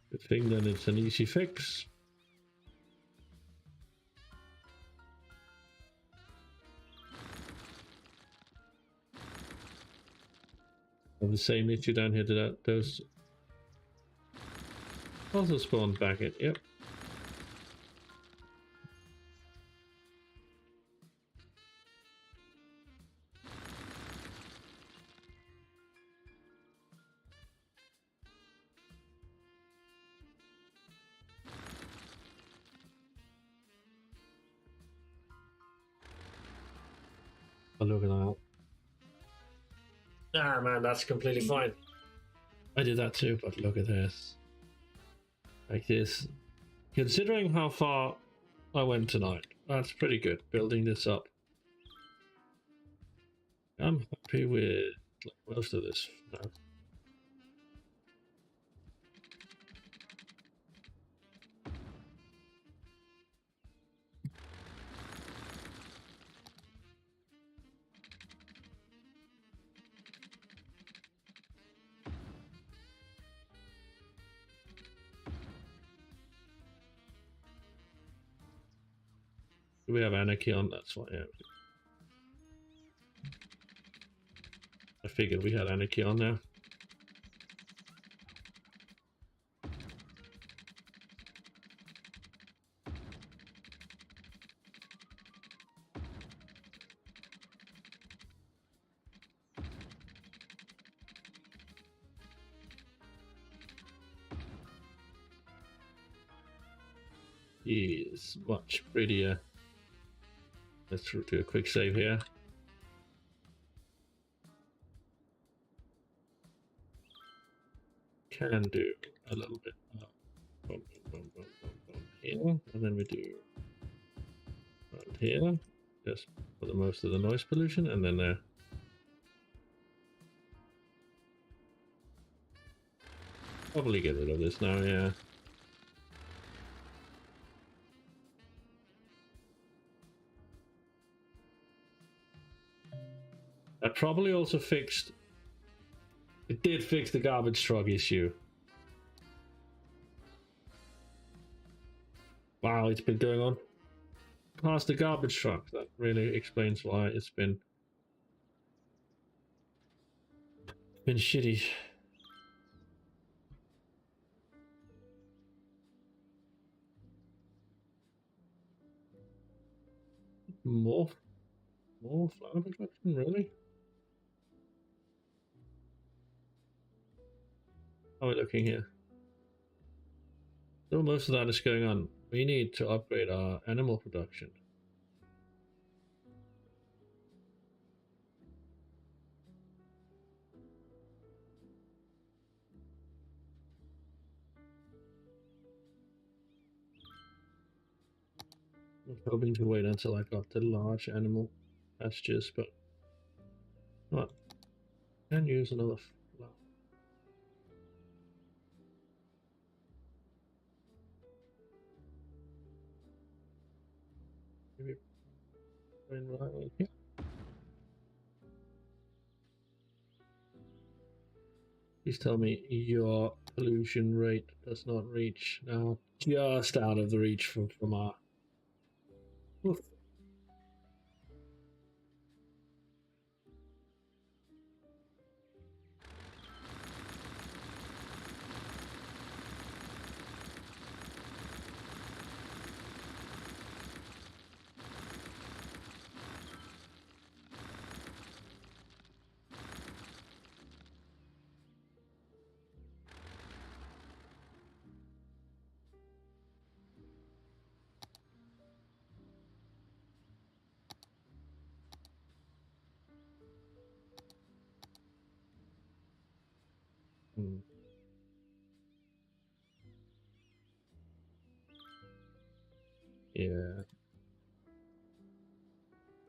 Good thing then it's an easy fix. Have the same issue down here to that those also spawned back in. Yep. Oh, look at that. Ah, man, that's completely fine. I did that too, but look at this. Like this. Considering how far I went tonight, that's pretty good. Building this up. I'm happy with most of this now. We have anarchy on, that's why. Yeah. I figured we had anarchy on now. Is much prettier. Let's do a quick save here. Can do a little bit boom, boom, boom, boom, boom, here, and then we do right here, just for the most of the noise pollution, and then there. Probably get rid of this now, yeah. That probably also fixed. It did fix the garbage truck issue. Wow, it's been going on past the garbage truck. That really explains why it's been shitty. More flower production, really? How are we looking here? Though most of that is going on, we need to upgrade our animal production. I was hoping to wait until I got the large animal pastures, but what? Can use another flower. Maybe right here. Please tell me your pollution rate does not reach now, just out of the reach from our. Oof. Hmm. Yeah.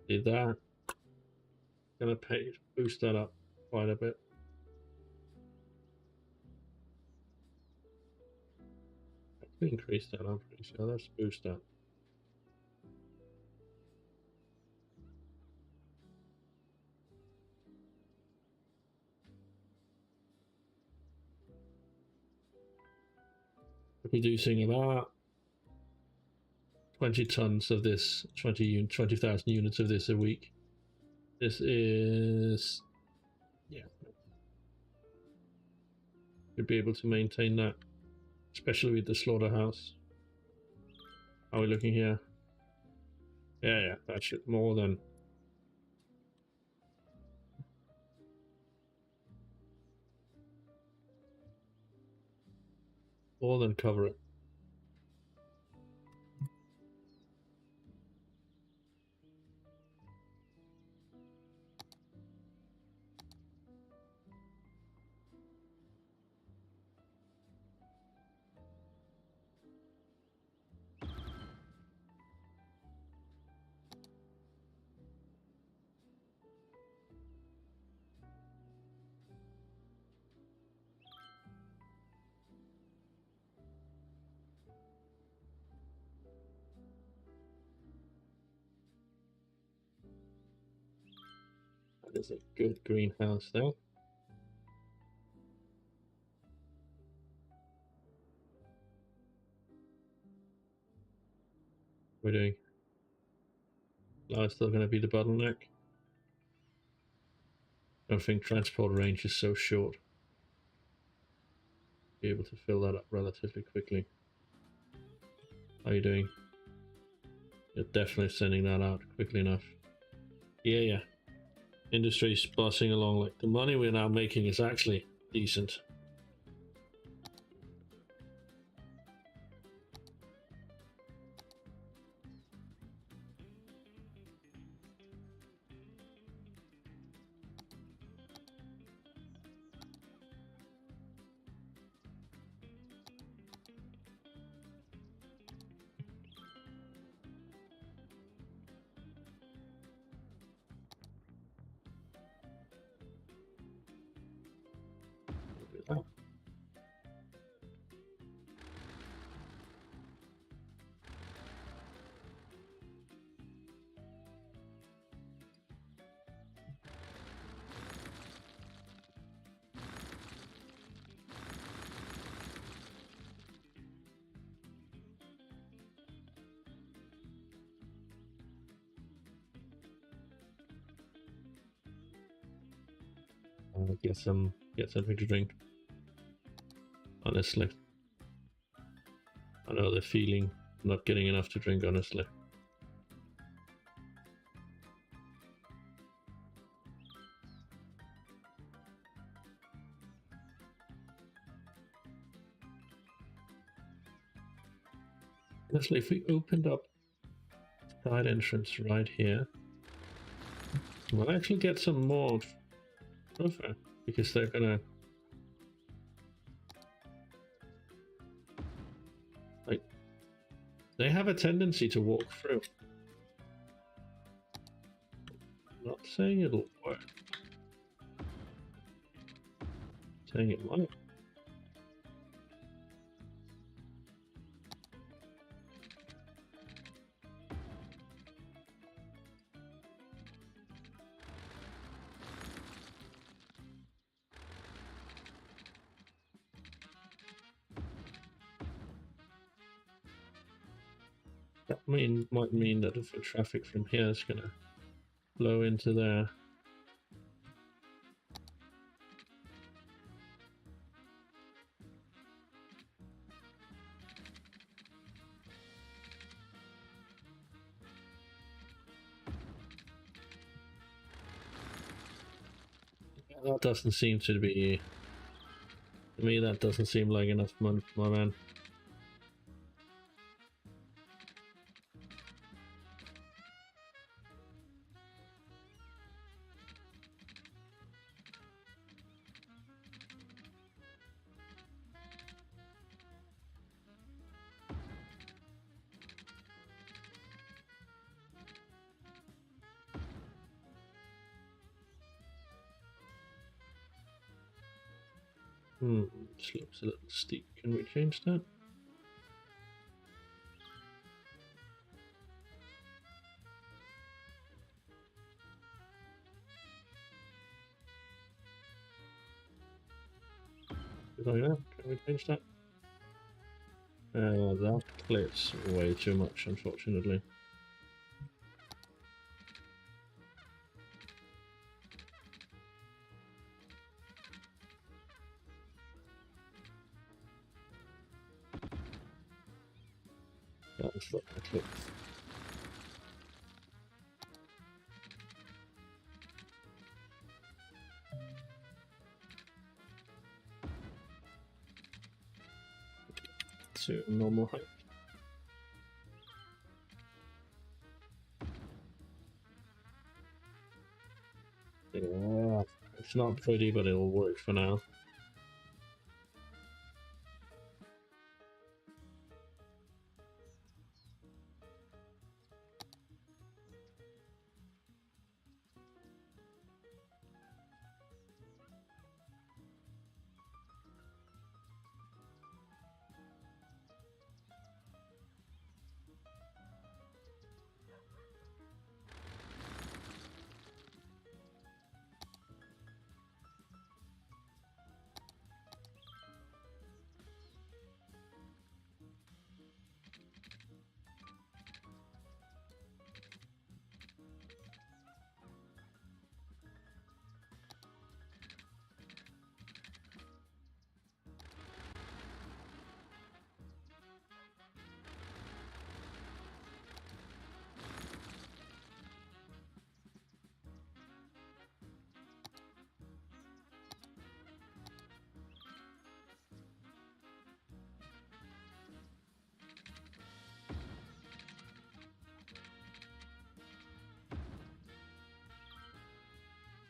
Did that. Gonna pay boost that up quite a bit. Increase that, I'm pretty sure. Let's boost that. Producing about 20 tons of this, 20,000 units of this a week. This is, yeah, you'd be able to maintain that, especially with the slaughterhouse. How are we looking here? Yeah, that should more than cover it. That is a good greenhouse there. We're doing. Is still going to be the bottleneck. I don't think transport range is so short. Be able to fill that up relatively quickly. How are you doing? You're definitely sending that out quickly enough. Yeah. Industry's bossing along. Like the money we're now making is actually decent. Oh. Get something to drink. Honestly, I know the feeling not getting enough to drink. Honestly, if we opened up side entrance right here, we'll actually get some more profile because they're gonna. They have a tendency to walk through. I'm not saying it'll work. I'm saying it might. That might mean that if the traffic from here is going to flow into there. That doesn't seem to be. To me, that doesn't seem like enough money, my man. This looks a little steep. Can we change that? Like that? Can we change that? That clips way too much, unfortunately. That's what the clip. To normal height. Yeah, it's not pretty, but it'll work for now.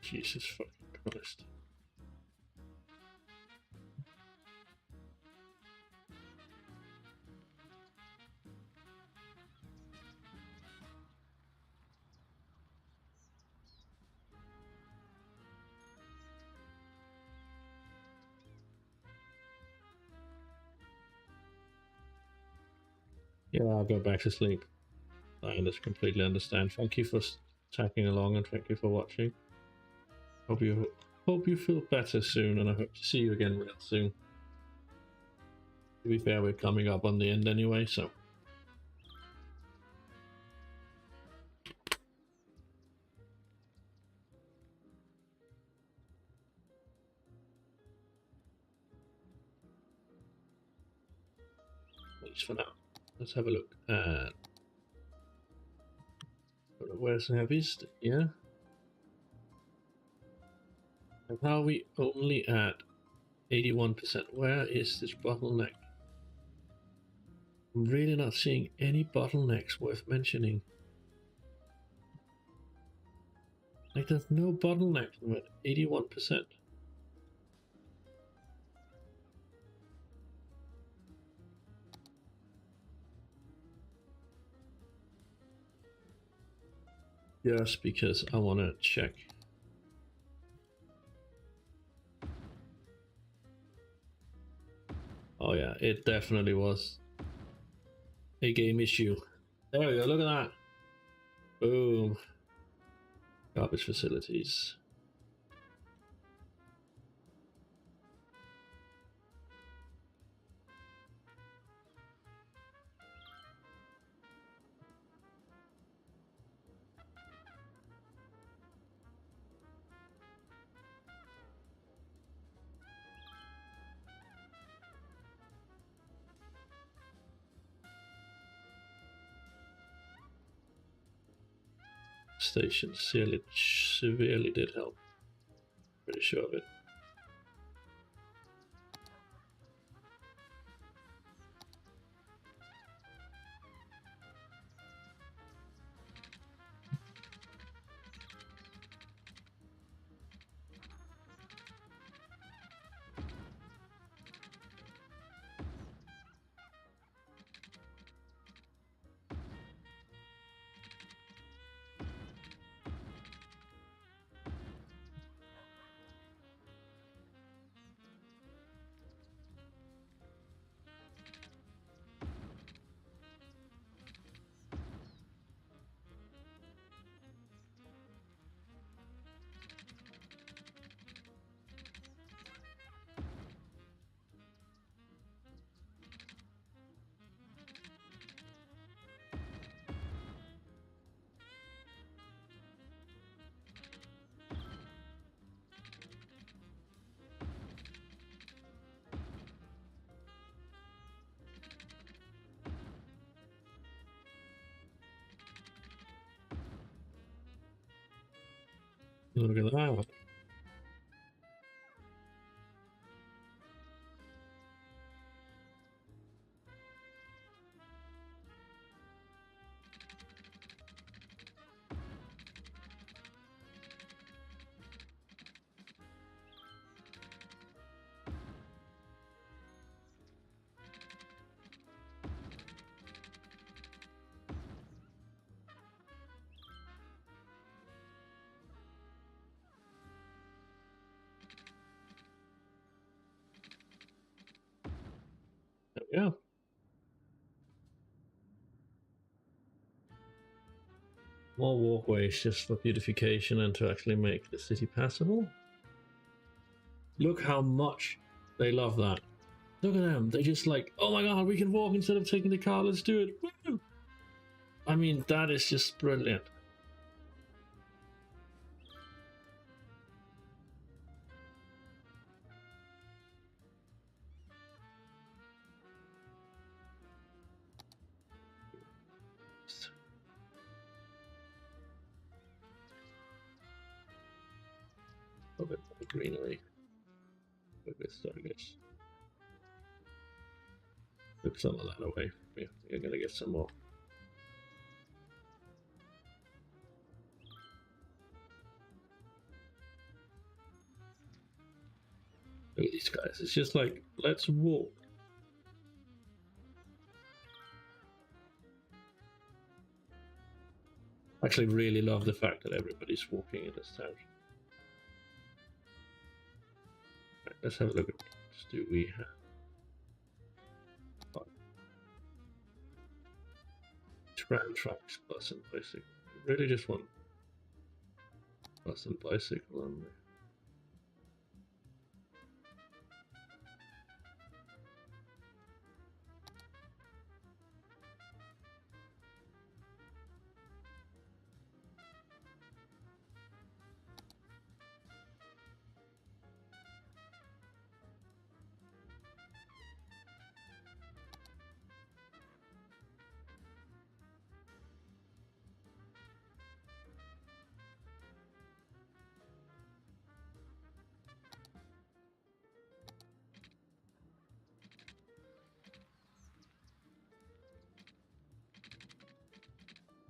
Jesus fucking Christ. Yeah, I'll go back to sleep. I just completely understand. Thank you for tagging along and thank you for watching. Hope you feel better soon, and I hope to see you again real soon. To be fair, we're coming up on the end anyway, so. At least for now. Let's have a look at where's the heaviest, yeah. And how are we only at 81%? Where is this bottleneck? I'm really not seeing any bottlenecks worth mentioning. Like, there's no bottleneck at 81%. Just because I want to check. Oh yeah, it definitely was a game issue. There we go, look at that. Boom. Garbage facilities. Station severely did help. Pretty sure of it. Look at that. There we go. More walkways just for beautification and to actually make the city passable. Look how much they love that. Look at them. They're just like, oh my god, we can walk instead of taking the car. Let's do it. Woo! I mean, that is just brilliant. A bit more greenery. Look at this, I guess. Took some of that away. Yeah, you're gonna get some more. Look at these guys. It's just like, let's walk. I actually really love the fact that everybody's walking in this town. Right, let's have a look at what do we have. Tram tracks, bus and bicycle. Really just want bus and bicycle on there.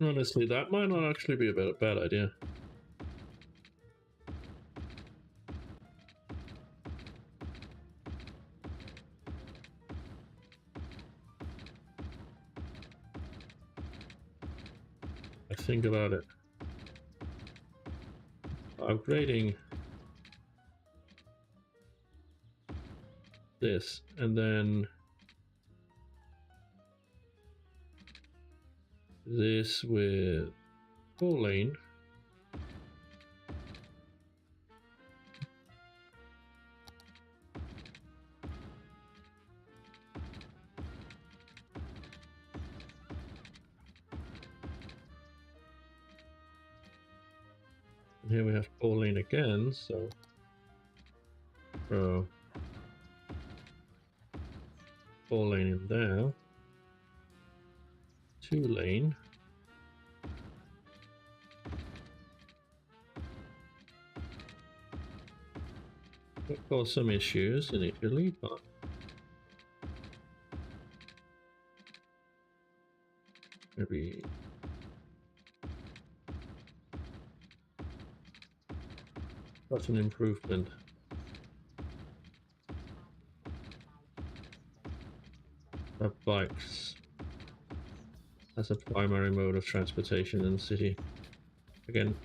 Honestly, that might not actually be a bad idea. I think about it. Upgrading this and then this with 4 lane. And here we have 4 lane again, so throw 4 lane in there. 2 lane. That caused some issues initially, but maybe that's an improvement. That bikes as a primary mode of transportation in the city. Again,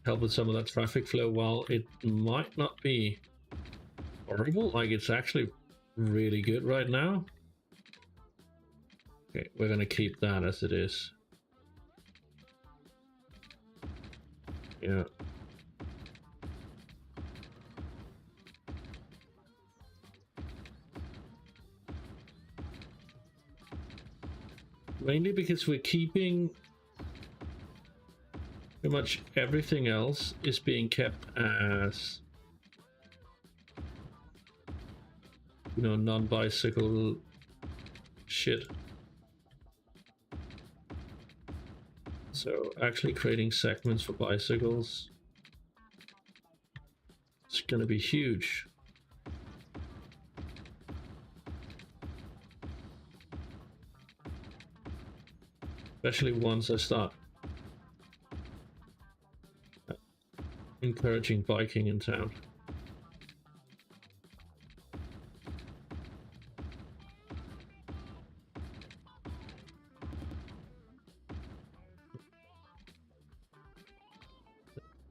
help with some of that traffic flow. While it might not be horrible, like it's actually really good right now. Okay, we're gonna keep that as it is. Yeah. Mainly because we're keeping pretty much everything else is being kept as, you know, non-bicycle shit. So actually creating segments for bicycles going to be huge. Especially once I start encouraging biking in town.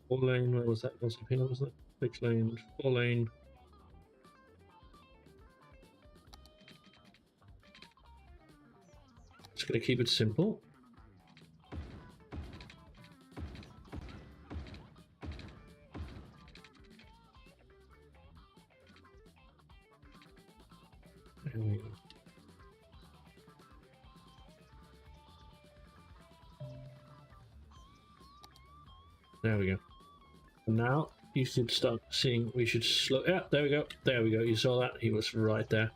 Four lane, where was that? Was it 6 lane, 4 lane. Just gonna keep it simple. There we go. There we go. Now you should start seeing, we should slow, yeah, there we go, you saw that, he was right there.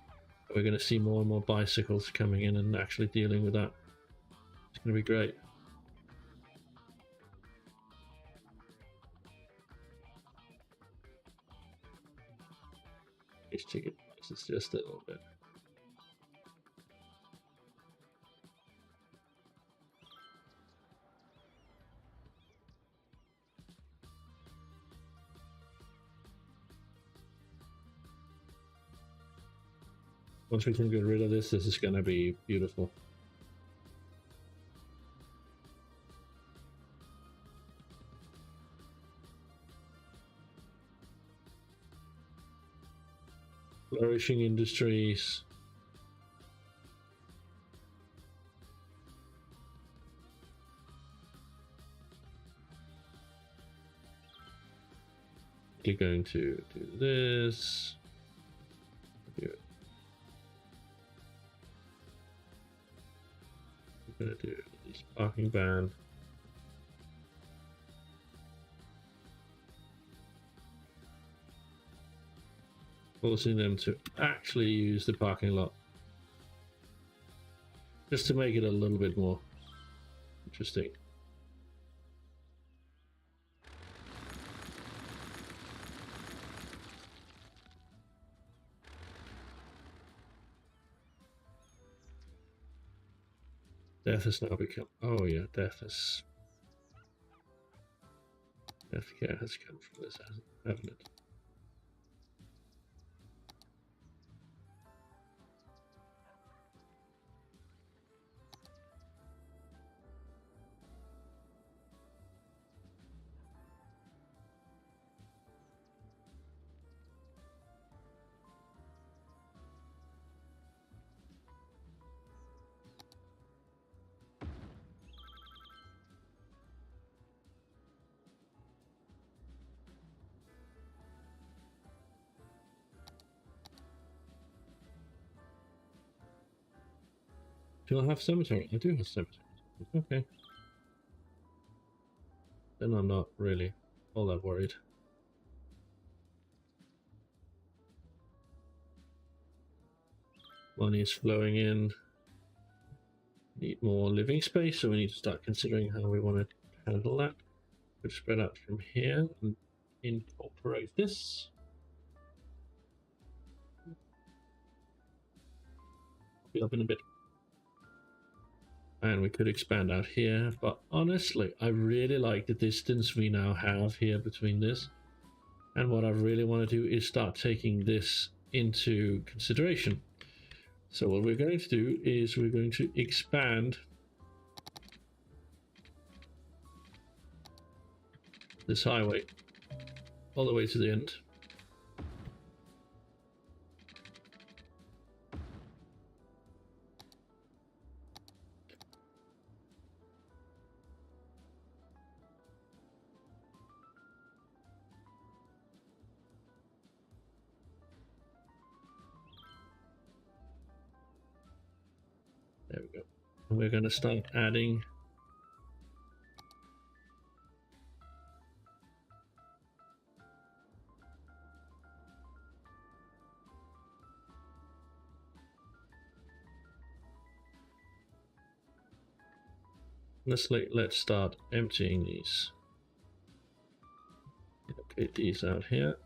We're going to see more and more bicycles coming in and actually dealing with that. It's going to be great. Let's take it, it's just a little bit. Once we can get rid of this, this is going to be beautiful. Flourishing industries. You're going to do this. Do it. Gonna do this parking ban. Forcing them to actually use the parking lot. Just to make it a little bit more interesting. Death has now become, oh yeah, death care has come from this, hasn't it? Do I have cemetery? I do have cemetery. Okay. Then I'm not really all that worried. Money is flowing in. Need more living space, so we need to start considering how we want to handle that. Could spread out from here and incorporate this. Be up in a bit. And we could expand out here, but honestly, I really like the distance we now have here between this. And what I really want to do is start taking this into consideration. So what we're going to do is we're going to expand this highway all the way to the end. There we go. And we're going to start adding let's start emptying these. Okay, these out here.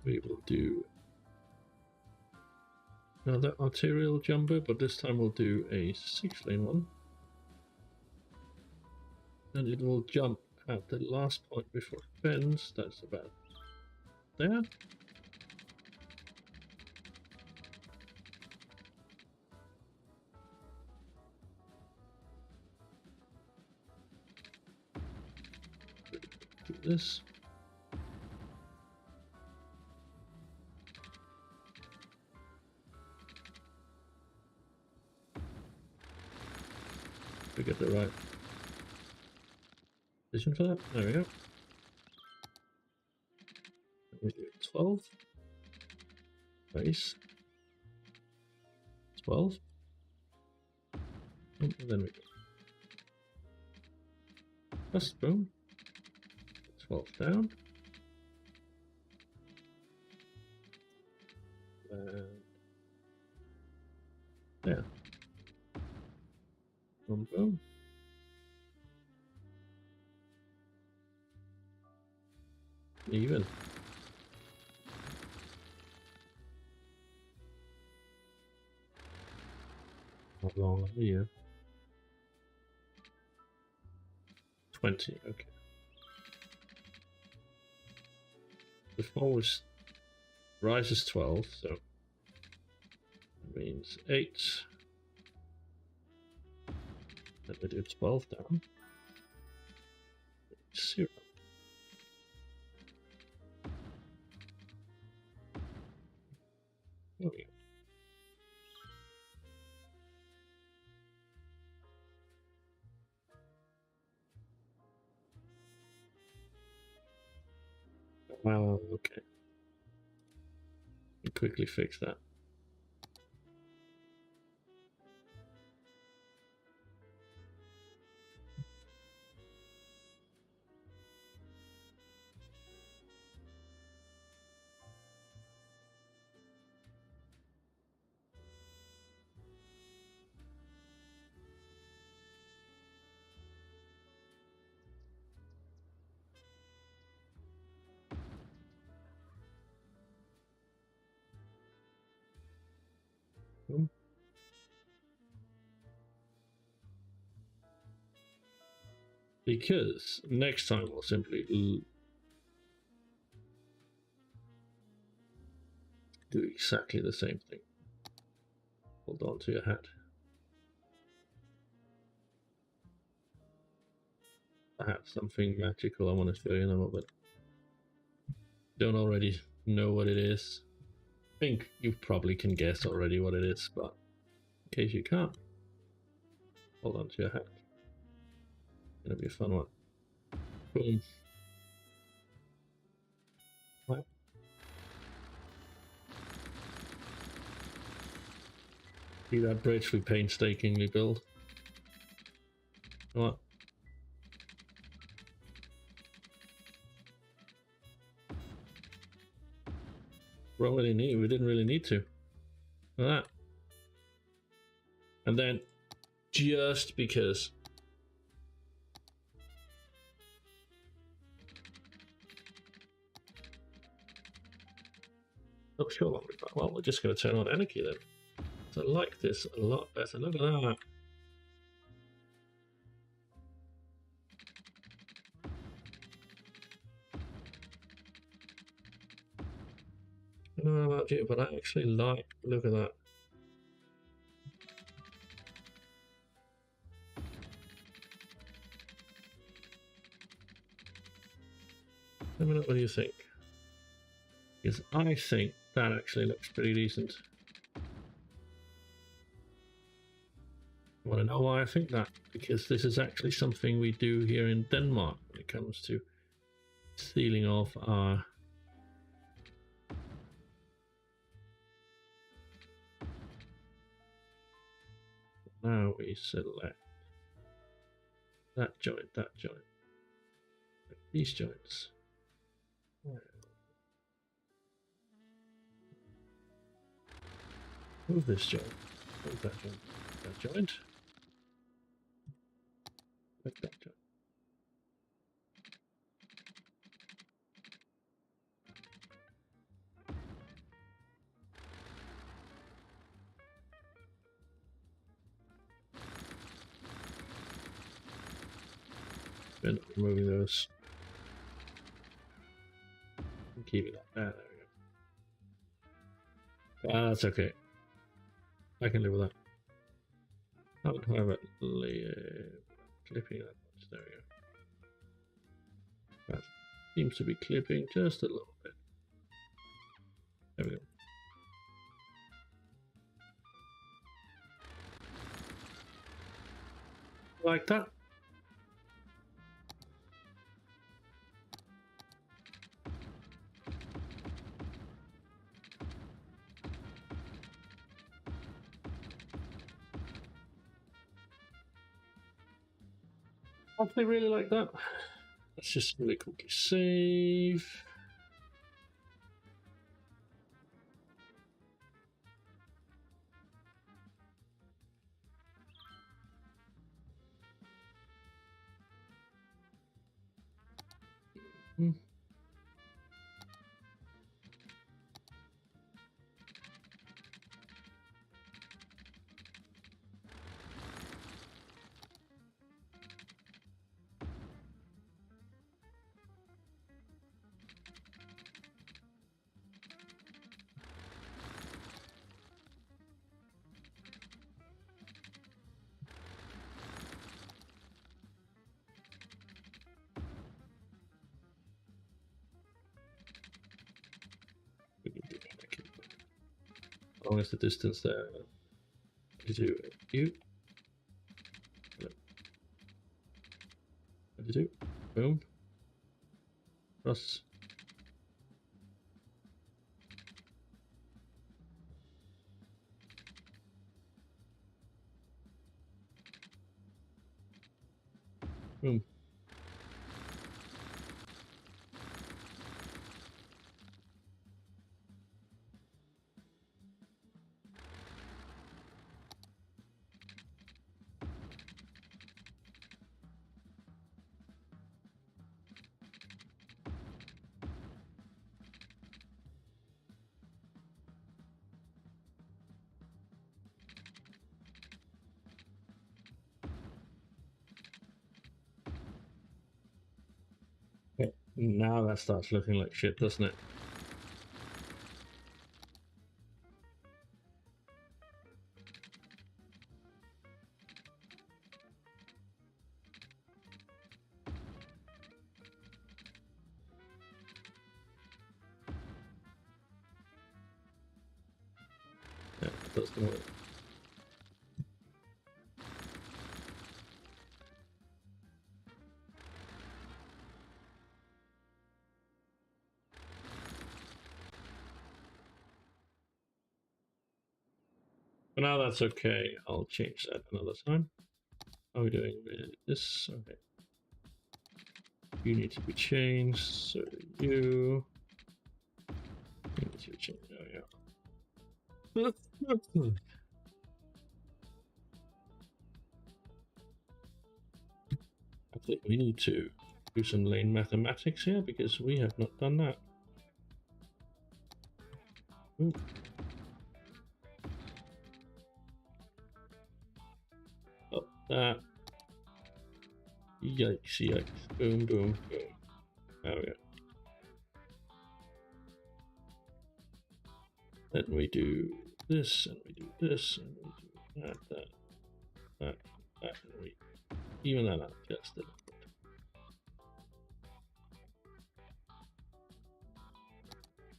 we will do another arterial jumper, but this time we'll do a 6-lane one. And it will jump at the last point before it bends. That's about there. Do this. We get the right position for that. There we go. We do 12. Base. 12. And then we go. First boom. 12 down. And there. Boom, boom. Even. How long are you? 20, okay. Before was rise is 12, so that means 8. Then we do 12 down. 0. There we go. Wow, okay. Quickly fix that. Because next time we'll simply do exactly the same thing. Hold on to your hat. I have something magical I want to show you now, but don't already know what it is. I think you probably can guess already what it is, but in case you can't, hold on to your hat. It's gonna be a fun one. Boom. What? See that bridge we painstakingly built? What? We didn't really need to. Look at that. And then, just because not sure what we've got. Well, we're just going to turn on anarchy then. So I like this a lot better. Look at that. I don't know about you, but I actually like, look at that. Let me know what do you think. Because I think that actually looks pretty decent. Want to know why I think that? Because this is actually something we do here in Denmark when it comes to sealing off our now we select that joint, these joints. Move this joint, move that joint, that joint, move that joint. end up removing those. And keep it like that. There we go. That's okay. I can live with that. I would have it clipping that much. There we go. That seems to be clipping just a little bit. There we go. Like that. I really like that. Let's just really quickly save. How long is the distance there? Do you? What do? Boom. Cross. Boom. Now that starts looking like shit, doesn't it? Yeah, it doesn't work. But now that's okay. I'll change that another time. How are we doing with this? Okay. You need to be changed. So do you. You need to be changed. Oh, yeah. I think we need to do some lane mathematics here because we have not done that. Ooh. Oh, that. Yikes, yikes. Boom, boom, boom. There we go. Then we do this, and we do this, and we do that, and we even that out just a little bit.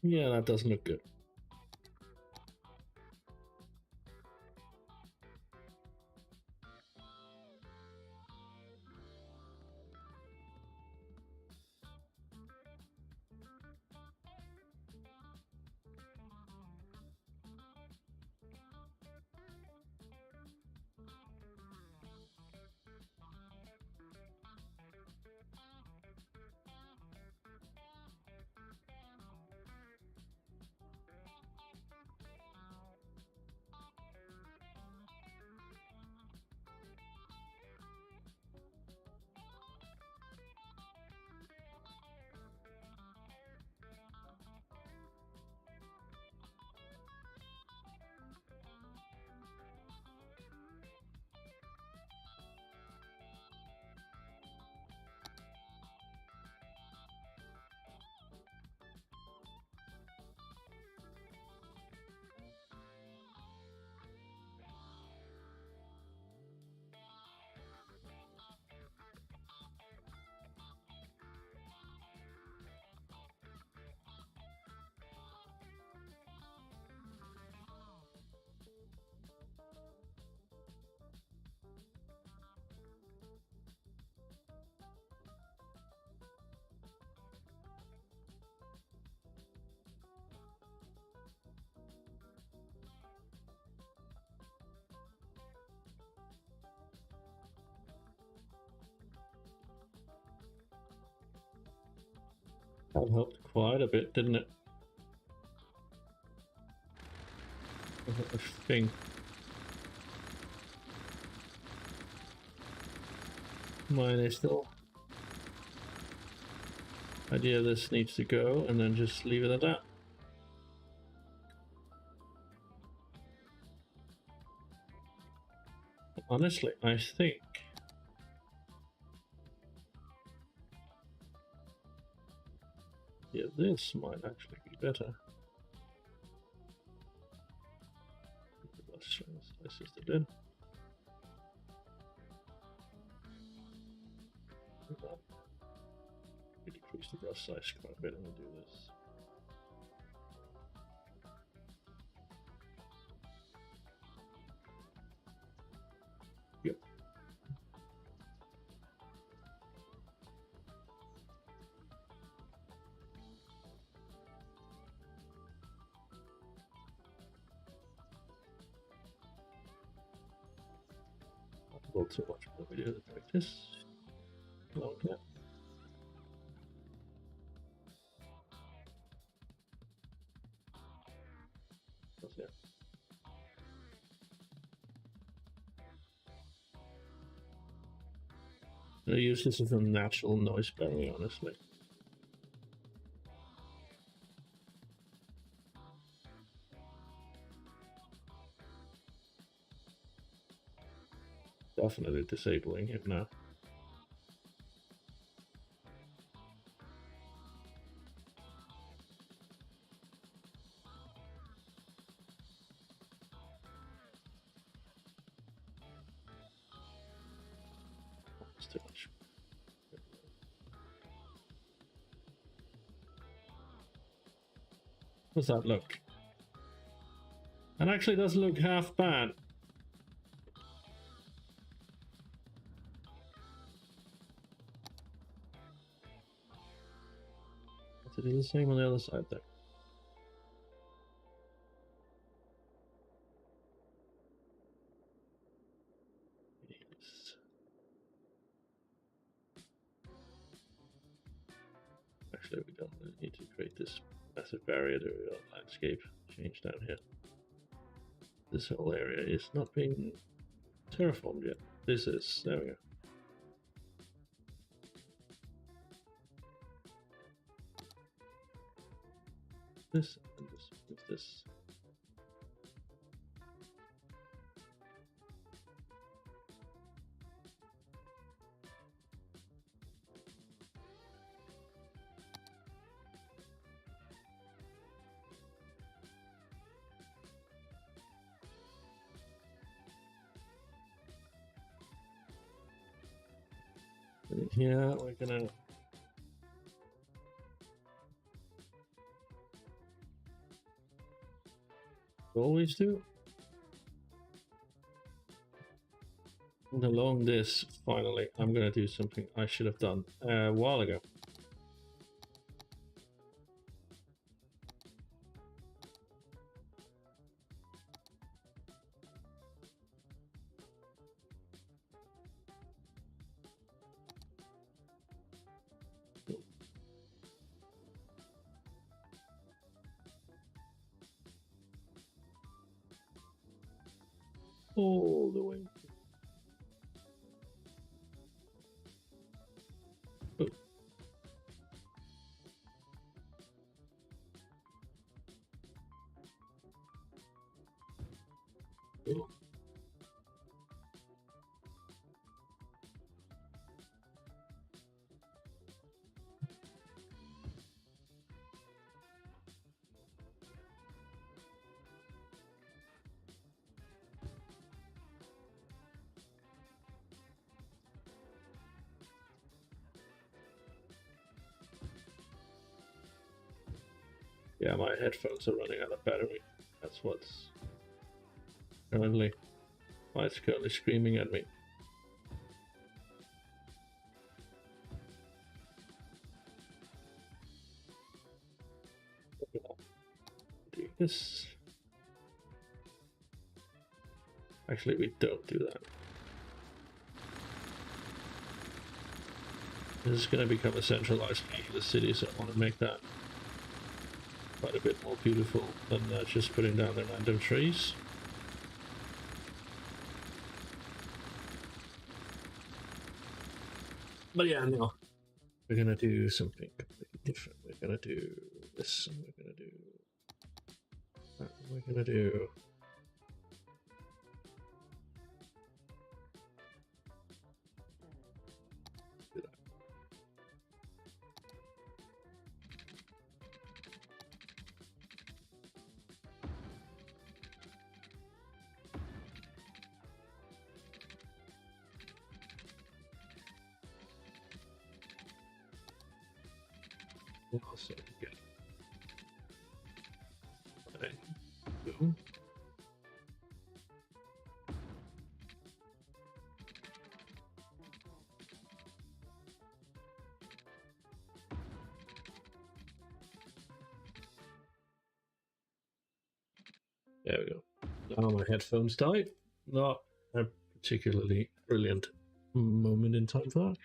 Yeah, that doesn't look good. That helped quite a bit, didn't it? I think. Mine is still. Idea this needs to go and then just leave it at that. Honestly, I think yeah, this might actually be better. Slices it in. We decrease the brush size quite a bit and we'll do this. Yep. Not so much more video like this. Okay. Yeah. I use this as a natural noise barrier, honestly. Definitely disabling it now. It's too much. How's that look? That actually doesn't look half bad. To do the same on the other side there. Yes. Actually, we don't really need to create this massive barrier to our landscape change down here. This whole area is not being terraformed yet. This is. There we go. This and this with this. Yeah, we're gonna. Always do. And along this, finally, I'm gonna do something I should have done a while ago. All the way. Oh. Oh. Yeah, my headphones are running out of battery. That's what's currently why it's currently screaming at me. Do this. Actually, we don't do that. This is going to become a centralized key of the city, so I want to make that quite a bit more beautiful than just putting down the random trees. But yeah, no. We're going to do something completely different. We're going to do this, and we're going to do that, and we're going to do... Also good. Okay. Boom. There we go. Now my headphones died. Not a particularly brilliant moment in time for that.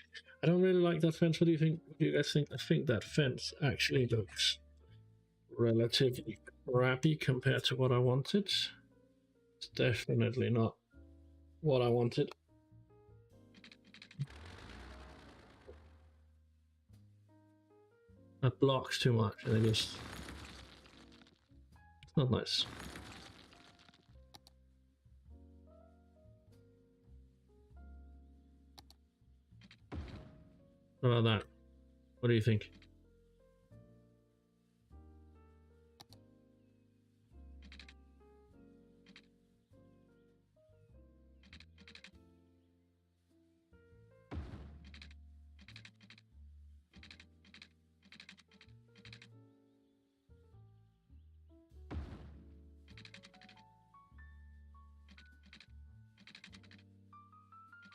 I don't really like that fence. What do you think? What do you guys think? I think that fence actually looks relatively crappy compared to what I wanted. It's definitely not what I wanted. That blocks too much, and it just... it's not nice. What about that? What do you think?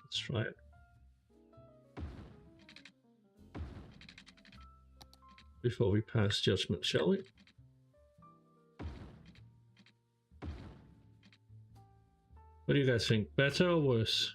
Let's try it. Before we pass judgment, shall we? What do you guys think? Better or worse?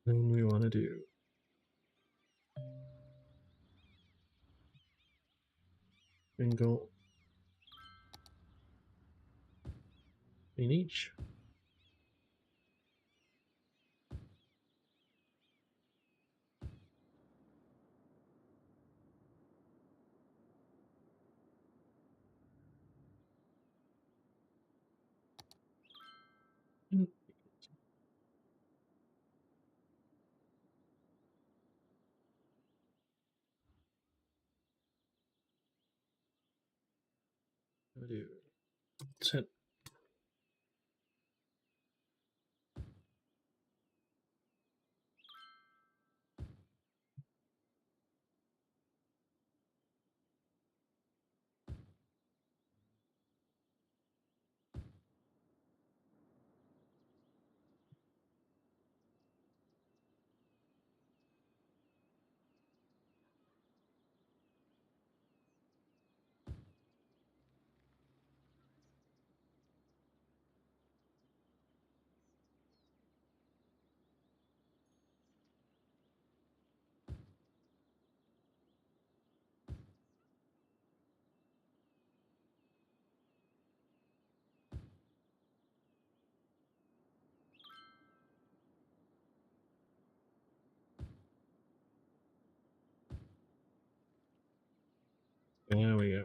Then we want to do single in each. I do. Set. There we go.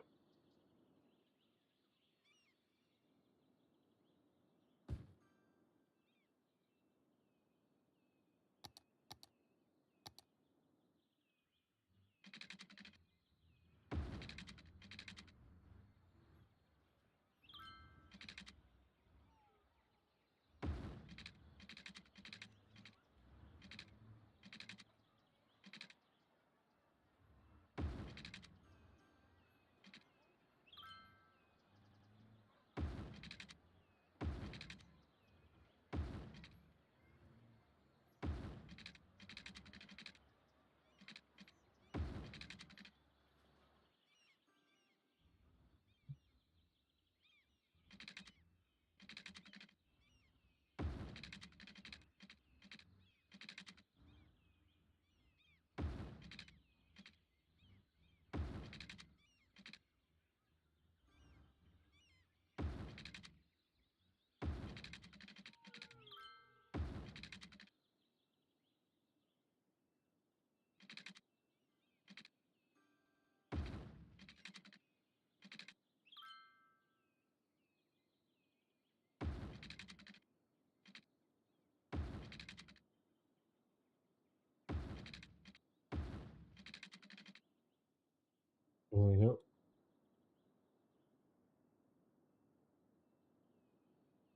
There we go.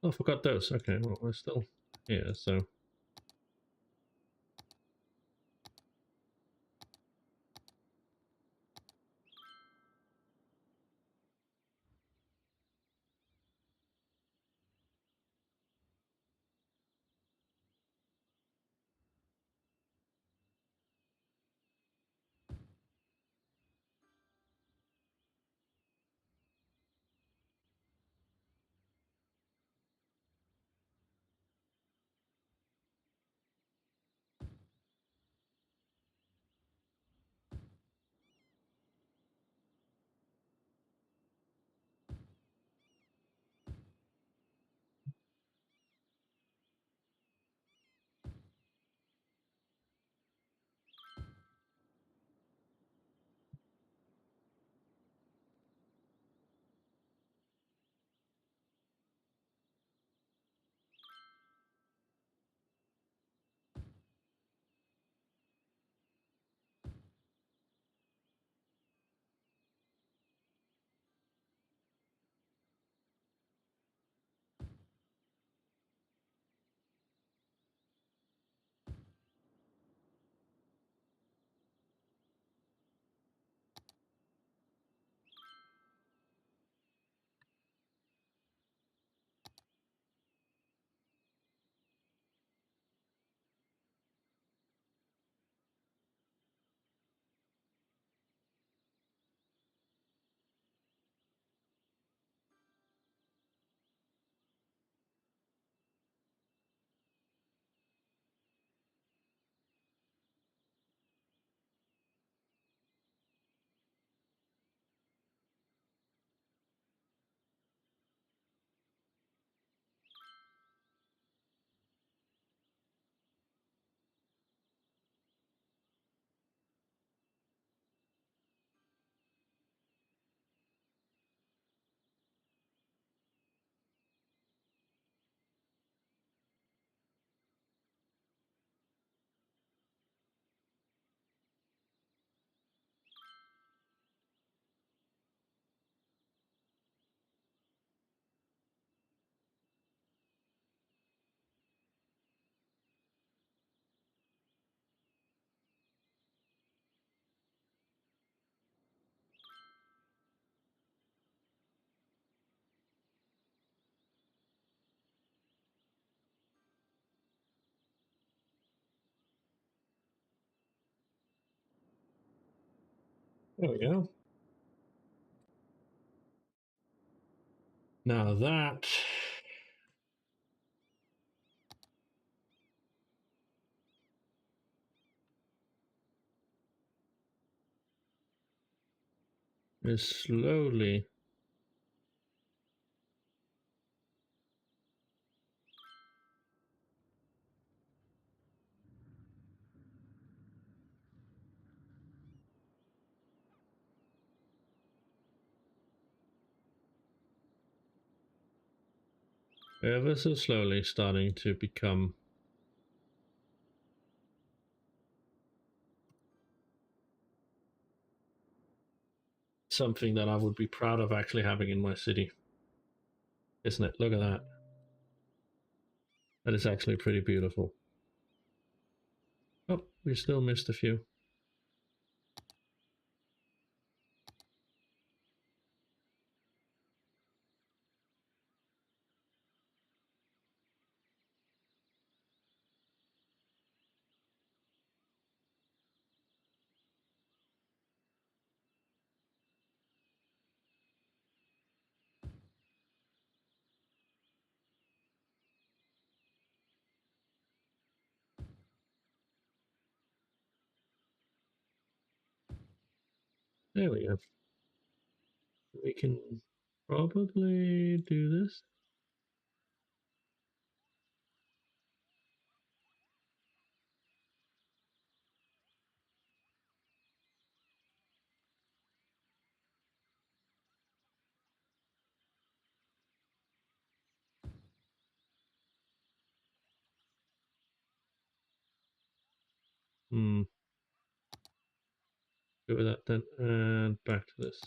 Oh, I forgot those. Okay, well, we're still here, so. There we go. Now that is slowly ever so slowly starting to become something that I would be proud of actually having in my city. Isn't it? Look at that. That is actually pretty beautiful. Oh, we still missed a few. There we go. We can probably do this. Hmm. Go with that then, and back to this.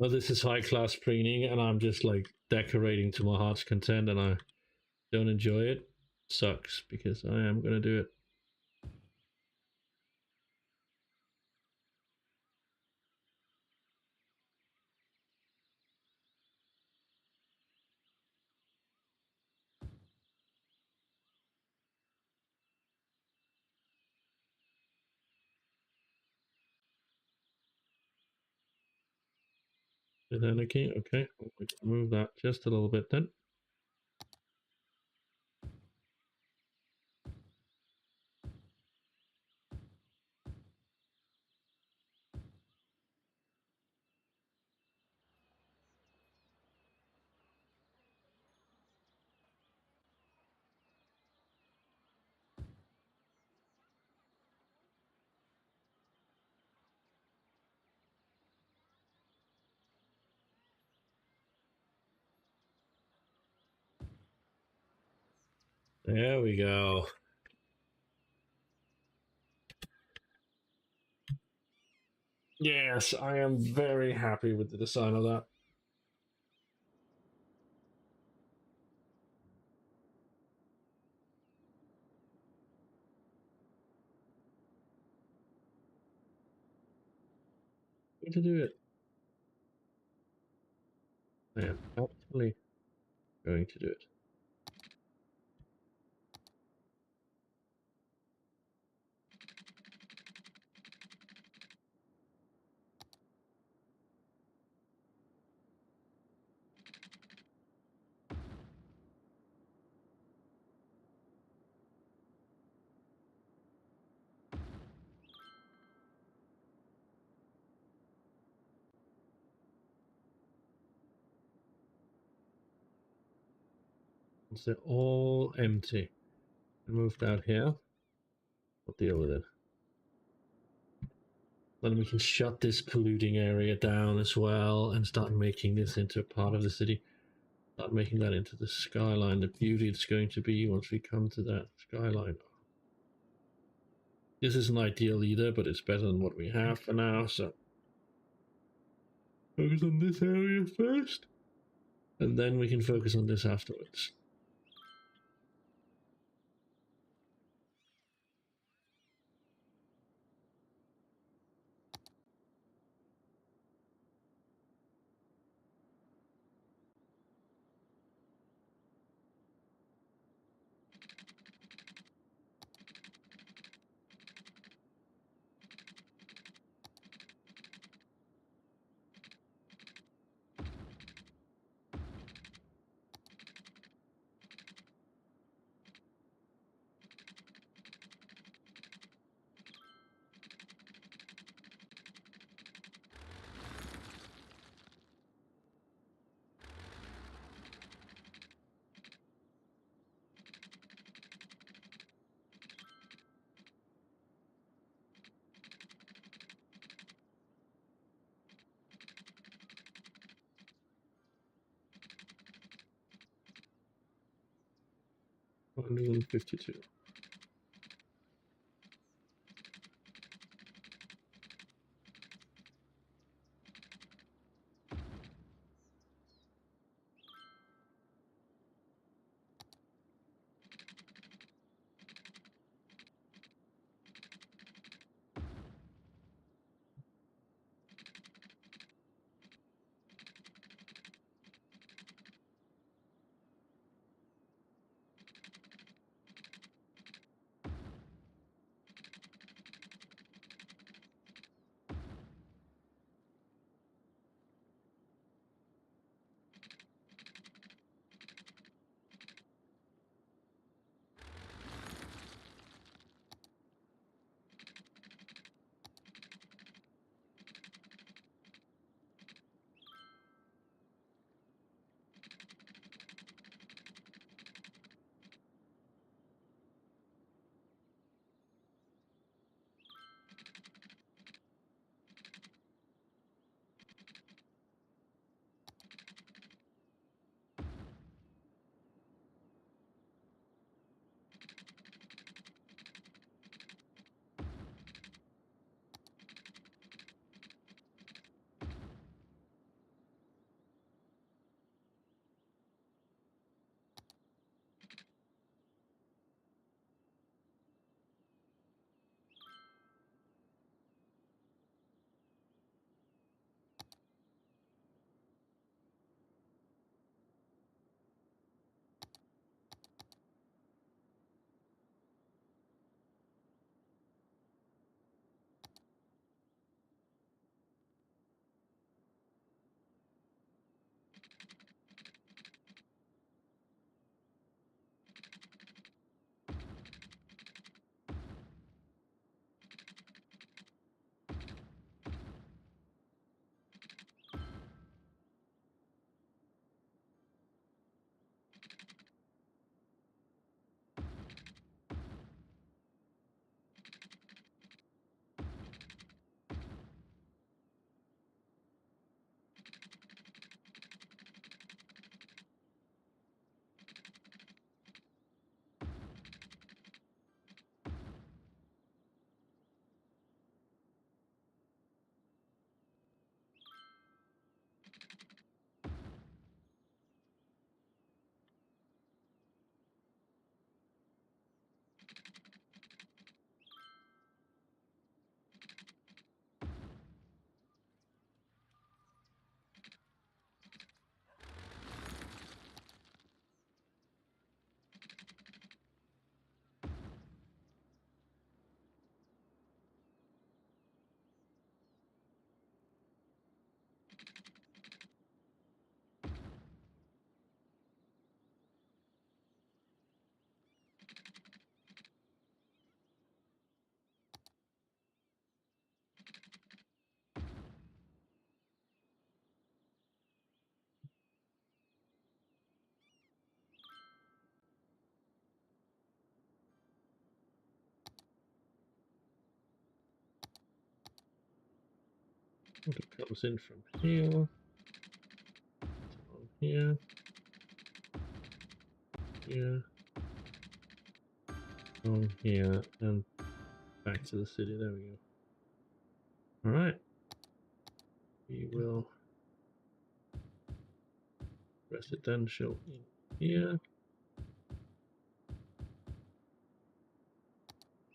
Well, this is high class preening, and I'm just like decorating to my heart's content, and I don't enjoy it. Sucks because I am gonna do it. With anarchy, okay. We can move that just a little bit then. There we go. Yes, I am very happy with the design of that. Going to do it. I am absolutely going to do it. Once they're all empty, moved out here, we'll deal with it. Then we can shut this polluting area down as well and start making this into a part of the city. Start making that into the skyline, the beauty it's going to be once we come to that skyline. This isn't ideal either, but it's better than what we have for now, so focus on this area first, and then we can focus on this afterwards. $152. It comes in from here. On here. Here. On here. And back to the city. There we go. Alright. We will residential in here.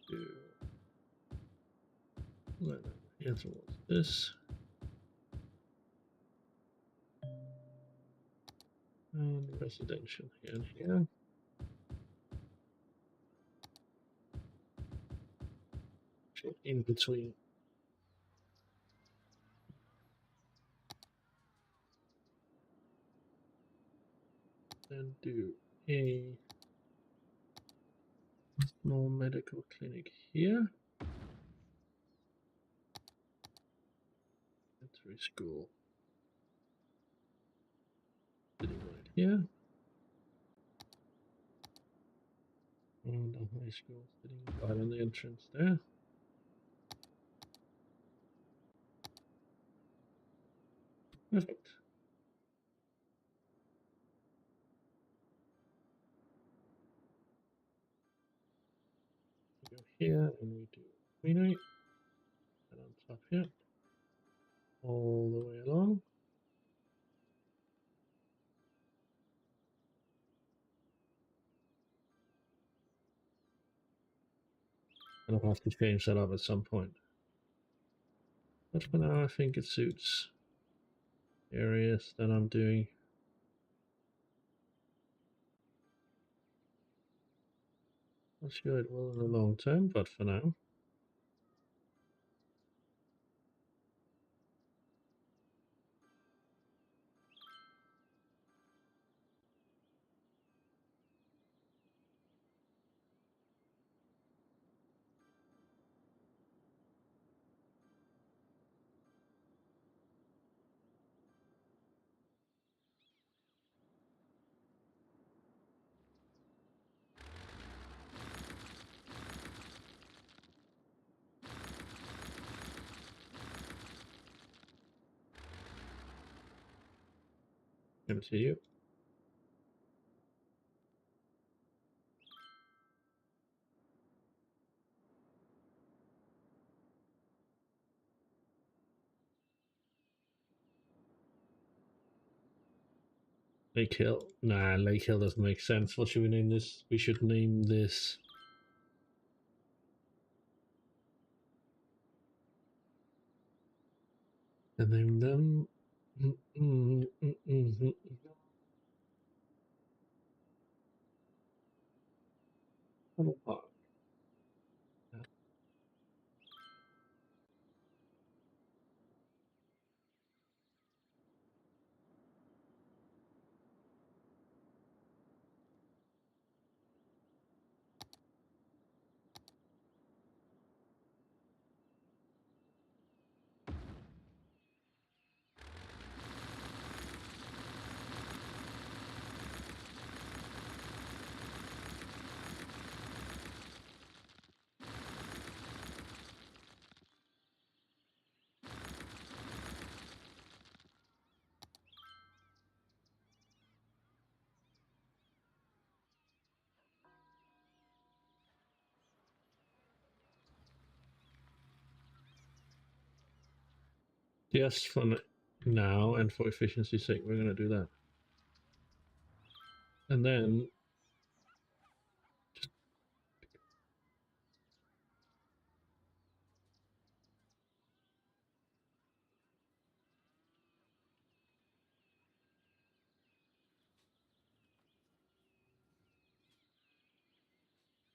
Do here towards this. And residential here and here. In between. Then do a small medical clinic here. Elementary school. Sitting right here. And a high school sitting right on the entrance there. Perfect. We go here and we do greenery. And on top here. All the way along. And I'll have to change that up at some point. But for now, I think it suits areas that I'm doing. Not sure it will in the long term, but for now. MTU. Lake Hill. Nah, Lake Hill doesn't make sense. What should we name this? We should name this. And name them. Tunnel Park. Just for now and for efficiency's sake, we're going to do that. And then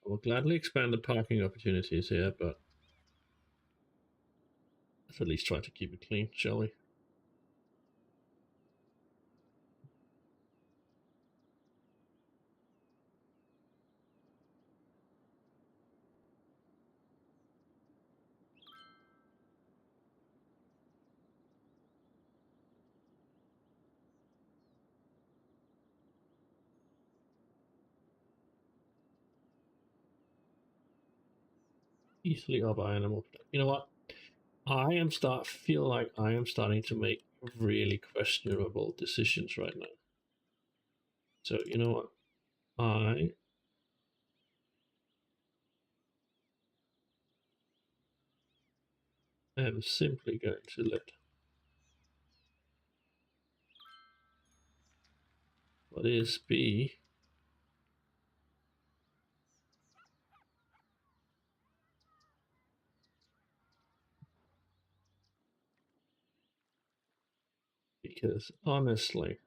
I will gladly expand the parking opportunities here, but let's at least try to keep it clean, shall we? Easily up animal. You know what? feel like I am starting to make really questionable decisions right now. So you know what? I am simply going to let what is be because honestly,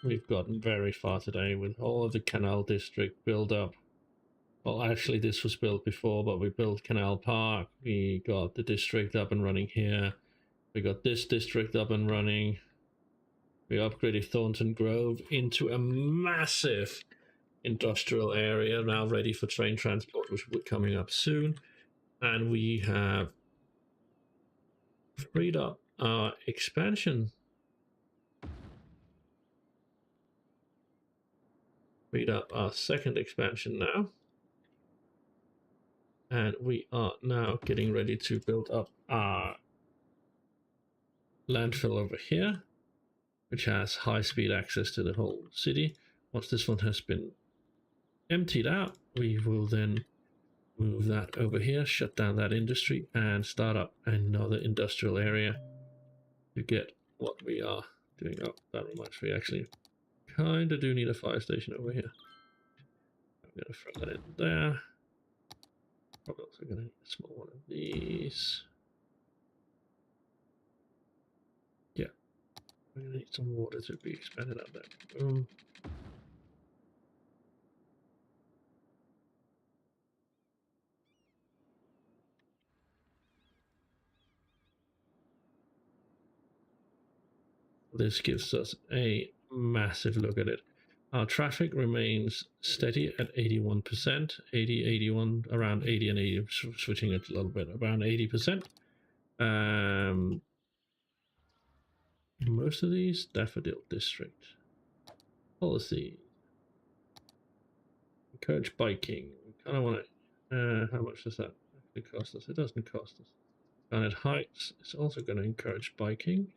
we've gotten very far today with all of the canal district build up. Well, actually, this was built before, but we built Canal Park. We got the district up and running here. We got this district up and running. We upgraded Thornton Grove into a massive industrial area now ready for train transport, which will be coming up soon. And we have freed up our expansion. Freed up our second expansion now. And we are now getting ready to build up our landfill over here, which has high-speed access to the whole city. Once this one has been emptied out, we will then move that over here, shut down that industry, and start up another industrial area to get what we are doing. Oh, that reminds me, actually kind of do need a fire station over here. I'm going to throw that in there. Probably also going to need a small one of these. Yeah, we're going to need some water to be expanded out there. Boom. This gives us a massive look at it. Our traffic remains steady at 81%, 80, 81, around 80 and 80, switching it a little bit, around 80%. Most of these, Daffodil District. Policy. Encourage biking. We kind of want to, how much does that actually cost us? It doesn't cost us. Garnet Heights is also going to encourage biking.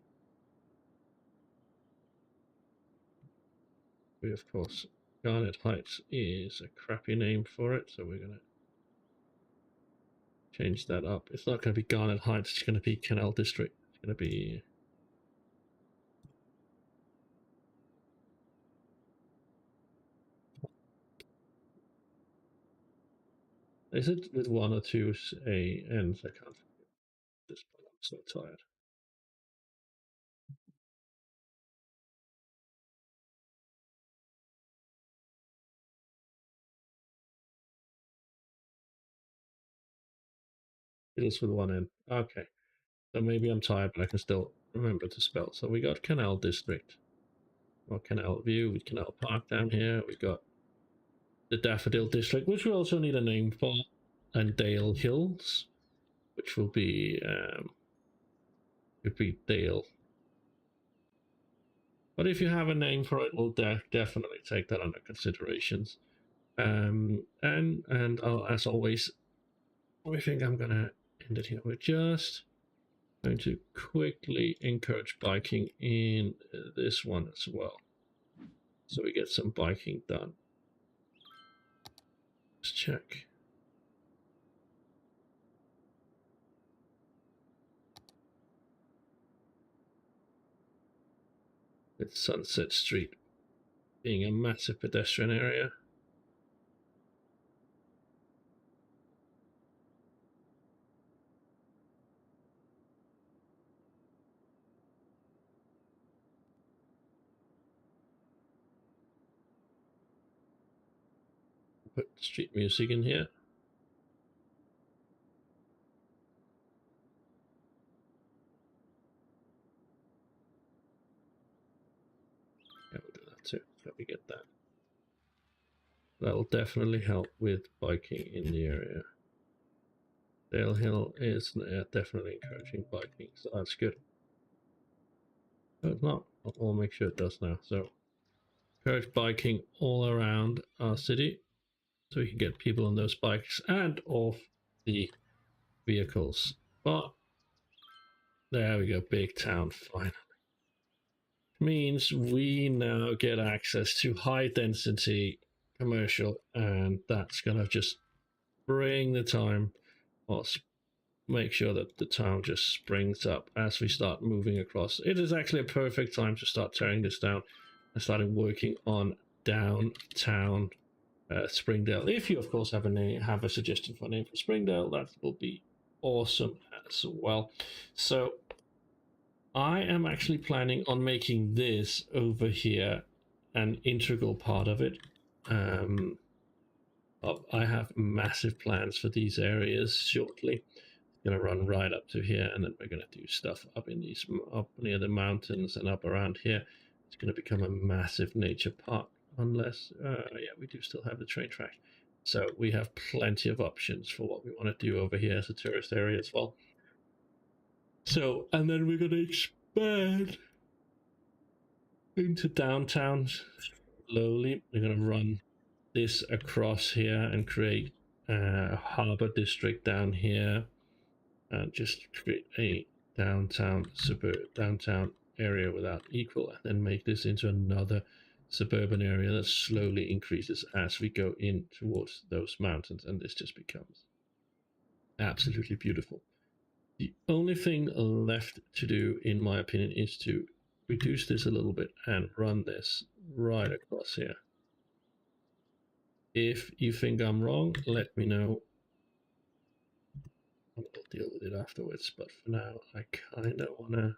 We, of course, Garnet Heights is a crappy name for it, so we're going to change that up. It's not going to be Garnet Heights, it's going to be Canal District. It's going to be... Is it with one or two N's? I can't forget this point. I'm so tired. It is with one N. Okay. So maybe I'm tired, but I can still remember to spell. So we got Canal District. Or Canal View with Canal Park down here. We got the Daffodil District, which we also need a name for. And Dale Hills, which will be Dale. But if you have a name for it, we'll definitely take that under considerations. And as always, I think I'm gonna end it here. We're just going to quickly encourage biking in this one as well, so we get some biking done. Let's check. With Sunset Street being a massive pedestrian area. Put street music in here. Yeah, we'll do that too. Let me get that. That'll definitely help with biking in the area. Dale Hill is definitely encouraging biking, so that's good. No, it's not. I'll make sure it does now. So, encourage biking all around our city, so we can get people on those bikes and off the vehicles. But there we go, big town finally. Means we now get access to high density commercial, and that's gonna just bring the time, or make sure that the town just springs up as we start moving across. It is actually a perfect time to start tearing this down and starting working on downtown Springdale. If you, of course, have a suggestion for a name for Springdale, that will be awesome as well. So I am actually planning on making this over here an integral part of it. I have massive plans for these areas shortly. Going to run right up to here, and then we're going to do stuff up in these, up near the mountains and up around here. It's going to become a massive nature park, unless yeah, we do still have the train track, so we have plenty of options for what we want to do over here as a tourist area as well. So, and then we're going to expand into downtown slowly. We're going to run this across here and create a harbor district down here, and just create a downtown area without equal, and then make this into another suburban area that slowly increases as we go in towards those mountains, and this just becomes absolutely beautiful. The only thing left to do, in my opinion, is to reduce this a little bit and run this right across here. If you think I'm wrong, let me know. I'll deal with it afterwards, but for now, I kind of want to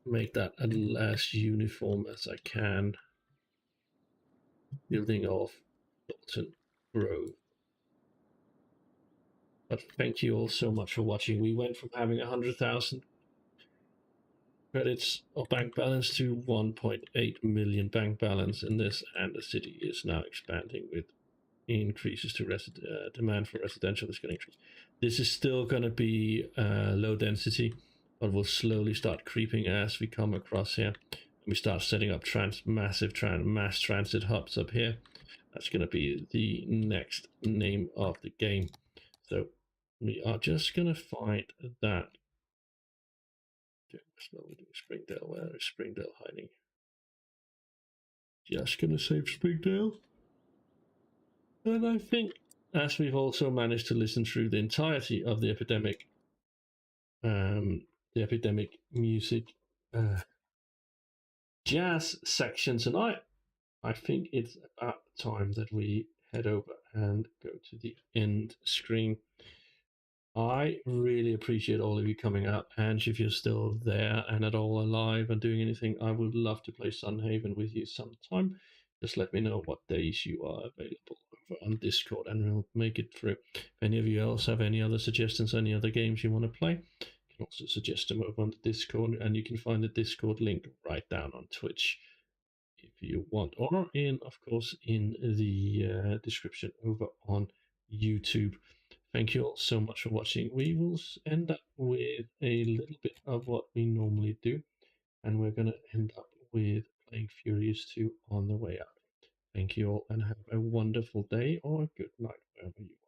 make that as uniform as I can, building off Dalton Grove. But thank you all so much for watching. We went from having 100,000 credits of bank balance to 1.8 million bank balance in this, and the city is now expanding with increases to demand for residential is going to increase. This is still going to be low density, but will slowly start creeping as we come across here. And we start setting up massive mass transit hubs up here. That's going to be the next name of the game. So we are just going to find that. Springdale, where is Springdale hiding? Just going to save Springdale. And I think, as we've also managed to listen through the entirety of the epidemic music jazz section tonight, I think it's about time that we head over and go to the end screen. I really appreciate all of you coming out, and if you're still there and at all alive and doing anything, I would love to play Sunhaven with you sometime. Just let me know what days you are available over on Discord, and we'll make it through. If any of you else have any other suggestions, any other games you want to play, you can also suggest them over on the Discord, and you can find the Discord link right down on Twitch if you want, or in, of course, in the description over on YouTube. Thank you all so much for watching. We will end up with a little bit of what we normally do, and we're going to end up with playing Furious 2 on the way out. Thank you all, and have a wonderful day or a good night wherever you are.